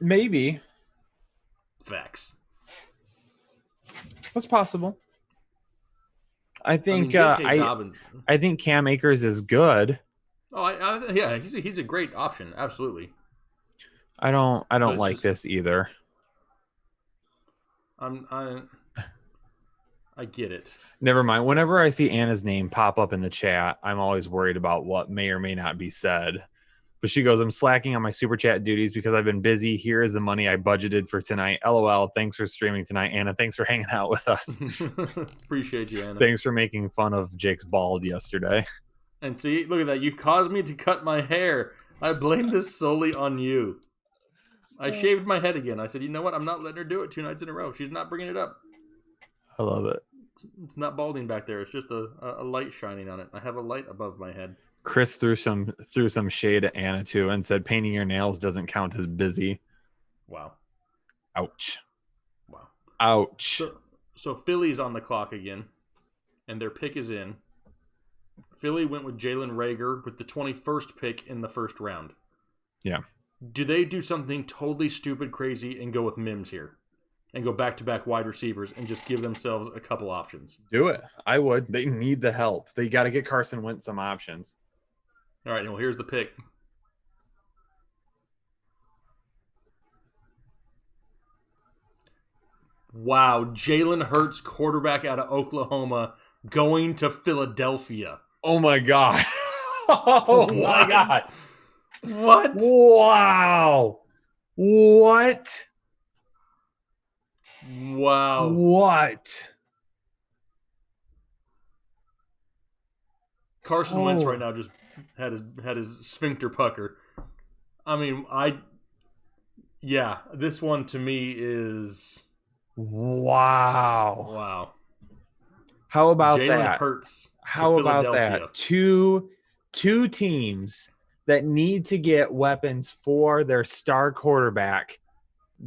Maybe. Facts. That's possible. I think J.K. Dobbins. I think Cam Akers is good. Oh, yeah, he's a great option. Absolutely. I don't like this either. I get it. Never mind. Whenever I see Anna's name pop up in the chat, I'm always worried about what may or may not be said. But she goes, I'm slacking on my super chat duties because I've been busy. Here is the money I budgeted for tonight. LOL. Thanks for streaming tonight, Anna. Thanks for hanging out with us. Appreciate you, Anna. Thanks for making fun of Jake's bald yesterday. And see, look at that. You caused me to cut my hair. I blame this solely on you. I shaved my head again. I said, you know what? I'm not letting her do it 2 nights in a row. She's not bringing it up. I love it. It's not balding back there. It's just a light shining on it. I have a light above my head. Chris threw some shade at Anna too and said painting your nails doesn't count as busy. Wow. Ouch. Wow. Ouch. So Philly's on the clock again, and their pick is in. Philly went with Jalen Reagor with the 21st pick in the first round. Yeah. Do they do something totally stupid, crazy, and go with Mims here? And go back-to-back wide receivers and just give themselves a couple options? Do it. I would. They need the help. They got to get Carson Wentz some options. All right, well, here's the pick. Wow, Jalen Hurts, quarterback out of Oklahoma, going to Philadelphia. Oh, my God. Oh, my God. What? Wow. What? Wow. What? Carson Wentz right now just had his sphincter pucker. I mean, this one to me is wow. Wow. How about Jalen that? Hurts. How about that? Two teams that need to get weapons for their star quarterback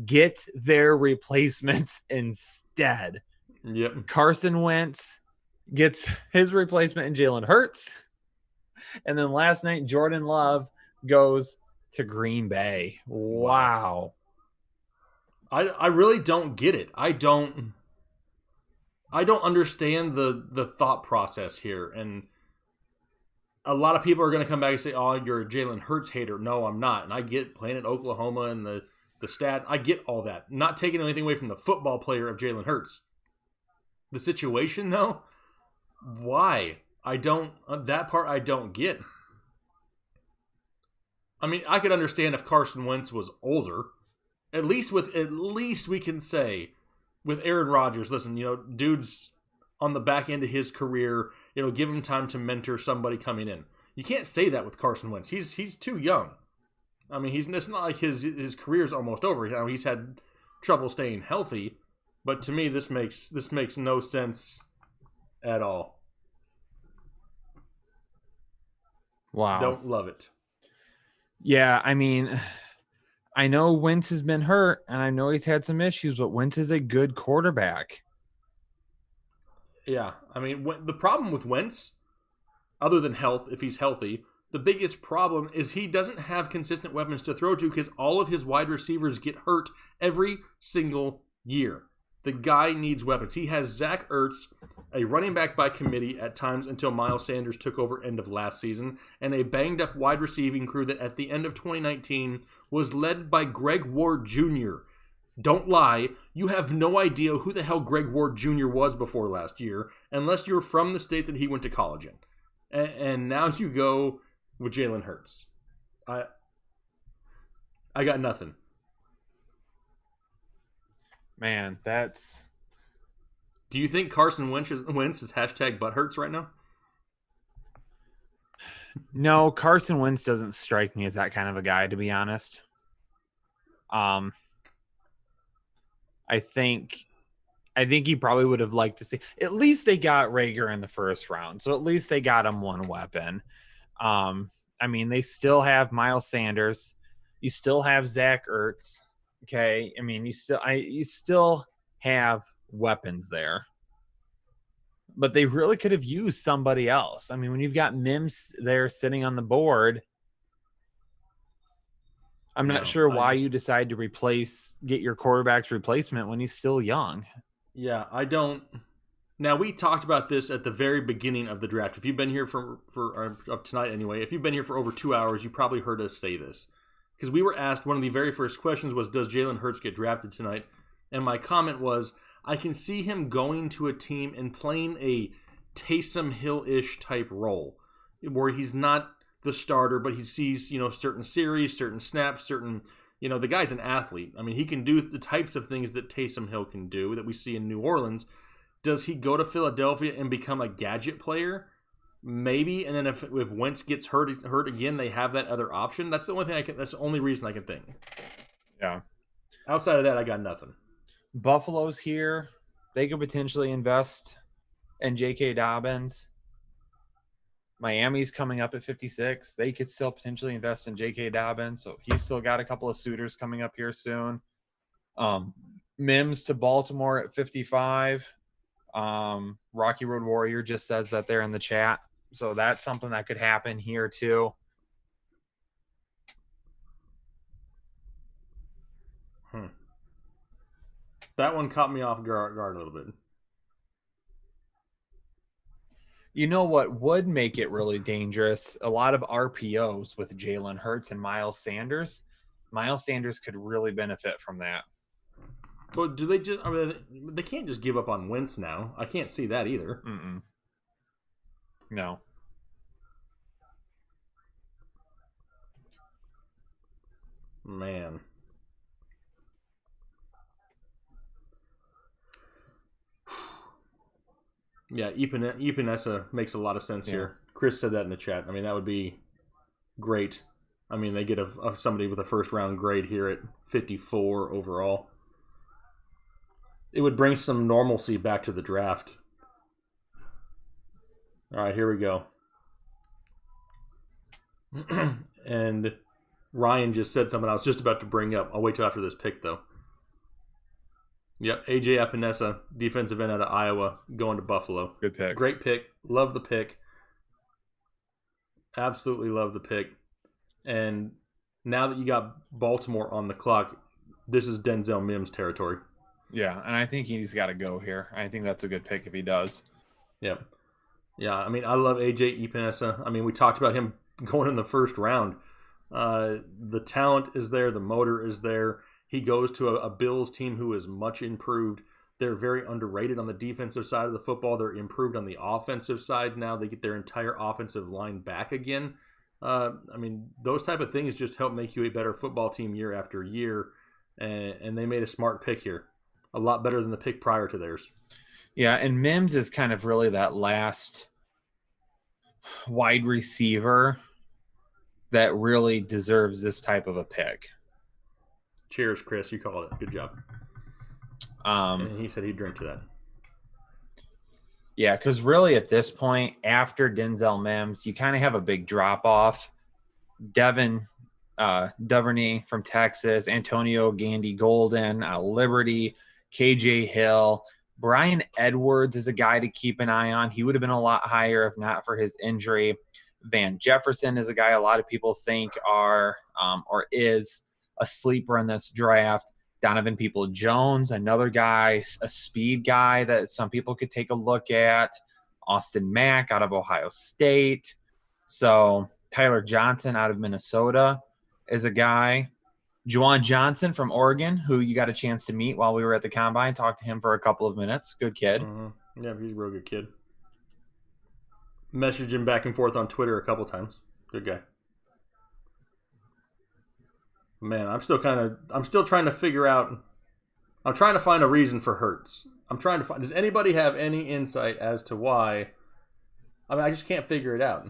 get their replacements instead. Yep. Carson Wentz gets his replacement in Jalen Hurts. And then last night, Jordan Love goes to Green Bay. Wow. I really don't get it. I don't understand the thought process here. And a lot of people are going to come back and say, oh, you're a Jalen Hurts hater. No, I'm not. And I get playing at Oklahoma and the stats. I get all that. Not taking anything away from the football player of Jalen Hurts. The situation, though, why? That part I don't get. I mean, I could understand if Carson Wentz was older. At least we can say with Aaron Rodgers, listen, dude's on the back end of his career, give him time to mentor somebody coming in. You can't say that with Carson Wentz. He's too young. I mean, it's not like his career's almost over. He's had trouble staying healthy, but to me, this makes no sense at all. Wow. Don't love it. Yeah, I mean, I know Wentz has been hurt, and I know he's had some issues, but Wentz is a good quarterback. Yeah, I mean, the problem with Wentz, other than health, if he's healthy, the biggest problem is he doesn't have consistent weapons to throw to because all of his wide receivers get hurt every single year. The guy needs weapons. He has Zach Ertz, a running back by committee at times until Miles Sanders took over end of last season, and a banged-up wide receiving crew that at the end of 2019 was led by Greg Ward Jr. Don't lie, you have no idea who the hell Greg Ward Jr. was before last year, unless you're from the state that he went to college in. And now you go with Jalen Hurts. I got nothing. Man, that's... Do you think Carson Wentz is hashtag butthurts right now? No, Carson Wentz doesn't strike me as that kind of a guy, to be honest. I think he probably would have liked to see... At least they got Reagor in the first round, so at least they got him one weapon. I mean, they still have Miles Sanders. You still have Zach Ertz. Okay, I mean, you still have weapons there, but they really could have used somebody else. I mean, when you've got Mims there sitting on the board, I'm not sure why you decide to get your quarterback's replacement when he's still young. Yeah, I don't. Now, we talked about this at the very beginning of the draft. If you've been here of tonight anyway, if you've been here for over 2 hours, you probably heard us say this. Because we were asked, one of the very first questions was, does Jalen Hurts get drafted tonight? And my comment was, I can see him going to a team and playing a Taysom Hill-ish type role, where he's not the starter, but he sees, certain series, certain snaps, certain, the guy's an athlete. I mean, he can do the types of things that Taysom Hill can do that we see in New Orleans. Does he go to Philadelphia and become a gadget player? Maybe, and then if Wentz gets hurt again, they have that other option. That's the only thing that's the only reason I can think. Yeah. Outside of that, I got nothing. Buffalo's here. They could potentially invest in J.K. Dobbins. Miami's coming up at 56. They could still potentially invest in J.K. Dobbins. So he's still got a couple of suitors coming up here soon. Mims to Baltimore at 55. Rocky Road Warrior just says that they're in the chat. So that's something that could happen here too. That one caught me off guard a little bit. You know what would make it really dangerous? A lot of RPOs with Jalen Hurts and Miles Sanders. Miles Sanders could really benefit from that. But do they just? I mean, they can't just give up on Wentz now. I can't see that either. No. Man. Yeah, Epenesa makes a lot of sense here. Chris said that in the chat. I mean, that would be great. I mean, they get somebody with a first-round grade here at 54 overall. It would bring some normalcy back to the draft. All right, here we go. And Ryan just said something I was just about to bring up. I'll wait till after this pick, though. Yep, AJ Epenesa, defensive end out of Iowa, going to Buffalo. Good pick. Great pick. Love the pick. Absolutely love the pick. And now that you got Baltimore on the clock, this is Denzel Mims territory. Yeah, and I think he's got to go here. I think that's a good pick if he does. Yep. Yeah, I mean, I love AJ Epenesa. I mean, we talked about him going in the first round. The talent is there. The motor is there. He goes to a Bills team who is much improved. They're very underrated on the defensive side of the football. They're improved on the offensive side now. They get their entire offensive line back again. I mean, those type of things just help make you a better football team year after year. And they made a smart pick here. A lot better than the pick prior to theirs. Yeah, and Mims is kind of really that last wide receiver that really deserves this type of a pick. Cheers, Chris. You called it. Good job. And he said he'd drink to that. Yeah, because really at this point, after Denzel Mims, you kind of have a big drop-off. Duvernay from Texas, Antonio Gandy Golden, Liberty, KJ Hill. Brian Edwards is a guy to keep an eye on. He would have been a lot higher if not for his injury. Van Jefferson is a guy a lot of people think are or is a sleeper in this draft. Donovan People-Jones, another guy, a speed guy that some people could take a look at. Austin Mack out of Ohio State. So Tyler Johnson out of Minnesota is a guy. Juwan Johnson from Oregon, who you got a chance to meet while we were at the Combine. Talked to him for a couple of minutes. Good kid. Mm-hmm. Yeah, he's a real good kid. Messaged him back and forth on Twitter a couple times. Good guy. Man, I'm still trying to figure out. I'm trying to find a reason for Hurts. Does anybody have any insight as to why? I mean, I just can't figure it out.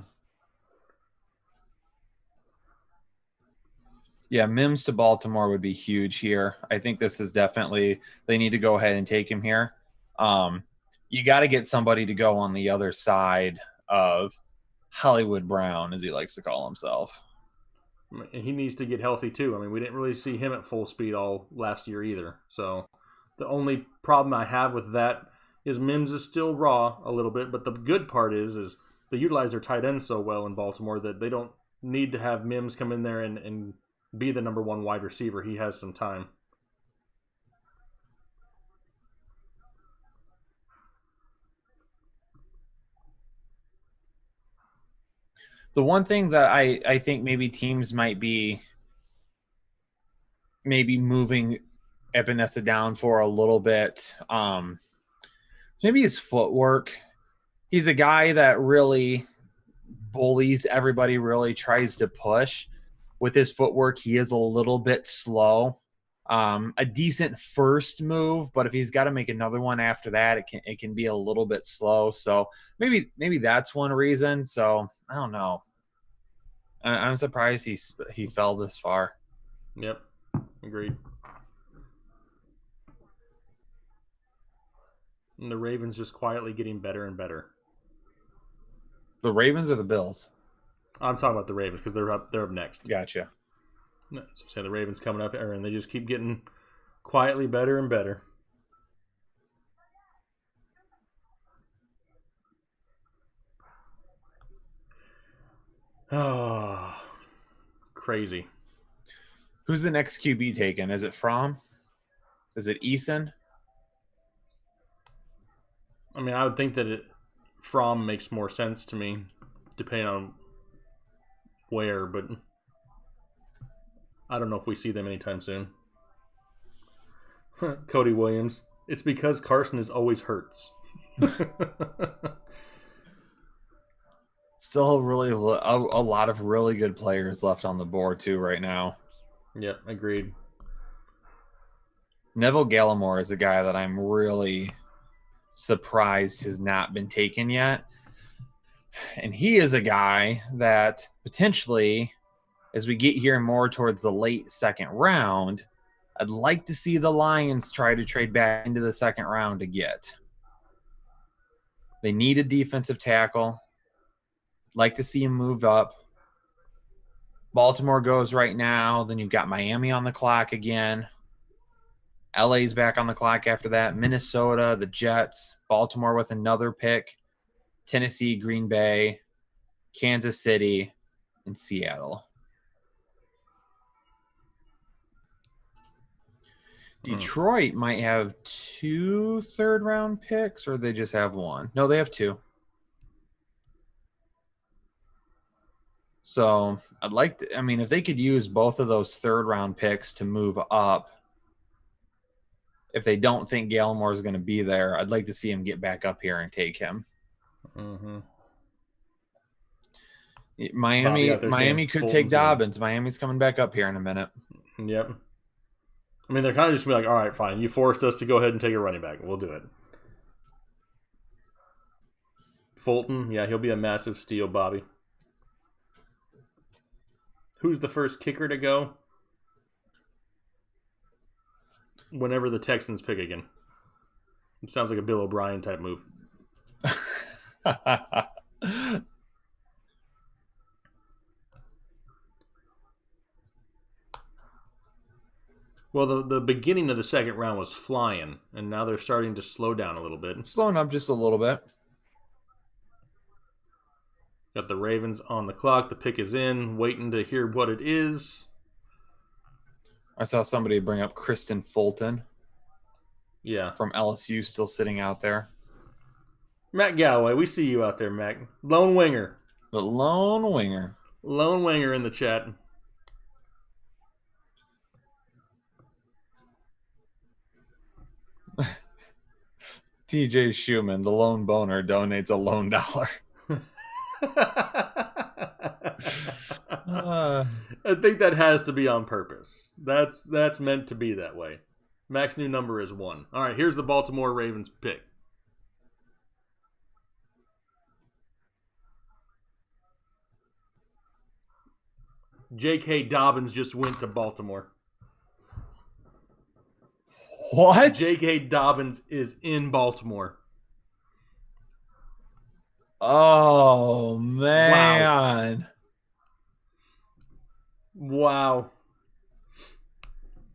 Yeah, Mims to Baltimore would be huge here. I think this is definitely, they need to go ahead and take him here. You got to get somebody to go on the other side of Hollywood Brown, as he likes to call himself. And he needs to get healthy too. I mean, we didn't really see him at full speed all last year either. So the only problem I have with that is Mims is still raw a little bit. But the good part is they utilize their tight ends so well in Baltimore that they don't need to have Mims come in there and be the number one wide receiver. He has some time. The one thing that I think maybe teams might be maybe moving Epenesa down for a little bit, maybe his footwork. He's a guy that really bullies everybody, really tries to push. With his footwork, he is a little bit slow. A decent first move, but if he's got to make another one after that, it can be a little bit slow. So maybe that's one reason. So I don't know. I'm surprised he fell this far. Yep, agreed. And the Ravens just quietly getting better and better. The Ravens or the Bills? I'm talking about the Ravens because they're up next. Gotcha. No, so say the Ravens coming up, and they just keep getting quietly better and better. Oh, crazy. Who's the next QB taken? Is it Fromm? Is it Eason? I mean, I would think that Fromm makes more sense to me, depending on where, but I don't know if we see them anytime soon. Cody Williams. It's because Carson is always hurts. Still really a lot of really good players left on the board too right now. Yep, agreed. Neville Gallimore is a guy that I'm really surprised has not been taken yet. And he is a guy that potentially, as we get here more towards the late second round, I'd like to see the Lions try to trade back into the second round to get. They need a defensive tackle. Like to see him move up. Baltimore goes right now. Then you've got Miami on the clock again. LA's back on the clock after that. Minnesota, the Jets, Baltimore with another pick. Tennessee, Green Bay, Kansas City, and Seattle. Detroit might have 2 third-round picks, or they just have 1. No, they have 2. So I'd like to, I mean, if they could use both of those third-round picks to move up, if they don't think Gallimore is going to be there, I'd like to see him get back up here and take him. Mm-hmm. Miami could take Dobbins. Miami's coming back up here in a minute. Yep. I mean, they're kind of just going to be like, all right, fine. You forced us to go ahead and take a running back. We'll do it. Fulton, yeah, he'll be a massive steal, Bobby. Who's the first kicker to go? Whenever the Texans pick again. It sounds like a Bill O'Brien type move. Well, the beginning of the second round was flying, and now they're starting to slow down a little bit. Slowing up just a little bit. Got the Ravens on the clock. The pick is in, waiting to hear what it is. I saw somebody bring up Kristen Fulton. Yeah. From LSU still sitting out there. Matt Galloway, we see you out there, Mac. Lone winger. The lone winger. Lone winger in the chat. TJ Schumann, the lone boner, donates a lone dollar. I think that has to be on purpose. That's meant to be that way. Mac's new number is 1. All right, here's the Baltimore Ravens pick. J.K. Dobbins just went to Baltimore. What? J.K. Dobbins is in Baltimore. Oh, man. Wow.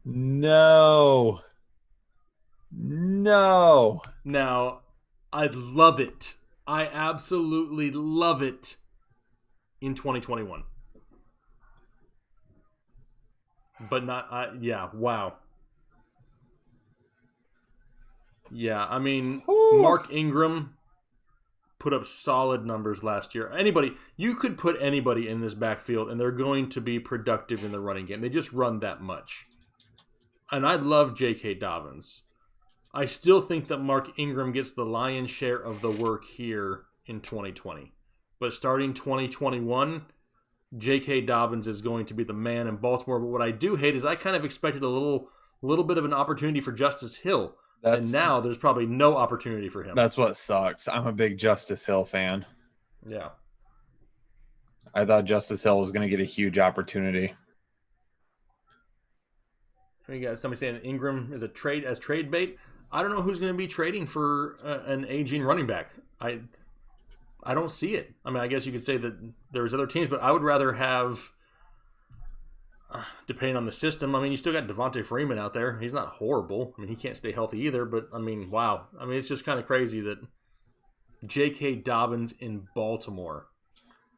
No. Now, I love it. I absolutely love it in 2021. But not, yeah, wow. Yeah, I mean, Mark Ingram put up solid numbers last year. You could put anybody in this backfield, and they're going to be productive in the running game. They just run that much. And I love J.K. Dobbins. I still think that Mark Ingram gets the lion's share of the work here in 2020. But starting 2021, J.K. Dobbins is going to be the man in Baltimore. But what I do hate is I kind of expected a little bit of an opportunity for Justice Hill. And now there's probably no opportunity for him. That's what sucks. I'm a big Justice Hill fan. Yeah. I thought Justice Hill was going to get a huge opportunity. We got somebody saying Ingram is trade bait. I don't know who's going to be trading for an aging running back. I don't see it. I mean, I guess you could say that there's other teams, but I would rather have, depending on the system, I mean, you still got Devontae Freeman out there. He's not horrible. I mean, he can't stay healthy either, but I mean, wow. I mean, it's just kind of crazy that J.K. Dobbins in Baltimore.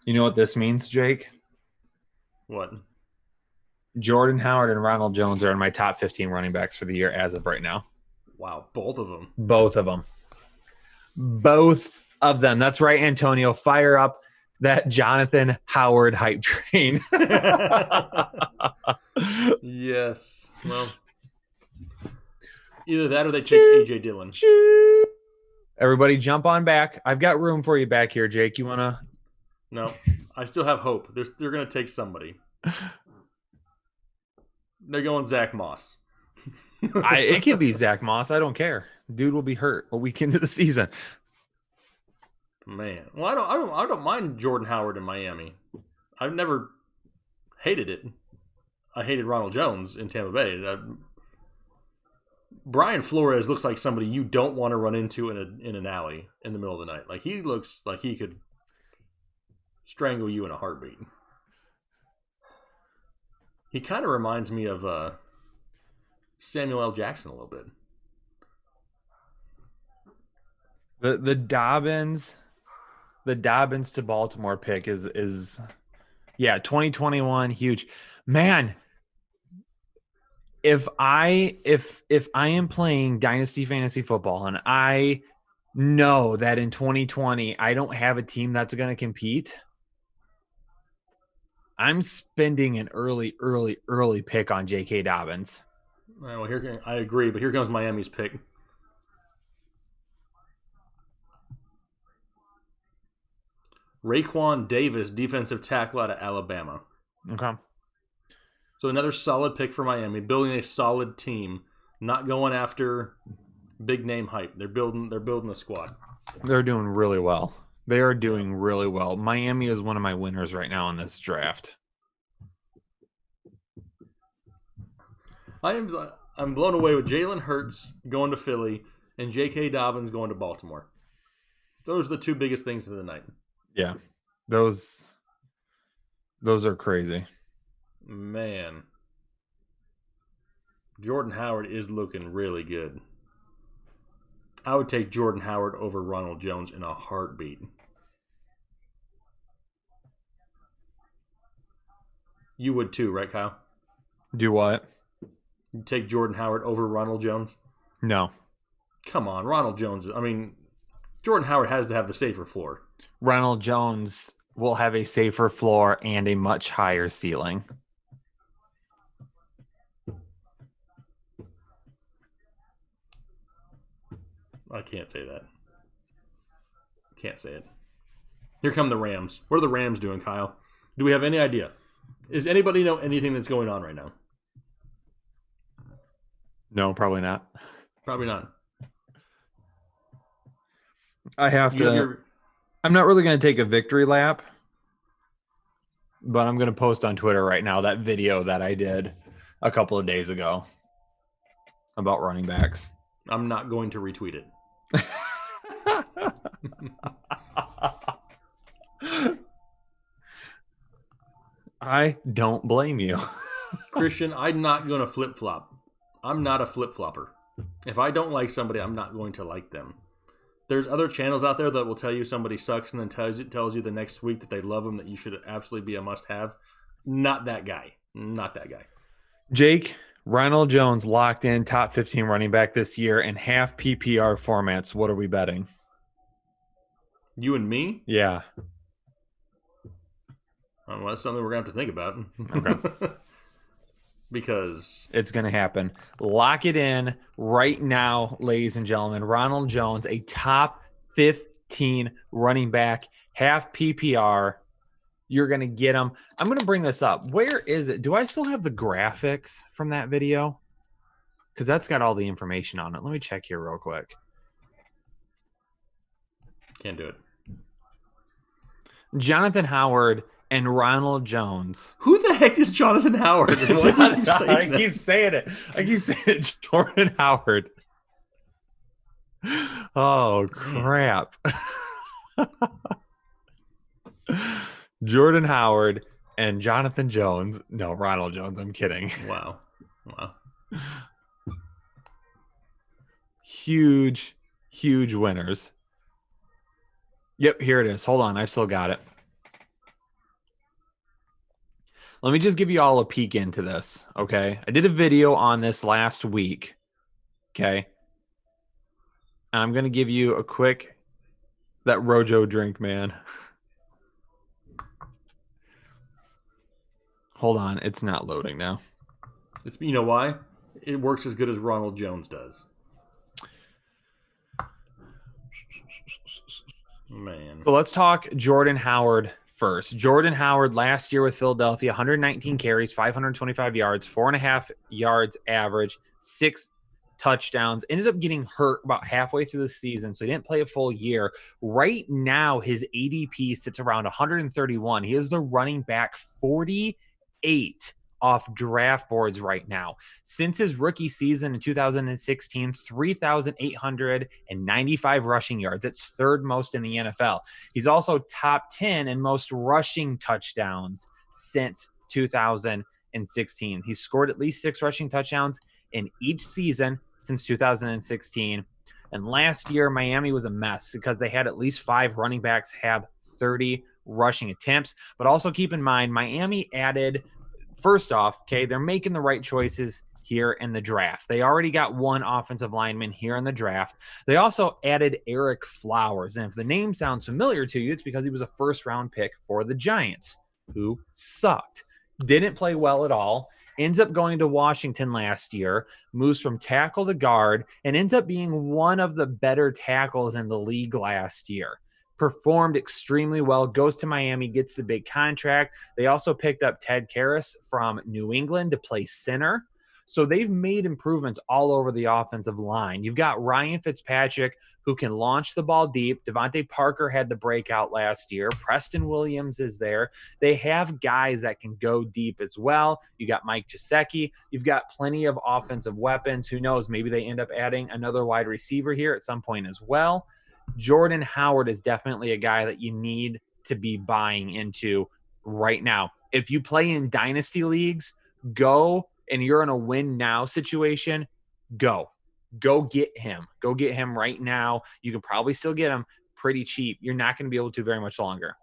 You know what this means, Jake? What? Jordan Howard and Ronald Jones are in my top 15 running backs for the year as of right now. Wow, both of them. Both of them. Both of them. That's right, Antonio. Fire up that Jonathan Howard hype train. Yes. Well, either that or they take A.J. Dillon. Everybody jump on back. I've got room for you back here, Jake. You want to? No, I still have hope. They're going to take somebody. They're going Zach Moss. It can be Zach Moss. I don't care. Dude will be hurt a week into the season. Man, well, I don't mind Jordan Howard in Miami. I've never hated it. I hated Ronald Jones in Tampa Bay. Brian Flores looks like somebody you don't want to run into in an alley in the middle of the night. Like, he looks like he could strangle you in a heartbeat. He kind of reminds me of Samuel L. Jackson a little bit. The Dobbins to Baltimore pick is 2021 huge. Man, if I am playing Dynasty Fantasy Football and I know that in 2020 I don't have a team that's going to compete, I'm spending an early pick on J.K. Dobbins. Well, I agree, but here comes Miami's pick. Raekwon Davis, defensive tackle out of Alabama. Okay. So another solid pick for Miami, building a solid team, not going after big name hype. They're building a squad. They're doing really well. They are doing really well. Miami is one of my winners right now in this draft. I'm blown away with Jalen Hurts going to Philly and J.K. Dobbins going to Baltimore. Those are the two biggest things of the night. Yeah, those are crazy. Man, Jordan Howard is looking really good. I would take Jordan Howard over Ronald Jones in a heartbeat. You would too, right, Kyle? Do what? You'd take Jordan Howard over Ronald Jones? No. Come on, Ronald Jones. I mean, Jordan Howard has to have the safer floor. Ronald Jones will have a safer floor and a much higher ceiling. I can't say that. Can't say it. Here come the Rams. What are the Rams doing, Kyle? Do we have any idea? Does anybody know anything that's going on right now? No, probably not. Probably not. I have to. I'm not really going to take a victory lap, but I'm going to post on Twitter right now that video that I did a couple of days ago about running backs. I'm not going to retweet it. I don't blame you. Christian, I'm not going to flip-flop. I'm not a flip-flopper. If I don't like somebody, I'm not going to like them. There's other channels out there that will tell you somebody sucks and then tells you the next week that they love them, that you should absolutely be a must-have. Not that guy. Not that guy. Jake, Ronald Jones locked in top 15 running back this year in half PPR formats. What are we betting? You and me? Yeah. Well, that's something we're going to have to think about. Okay. Because It's going to happen. Lock it in right now, ladies and gentlemen. Ronald Jones, a top 15 running back, half PPR. You're going to get him. I'm going to bring this up. Where is it? Do I still have the graphics from that video? Because that's got all the information on it. Let me check here real quick. can't do it. Jonathan Howard and Ronald Jones. Who the heck is Jonathan Howard? I keep saying it. Jordan Howard. Oh, crap. Jordan Howard and Jonathan Jones. No, Ronald Jones. I'm kidding. Wow. Huge winners. Yep, here it is. Hold on. I still got it. Let me just give you all a peek into this, okay? I did a video on this last week, okay? And I'm going to give you a quick, that Rojo drink, man. Hold on. It's not loading now. You know why? It works as good as Ronald Jones does. Man. So let's talk Jordan Howard first. Jordan Howard last year with Philadelphia, 119 carries, 525 yards, 4.5 yards average, 6 touchdowns. Ended up getting hurt about halfway through the season, so he didn't play a full year. Right now, his ADP sits around 131. He is the running back 48 off draft boards right now. Since his rookie season in 2016, 3,895 rushing yards. That's third most in the NFL. He's also top 10 in most rushing touchdowns since 2016. He's scored at least 6 rushing touchdowns in each season since 2016. And last year, Miami was a mess because they had at least 5 running backs have 30 rushing attempts. But also keep in mind, Miami added, first off, okay, they're making the right choices here in the draft. They already got 1 offensive lineman here in the draft. They also added Eric Flowers. And if the name sounds familiar to you, it's because he was a first-round pick for the Giants, who sucked. Didn't play well at all. Ends up going to Washington last year, moves from tackle to guard, and ends up being one of the better tackles in the league last year. Performed extremely well, goes to Miami, gets the big contract. They also picked up Ted Karras from New England to play center. So they've made improvements all over the offensive line. You've got Ryan Fitzpatrick, who can launch the ball deep. Devontae Parker had the breakout last year. Preston Williams is there. They have guys that can go deep as well. You got Mike Gesicki. You've got plenty of offensive weapons. Who knows? Maybe they end up adding another wide receiver here at some point as well. Jordan Howard is definitely a guy that you need to be buying into right now. If you play in dynasty leagues, go, and you're in a win now situation, go get him. Go get him right now. You can probably still get him pretty cheap. You're not going to be able to very much longer.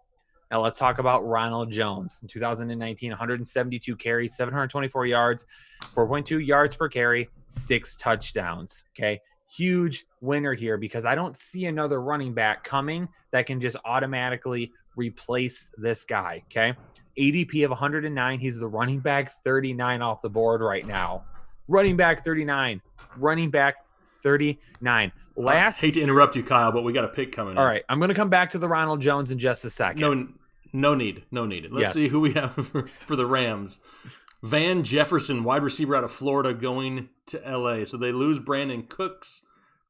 Now let's talk about Ronald Jones. In 2019, 172 carries, 724 yards, 4.2 yards per carry, 6 touchdowns. Okay. Huge winner here because I don't see another running back coming that can just automatically replace this guy, okay? ADP of 109. He's the running back 39 off the board right now. Running back 39. Running back 39. Hate to interrupt you, Kyle, but we got a pick coming All in. right, I'm going to come back to the Ronald Jones in just a second. No need. Let's see who we have for the Rams. Van Jefferson, wide receiver out of Florida, going to L.A. So they lose Brandon Cooks,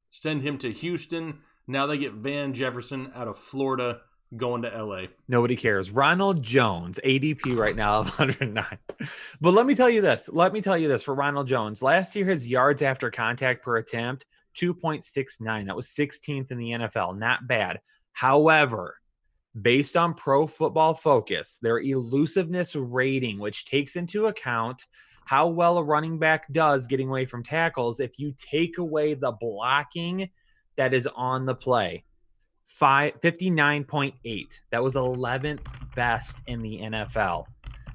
send him to Houston. Now they get Van Jefferson out of Florida going to L.A. Nobody cares. Ronald Jones, ADP right now of 109. But let me tell you this for Ronald Jones. Last year, his yards after contact per attempt, 2.69. That was 16th in the NFL. Not bad. However, based on Pro Football Focus, their elusiveness rating, which takes into account how well a running back does getting away from tackles, if you take away the blocking that is on the play, 59.8. That was 11th best in the NFL.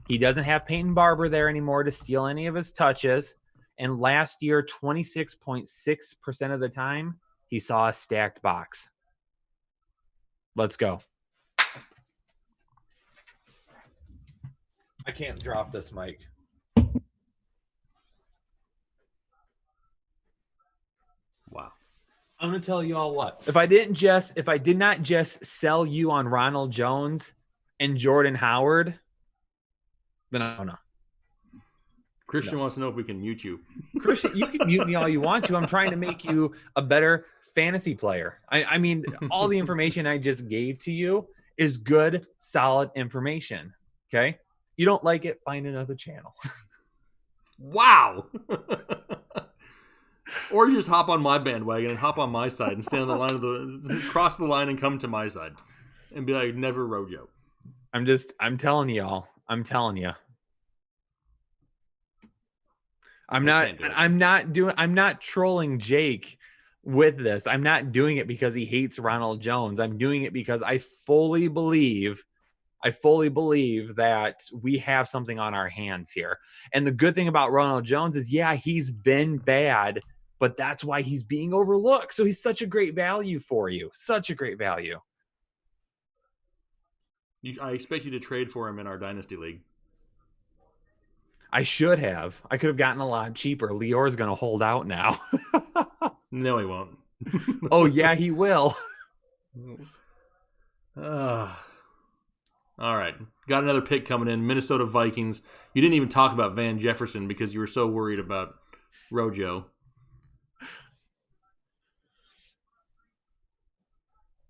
He doesn't have Peyton Barber there anymore to steal any of his touches. And last year, 26.6% of the time, he saw a stacked box. Let's go. I can't drop this mic. Wow. I'm going to tell you all what. If I did not just sell you on Ronald Jones and Jordan Howard, then I don't know. Christian wants to know if we can mute you. Christian, you can mute me all you want to. I'm trying to make you a better fantasy player. I mean, all the information I just gave to you is good, solid information. Okay? You don't like it, find another channel. Wow. Or you just hop on my bandwagon and hop on my side and stand on the line cross the line and come to my side and be like, never Rojo. I'm telling y'all. I'm telling you. I'm not trolling Jake with this. I'm not doing it because he hates Ronald Jones. I'm doing it because I fully believe that we have something on our hands here. And the good thing about Ronald Jones is, yeah, he's been bad, but that's why he's being overlooked. So he's such a great value for you. Such a great value. I expect you to trade for him in our Dynasty League. I should have. I could have gotten a lot cheaper. Lior's going to hold out now. No, he won't. Oh, yeah, he will. All right. Got another pick coming in. Minnesota Vikings. You didn't even talk about Van Jefferson because you were so worried about Rojo.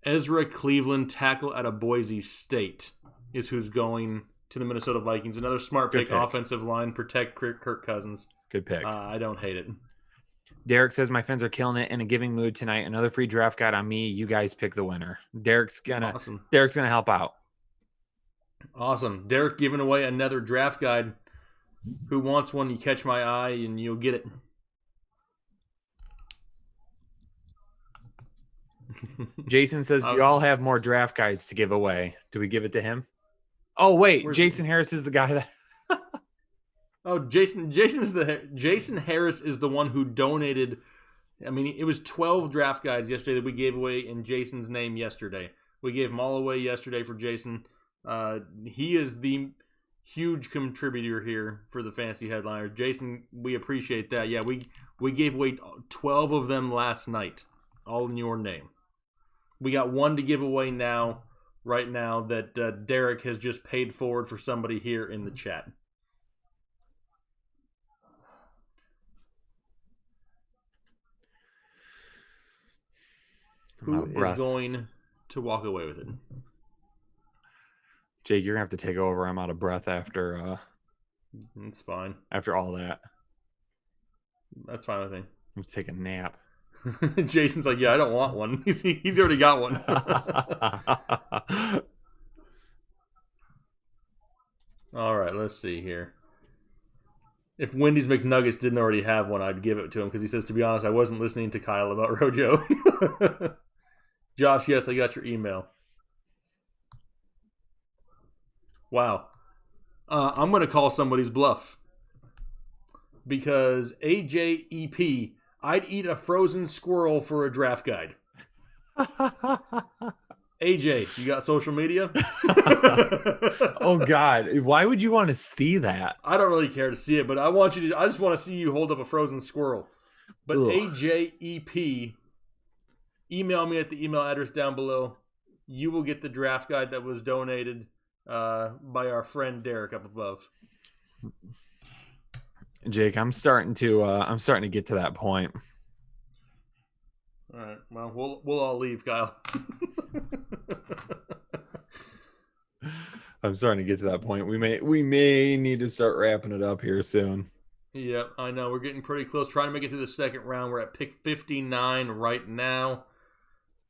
Ezra Cleveland, tackle out of Boise State, is who's going to the Minnesota Vikings. Another smart pick. Offensive line, protect Kirk Cousins. Good pick. I don't hate it. Derek says my friends are killing it in a giving mood tonight. Another free draft guide on me. You guys pick the winner. Derek's gonna help out. Awesome. Derek giving away another draft guide. Who wants one? You catch my eye and you'll get it. Jason says, do you all have more draft guides to give away? Do we give it to him? Oh, wait. Jason Harris is the guy that... Oh, Jason Harris is the one who donated. I mean, it was 12 draft guides yesterday that we gave away in Jason's name yesterday. We gave them all away yesterday for Jason. He is the huge contributor here for the Fantasy Headliners. Jason, we appreciate that. Yeah, we gave away 12 of them last night, all in your name. We got one to give away right now that Derek has just paid forward for somebody here in the chat. Who is going to walk away with it? Jake, you're going to have to take over. I'm out of breath after... It's fine. After all that. That's fine with me. I'm going to take a nap. Jason's like, yeah, I don't want one. He's already got one. All right, let's see here. If Wendy's McNuggets didn't already have one, I'd give it to him because he says, to be honest, I wasn't listening to Kyle about Rojo. Josh, yes, I got your email. Wow. I'm going to call somebody's bluff because AJEP, I'd eat a frozen squirrel for a draft guide. AJ, you got social media? Oh God, why would you want to see that? I don't really care to see it, but I just want to see you hold up a frozen squirrel. But ugh. AJEP, email me at the email address down below. You will get the draft guide that was donated by our friend Derek up above. Jake, I'm starting to get to that point. All right. Well, we'll all leave, Kyle. I'm starting to get to that point. We may need to start wrapping it up here soon. Yep, I know. We're getting pretty close. Trying to make it through the second round. We're at pick 59 right now,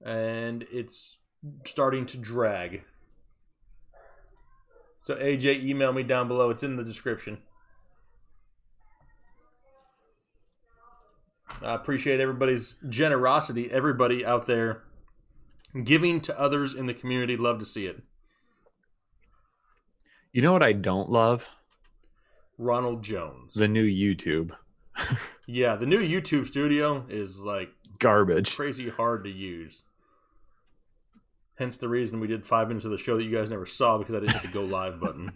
and it's starting to drag. So AJ, email me down below. It's in the description. I appreciate everybody's generosity. Everybody out there giving to others in the community. Love to see it. You know what I don't love? Ronald Jones. The new YouTube. Yeah, the new YouTube studio is like garbage. Crazy hard to use. Hence the reason we did 5 minutes of the show that you guys never saw, because I didn't hit the go live button.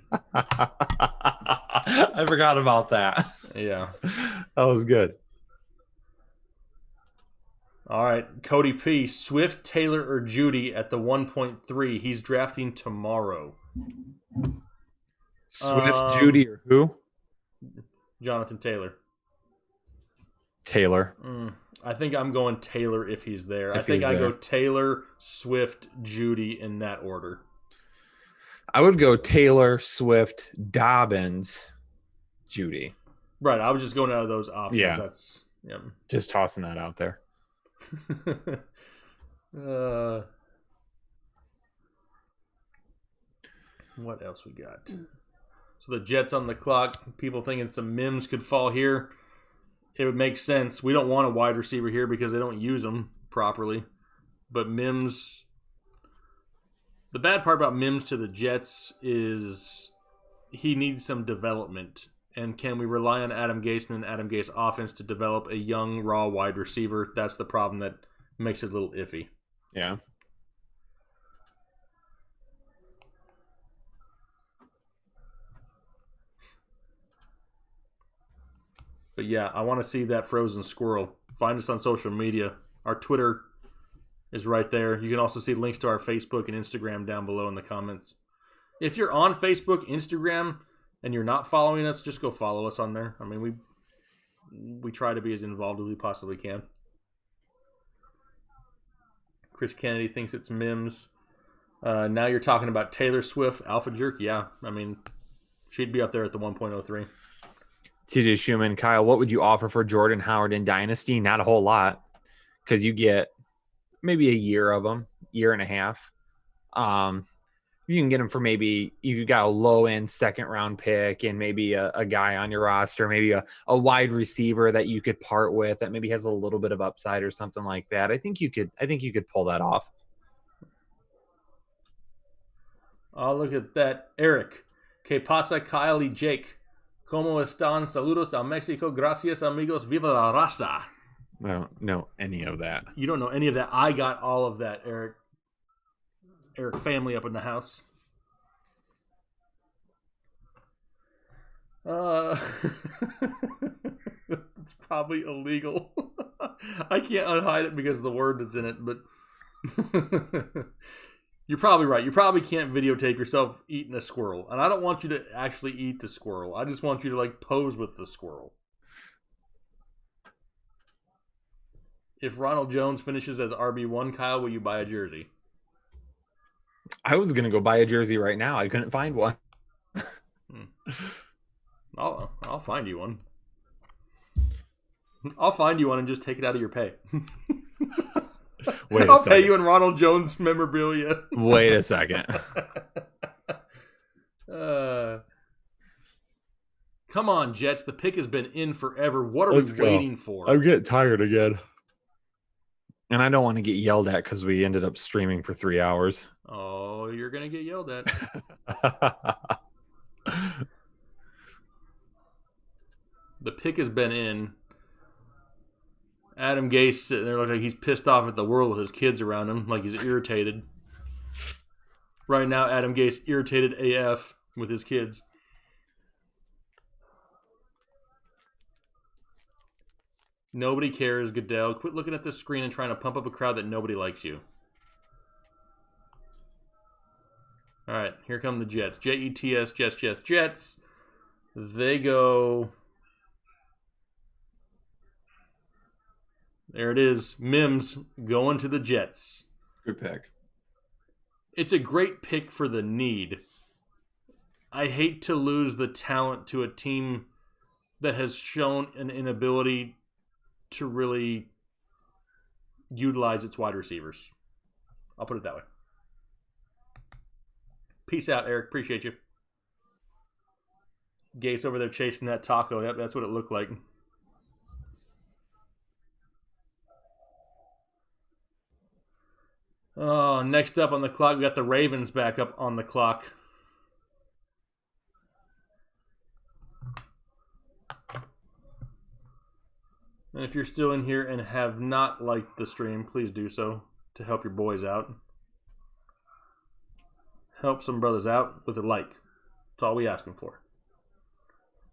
I forgot about that. Yeah. That was good. All right. Cody P. Swift, Taylor, or Judy at the 1.3. He's drafting tomorrow. Swift, Judy, or who? Jonathan Taylor. Taylor. I think I'm going Taylor if he's there. I think I go Taylor, Swift, Judy in that order. I would go Taylor, Swift, Dobbins, Judy. Right. I was just going out of those options. Yeah. That's just tossing that out there. What else we got? So the Jets on the clock. People thinking some Mims could fall here. It would make sense. We don't want a wide receiver here because they don't use them properly. But Mims, the bad part about Mims to the Jets is he needs some development. And can we rely on Adam Gase and Adam Gase offense to develop a young, raw wide receiver? That's the problem that makes it a little iffy. Yeah. But yeah, I want to see that frozen squirrel. Find us on social media. Our Twitter is right there. You can also see links to our Facebook and Instagram down below in the comments. If you're on Facebook, Instagram, and you're not following us, just go follow us on there. I mean, we try to be as involved as we possibly can. Chris Kennedy thinks it's Mims. Now you're talking about Taylor Swift, Alpha Jerk. Yeah, I mean, she'd be up there at the 1.03. TJ Schumann, Kyle, what would you offer for Jordan Howard in Dynasty? Not a whole lot, because you get maybe a year of them, year and a half. You can get him for maybe, if you got a low-end second-round pick and maybe a guy on your roster, maybe a wide receiver that you could part with that maybe has a little bit of upside or something like that. I think you could pull that off. Oh, look at that. Eric. Que pasa, Kyle y Jake? ¿Cómo están? Saludos a Mexico. Gracias, amigos. Viva la raza. I don't know any of that. You don't know any of that. I got all of that, Eric. Eric family up in the house. It's probably illegal. I can't unhide it because of the word that's in it, but you're probably right. You probably can't videotape yourself eating a squirrel. And I don't want you to actually eat the squirrel. I just want you to like pose with the squirrel. If Ronald Jones finishes as RB1, Kyle, will you buy a jersey? I was going to go buy a jersey right now. I couldn't find one. I'll find you one. I'll find you one and just take it out of your pay. I'll pay you in Ronald Jones memorabilia. Wait a second. Come on, Jets. The pick has been in forever. What are we waiting for? I'm getting tired again. And I don't want to get yelled at because we ended up streaming for 3 hours. Oh, you're going to get yelled at. The pick has been in. Adam Gase sitting there looking like he's pissed off at the world with his kids around him, like he's irritated. Right now, Adam Gase irritated AF with his kids. Nobody cares, Goodell. Quit looking at the screen and trying to pump up a crowd that nobody likes you. All right, here come the Jets. Jets, Jets. They go... There it is. Mims going to the Jets. Good pick. It's a great pick for the need. I hate to lose the talent to a team that has shown an inability to really utilize its wide receivers. I'll put it that way. Peace out, Eric. Appreciate you. Gase over there chasing that taco. Yep, that's what it looked like. Oh, next up on the clock, we got the Ravens back up on the clock. And if you're still in here and have not liked the stream, please do so to help your boys out. help some brothers out with a like. That's all we asking for.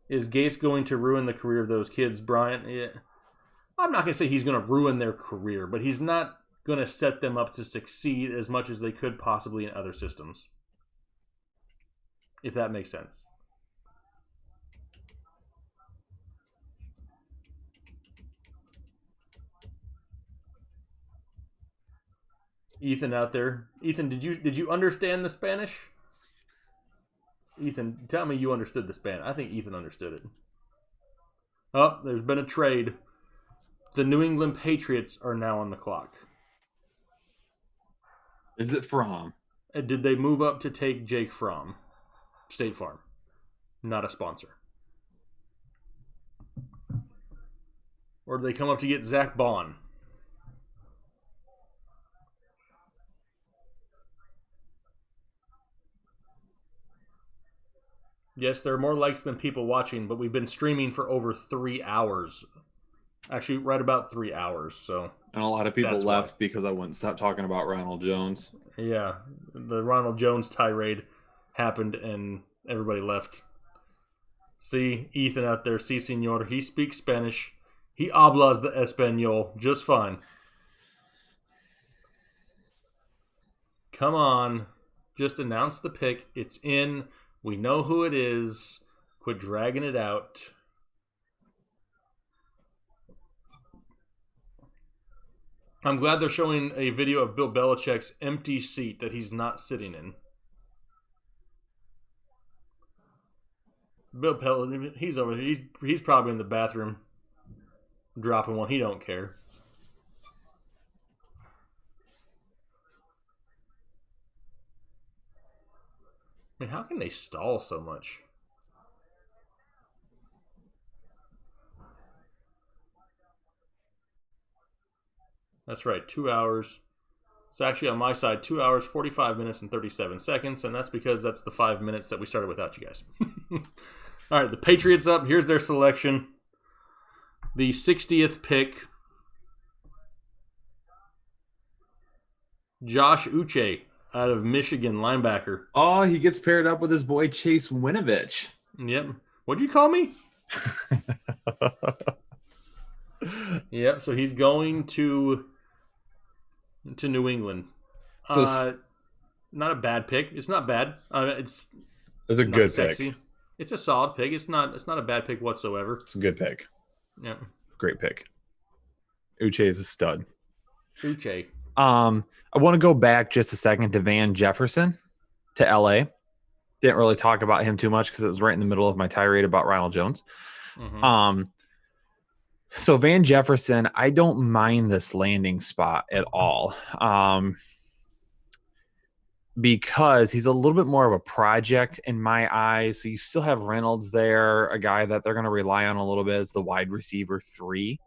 Is Gase going to ruin the career of those kids, Brian? Yeah. I'm not going to say he's going to ruin their career, but he's not going to set them up to succeed as much as they could possibly in other systems. If that makes sense. Ethan out there. Ethan, did you understand the Spanish? Ethan, tell me you understood the Spanish. I think Ethan understood it. Oh, there's been a trade. The New England Patriots are now on the clock. Is it Fromm? Did they move up to take Jake Fromm? State Farm. Not a sponsor. Or did they come up to get Zach Bond? Yes, there are more likes than people watching, but we've been streaming for over 3 hours. Actually, right about 3 hours. So, and a lot of people left because I wouldn't stop talking about Ronald Jones. Yeah, the Ronald Jones tirade happened and everybody left. See, Ethan out there, si senor, he speaks Spanish. He hablas the español just fine. Come on, just announce the pick. It's in. We know who it is. Quit dragging it out. I'm glad they're showing a video of Bill Belichick's empty seat that he's not sitting in. Bill Belichick, he's over there. He's probably in the bathroom dropping one. He don't care. I mean, how can they stall so much? That's right, 2 hours. It's actually on my side, 2 hours, 45 minutes, and 37 seconds, and that's because that's the 5 minutes that we started without you guys. All right, the Patriots up. Here's their selection. The 60th pick. Josh Uche out of Michigan, linebacker. Oh, he gets paired up with his boy Chase Winovich. Yep. What'd you call me? Yep, so he's going to New England. So not a bad pick. It's not bad. It's a good sexy. pick. It's a solid pick. It's not a bad pick whatsoever. It's a good pick. Yeah. Great pick. Uche is a stud. Uche. I want to go back just a second to Van Jefferson to LA. Didn't really talk about him too much because it was right in the middle of my tirade about Ronald Jones. Mm-hmm. So Van Jefferson, I don't mind this landing spot at all. Because he's a little bit more of a project in my eyes. So you still have Reynolds there, a guy that they're going to rely on a little bit as the wide receiver 3.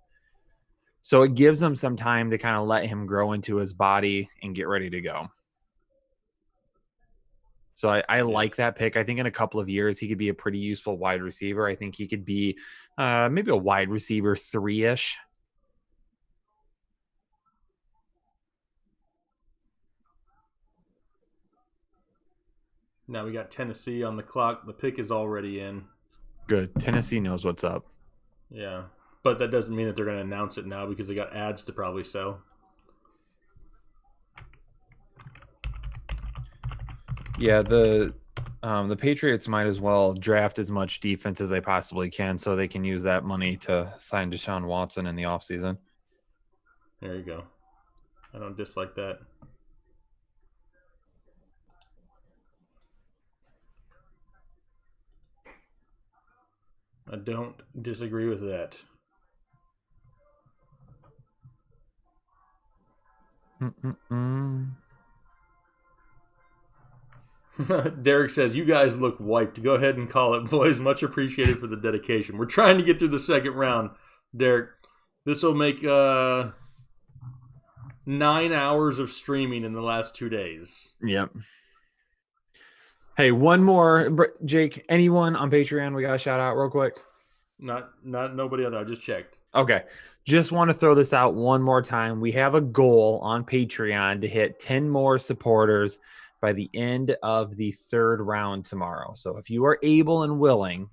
So it gives them some time to kind of let him grow into his body and get ready to go. So I like that pick. I think in a couple of years, he could be a pretty useful wide receiver. I think he could be maybe a wide receiver 3-ish. Now we got Tennessee on the clock. The pick is already in. Good. Tennessee knows what's up. Yeah. But that doesn't mean that they're going to announce it now because they got ads to probably sell. Yeah, the Patriots might as well draft as much defense as they possibly can so they can use that money to sign Deshaun Watson in the offseason. There you go. I don't dislike that. I don't disagree with that. Derek says, you guys look wiped. Go ahead and call it, boys. Much appreciated for the dedication. We're trying to get through the second round, Derek. This will make 9 hours of streaming in the last 2 days. Yep. Hey, one more, Jake. Anyone on Patreon we got to shout out real quick? Not nobody other. I just checked. Okay. Just want to throw this out one more time. We have a goal on Patreon to hit 10 more supporters by the end of the third round tomorrow. So if you are able and willing,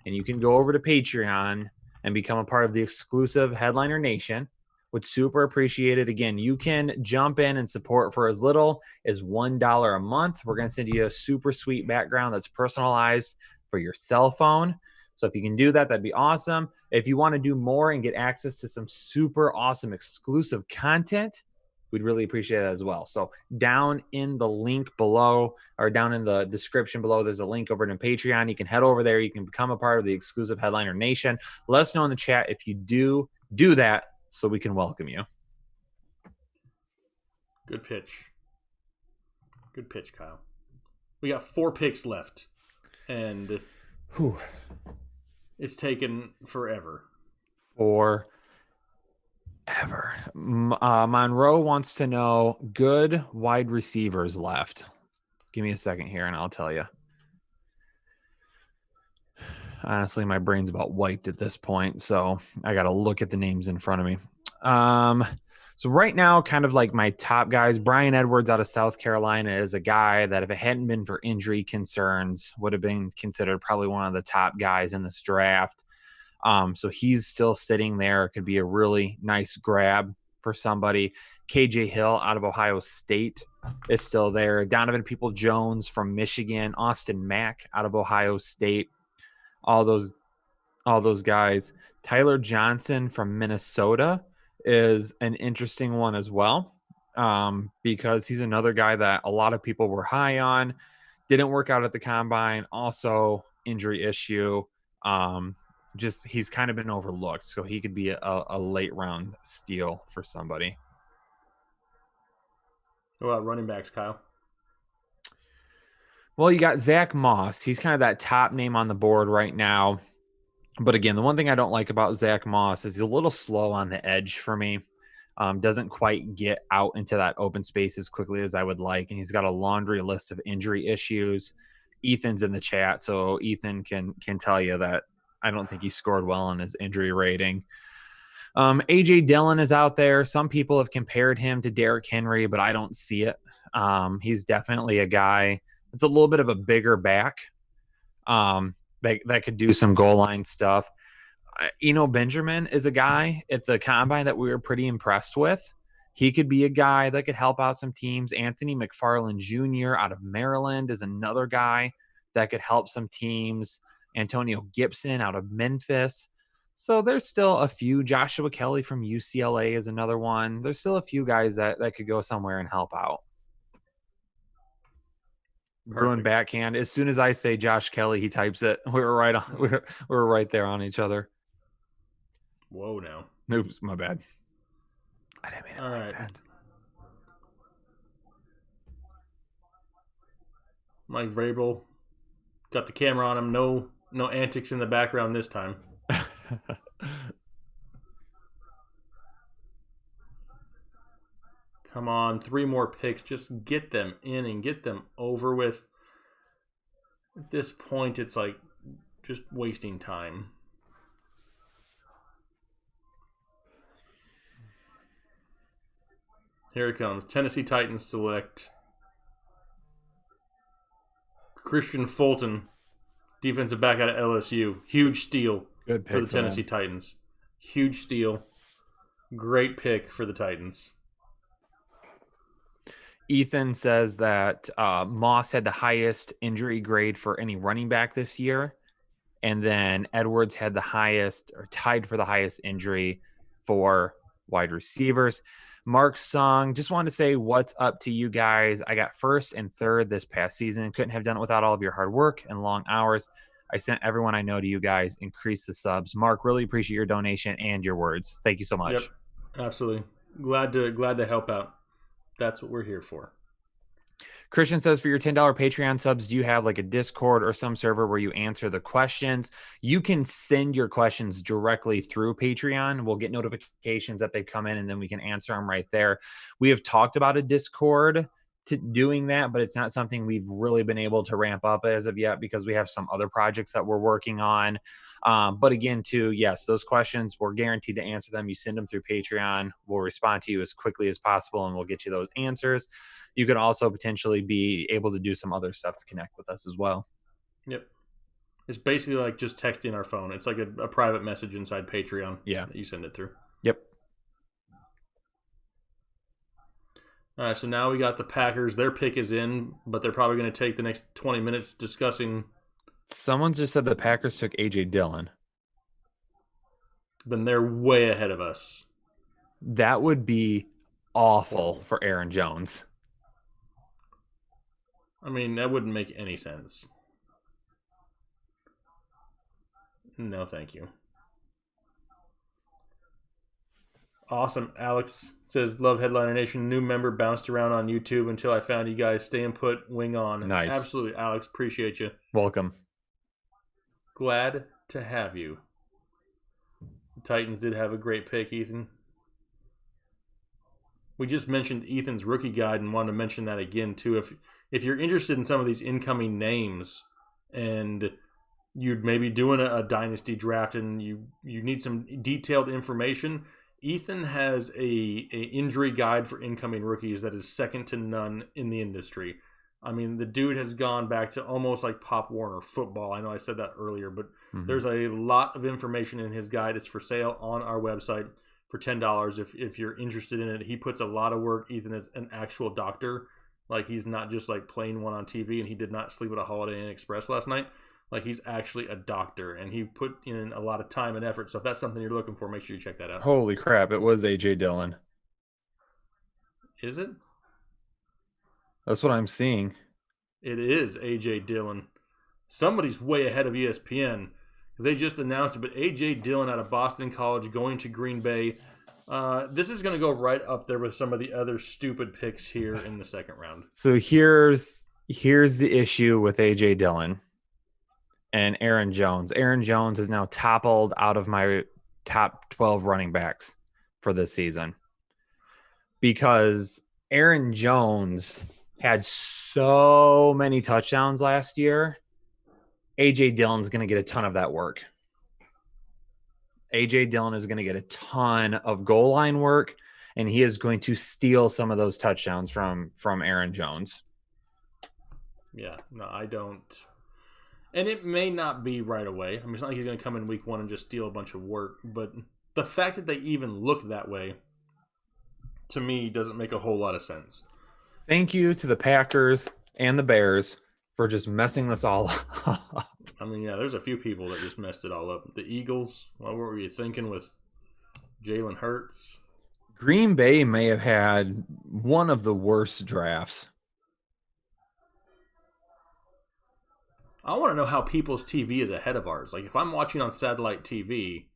and you can go over to Patreon and become a part of the exclusive Headliner Nation, would super appreciate it. Again, you can jump in and support for as little as $1 a month. We're going to send you a super sweet background that's personalized for your cell phone. So if you can do that, that'd be awesome. If you want to do more and get access to some super awesome exclusive content, we'd really appreciate it as well. So down in the link below, or down in the description below, there's a link over to Patreon. You can head over there. You can become a part of the exclusive Headliner Nation. Let us know in the chat if you do that, so we can welcome you. Good pitch. Good pitch, Kyle. We got 4 picks left, and it's taken forever. Monroe wants to know good wide receivers left. Give me a second here, and I'll tell you. Honestly, my brain's about wiped at this point, so I got to look at the names in front of me. So right now, kind of like my top guys, Bryan Edwards out of South Carolina is a guy that if it hadn't been for injury concerns, would have been considered probably one of the top guys in this draft. So he's still sitting there. It could be a really nice grab for somebody. KJ Hill out of Ohio State is still there. Donovan People-Jones from Michigan. Austin Mack out of Ohio State. All those guys. Tyler Johnson from Minnesota is an interesting one as well, because he's another guy that a lot of people were high on. Didn't work out at the combine. Also, injury issue. He's kind of been overlooked, so he could be a late round steal for somebody. What about running backs, Kyle? Well, you got Zach Moss. He's kind of that top name on the board right now. But again, the one thing I don't like about Zach Moss is he's a little slow on the edge for me. Doesn't quite get out into that open space as quickly as I would like. And he's got a laundry list of injury issues. Ethan's in the chat, so Ethan can tell you that I don't think he scored well on his injury rating. A.J. Dillon is out there. Some people have compared him to Derrick Henry, but I don't see it. He's definitely a guy that's a little bit of a bigger back that could do some goal line stuff. Benjamin is a guy at the combine that we were pretty impressed with. He could be a guy that could help out some teams. Anthony McFarland Jr. out of Maryland is another guy that could help some teams. Antonio Gibson out of Memphis. So there's still a few. Joshua Kelly from UCLA is another one. There's still a few guys that could go somewhere and help out. Bruin backhand. As soon as I say Josh Kelly, he types it. We were right on. We were right there on each other. Whoa, now. Oops, my bad. I didn't mean it. All right. Bad. Mike Vrabel got the camera on him. No antics in the background this time. Come on, 3 more picks. Just get them in and get them over with. At this point, it's like just wasting time. Here it comes. Tennessee Titans select Christian Fulton, defensive back out of LSU. Huge steal Good pick for the Tennessee Titans. Huge steal. Great pick for the Titans. Ethan says that Moss had the highest injury grade for any running back this year. And then Edwards had the highest, or tied for the highest injury for wide receivers. Mark Sung, just wanted to say what's up to you guys. I got first and third this past season. Couldn't have done it without all of your hard work and long hours. I sent everyone I know to you guys. Increase the subs. Mark, really appreciate your donation and your words. Thank you so much. Yep, absolutely. Glad to help out. That's what we're here for. Christian says, for your $10 Patreon subs, do you have like a Discord or some server where you answer the questions? You can send your questions directly through Patreon. We'll get notifications that they come in, and then we can answer them right there. We have talked about a Discord to doing that, but it's not something we've really been able to ramp up as of yet because we have some other projects that we're working on. But again, too, yes, those questions, we're guaranteed to answer them. You send them through Patreon. We'll respond to you as quickly as possible, and we'll get you those answers. You can also potentially be able to do some other stuff to connect with us as well. Yep. It's basically like just texting our phone. It's like a private message inside Patreon that you send it through. Yep. All right, so now we got the Packers. Their pick is in, but they're probably going to take the next 20 minutes discussing. Someone just said the Packers took A.J. Dillon. Then they're way ahead of us. That would be awful for Aaron Jones. I mean, that wouldn't make any sense. No, thank you. Awesome. Alex says, love Headliner Nation. New member bounced around on YouTube until I found you guys. Stay and put wing on. Nice. Absolutely, Alex. Appreciate you. Welcome. Glad to have you. The Titans did have a great pick, Ethan. We just mentioned Ethan's rookie guide and wanted to mention that again, too. If you're interested in some of these incoming names and you'd maybe doing a dynasty draft and you need some detailed information, Ethan has a injury guide for incoming rookies that is second to none in the industry. I mean, the dude has gone back to almost like Pop Warner football. I know I said that earlier, but there's a lot of information in his guide. It's for sale on our website for $10 if you're interested in it. He puts a lot of work. Ethan is an actual doctor. Like, he's not just like playing one on TV, and he did not sleep at a Holiday Inn Express last night. Like, he's actually a doctor, and he put in a lot of time and effort. So if that's something you're looking for, make sure you check that out. Holy crap, it was A.J. Dillon. Is it? That's what I'm seeing. It is A.J. Dillon. Somebody's way ahead of ESPN because they just announced it, but A.J. Dillon out of Boston College going to Green Bay. This is going to go right up there with some of the other stupid picks here in the second round. So here's the issue with A.J. Dillon and Aaron Jones. Aaron Jones is now toppled out of my top 12 running backs for this season because Aaron Jones had so many touchdowns last year. A.J. Dillon's going to get a ton of that work. A.J. Dillon is going to get a ton of goal line work, and he is going to steal some of those touchdowns from Aaron Jones. Yeah, no, I don't. And it may not be right away. I mean, it's not like he's going to come in week one and just steal a bunch of work. But the fact that they even look that way, to me, doesn't make a whole lot of sense. Thank you to the Packers and the Bears for just messing this all up. I mean, yeah, there's a few people that just messed it all up. The Eagles, what were you thinking with Jalen Hurts? Green Bay may have had one of the worst drafts. I want to know how people's TV is ahead of ours. Like, if I'm watching on satellite TV,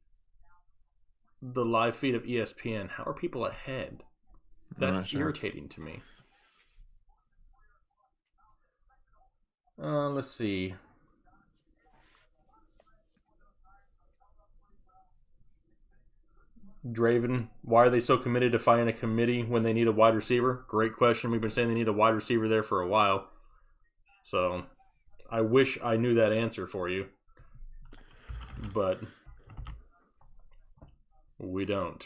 the live feed of ESPN, how are people ahead? That's irritating to me. Let's see. Draven, why are they so committed to finding a committee when they need a wide receiver? Great question. We've been saying they need a wide receiver there for a while. So I wish I knew that answer for you. But we don't.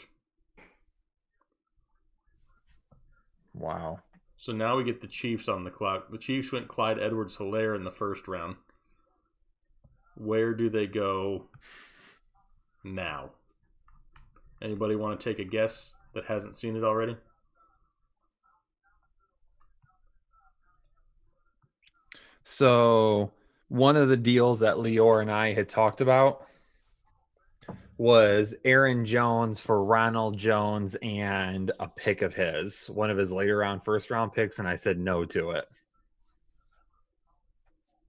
Wow. So now we get the Chiefs on the clock. The Chiefs went Clyde Edwards-Helaire in the first round. Where do they go now? Anybody want to take a guess that hasn't seen it already? So one of the deals that Lior and I had talked about was Aaron Jones for Ronald Jones and a pick of his, one of his later round, first round picks, and I said no to it.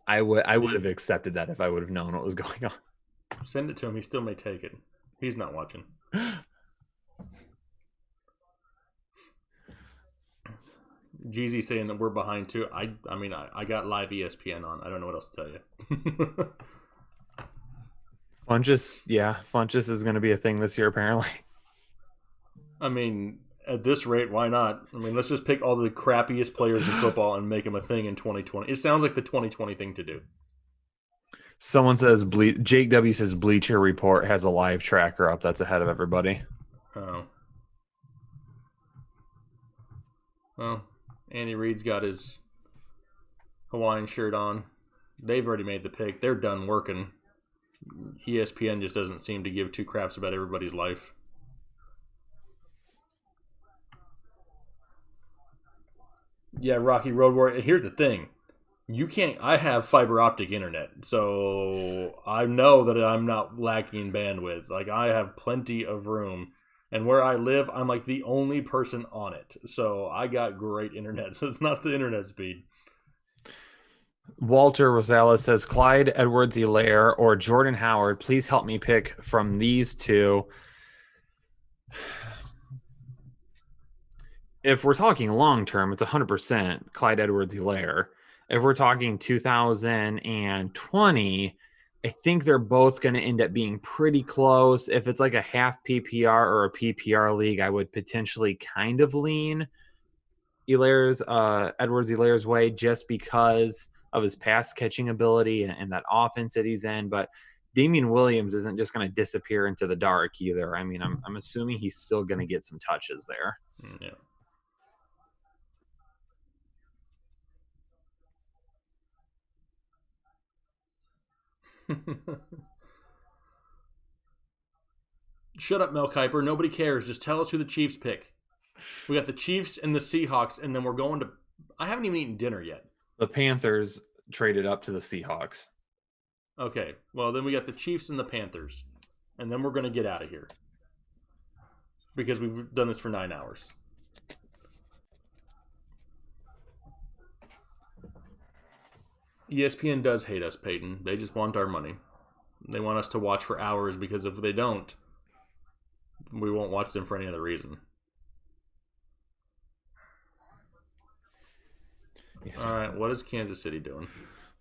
I would have accepted that if I would have known what was going on. Send it to him. He still may take it. He's not watching. Jeezy saying that we're behind too. I mean, I got live ESPN on. I don't know what else to tell you. Funchess is going to be a thing this year, apparently. I mean, at this rate, why not? I mean, let's just pick all the crappiest players in football and make them a thing in 2020. It sounds like the 2020 thing to do. Someone says Jake W says Bleacher Report has a live tracker up that's ahead of everybody. Oh. Well, Andy Reid's got his Hawaiian shirt on. They've already made the pick. They're done working. ESPN just doesn't seem to give two craps about everybody's life. Yeah, Rocky Road Warrior. Here's the thing. I have fiber optic internet, so I know that I'm not lacking bandwidth. Like, I have plenty of room. And where I live, I'm like the only person on it. So I got great internet. So it's not the internet speed. Walter Rosales says Clyde Edwards-Helaire or Jordan Howard. Please help me pick from these two. If we're talking long term, it's 100% Clyde Edwards-Helaire. If we're talking 2020, I think they're both going to end up being pretty close. If it's like a half PPR or a PPR league, I would potentially kind of lean Edwards-Helaire's way just because of his pass catching ability and that offense that he's in. But Damian Williams isn't just going to disappear into the dark either. I mean, I'm assuming he's still going to get some touches there. Yeah. Shut up, Mel Kiper. Nobody cares. Just tell us who the Chiefs pick. We got the Chiefs and the Seahawks, and then we're going to... I haven't even eaten dinner yet. The Panthers traded up to the Seahawks. Okay, well, then we got the Chiefs and the Panthers. And then we're going to get out of here. Because we've done this for 9 hours. ESPN does hate us, Peyton. They just want our money. They want us to watch for hours because if they don't, we won't watch them for any other reason. Yes, all right, what is Kansas City doing?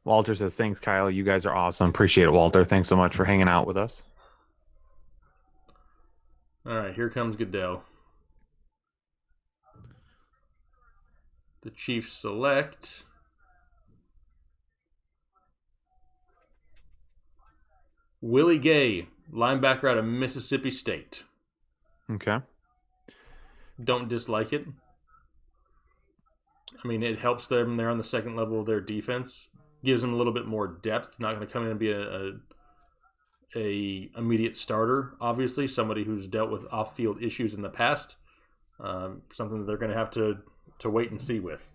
Walter says, thanks, Kyle. You guys are awesome. Appreciate it, Walter. Thanks so much for hanging out with us. All right, here comes Goodell. The Chiefs select... Willie Gay, linebacker out of Mississippi State. Okay. Don't dislike it. I mean, it helps them. They're on the second level of their defense. Gives them a little bit more depth. Not going to come in and be a immediate starter, obviously. Somebody who's dealt with off-field issues in the past. Something that they're going to have to wait and see with.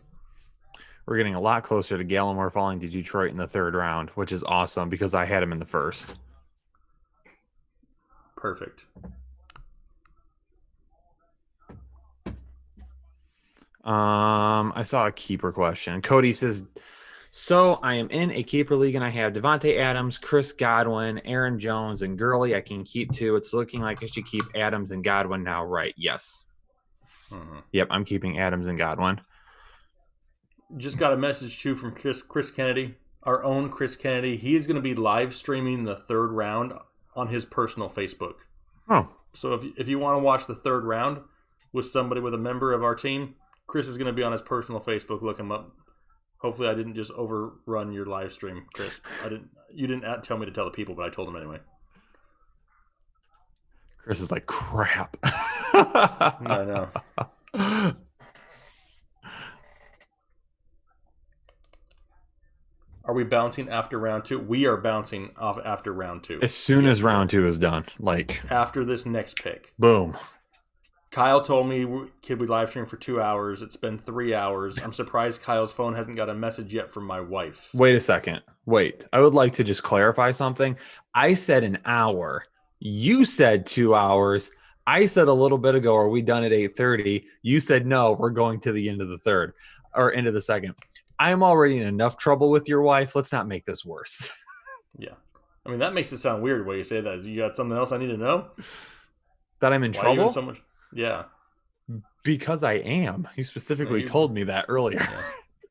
We're getting a lot closer to Gallimore falling to Detroit in the third round, which is awesome because I had him in the first. Perfect. I saw a keeper question. Cody says, so I am in a keeper league and I have Devontae Adams, Chris Godwin, Aaron Jones, and Gurley. I can keep 2. It's looking like I should keep Adams and Godwin now, right? Yes. Mm-hmm. Yep, I'm keeping Adams and Godwin. Just got a message too from Chris Kennedy, our own Chris Kennedy. He's going to be live streaming the third round on his personal Facebook. Oh. So if you want to watch the third round with somebody with a member of our team, Chris is going to be on his personal Facebook. Look him up. Hopefully I didn't just overrun your live stream, Chris. You didn't tell me to tell the people, but I told him anyway. Chris is like, crap. I know. Are we bouncing after round 2? We are bouncing off after round 2. As soon as round 2 is done. Like after this next pick. Boom. Kyle told me, kid, we live stream for 2 hours. It's been 3 hours. I'm surprised Kyle's phone hasn't got a message yet from my wife. Wait a second. Wait. I would like to just clarify something. I said an hour. You said 2 hours. I said a little bit ago, are we done at 8:30? You said no, we're going to the end of the third or end of the second. I'm already in enough trouble with your wife. Let's not make this worse. Yeah. I mean, that makes it sound weird when you say that. You got something else I need to know? That I'm in Why are you trouble? in so much? Yeah. Because I am. You specifically told me that earlier.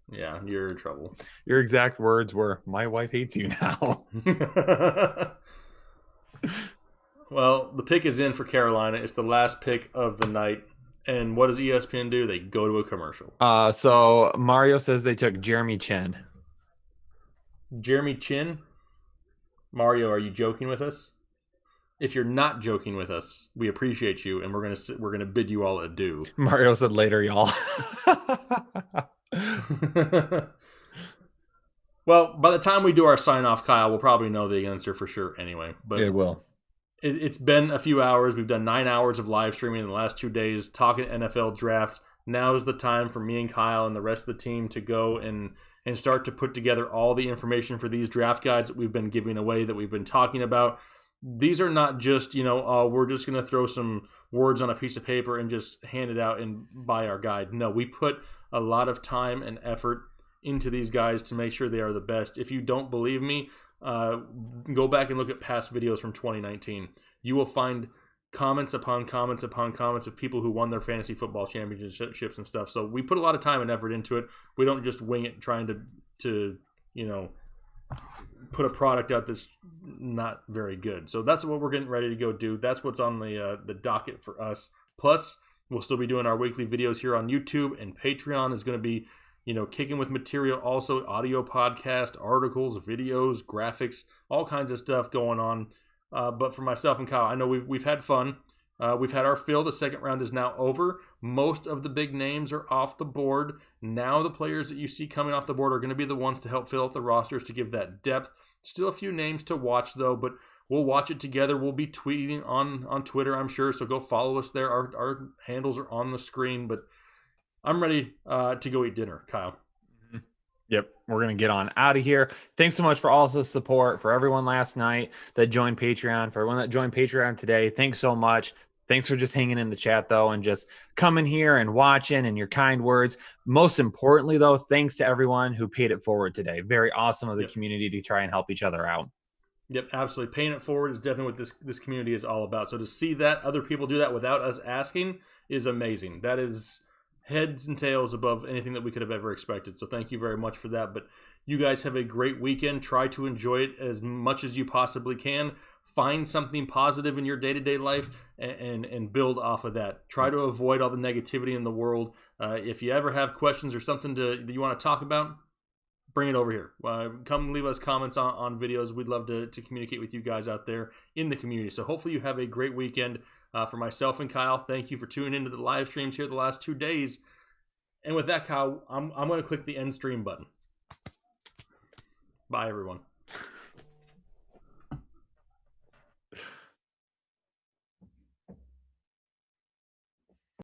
Yeah, you're in trouble. Your exact words were, my wife hates you now. Well, the pick is in for Carolina. It's the last pick of the night. And what does ESPN do? They go to a commercial. So Mario says they took Jeremy Chin. Jeremy Chin? Mario, are you joking with us? If you're not joking with us, we appreciate you, and we're gonna bid you all adieu. Mario said later, y'all. Well, by the time we do our sign-off, Kyle, we'll probably know the answer for sure anyway. But it will. It's been a few hours. We've done 9 hours of live streaming in the last 2 days, talking NFL draft. Now is the time for me and Kyle and the rest of the team to go and start to put together all the information for these draft guides that we've been giving away, that we've been talking about. These are not just, we're just going to throw some words on a piece of paper and just hand it out and buy our guide. No, we put a lot of time and effort into these guys to make sure they are the best. If you don't believe me, go back and look at past videos from 2019. You will find comments upon comments upon comments of people who won their fantasy football championships and stuff. So we put a lot of time and effort into it. We don't just wing it trying to put a product out that's not very good. So that's what we're getting ready to go do. That's what's on the docket for us. Plus, we'll still be doing our weekly videos here on YouTube, and Patreon is going to be kicking with material, also audio podcast, articles, videos, graphics, all kinds of stuff going on. But for myself and Kyle, I know we've had fun. We've had our fill. The second round is now over. Most of the big names are off the board. Now the players that you see coming off the board are going to be the ones to help fill out the rosters to give that depth. Still a few names to watch, though, but we'll watch it together. We'll be tweeting on Twitter, I'm sure, so go follow us there. Our handles are on the screen, but I'm ready to go eat dinner, Kyle. Yep, we're going to get on out of here. Thanks so much for all the support, for everyone last night that joined Patreon, for everyone that joined Patreon today. Thanks so much. Thanks for just hanging in the chat, though, and just coming here and watching and your kind words. Most importantly, though, thanks to everyone who paid it forward today. Very awesome of the community to try and help each other out. Yep, absolutely. Paying it forward is definitely what this community is all about. So to see that other people do that without us asking is amazing. That is heads and tails above anything that we could have ever expected. So thank you very much for that. But you guys have a great weekend. Try to enjoy it as much as you possibly can. Find something positive in your day-to-day life and build off of that. Try to avoid all the negativity in the world. If you ever have questions or something that you want to talk about, bring it over here. Come leave us comments on videos. We'd love to communicate with you guys out there in the community. So hopefully you have a great weekend. For myself and Kyle, thank you for tuning into the live streams here the last 2 days. And with that, Kyle, I'm going to click the end stream button. Bye, everyone.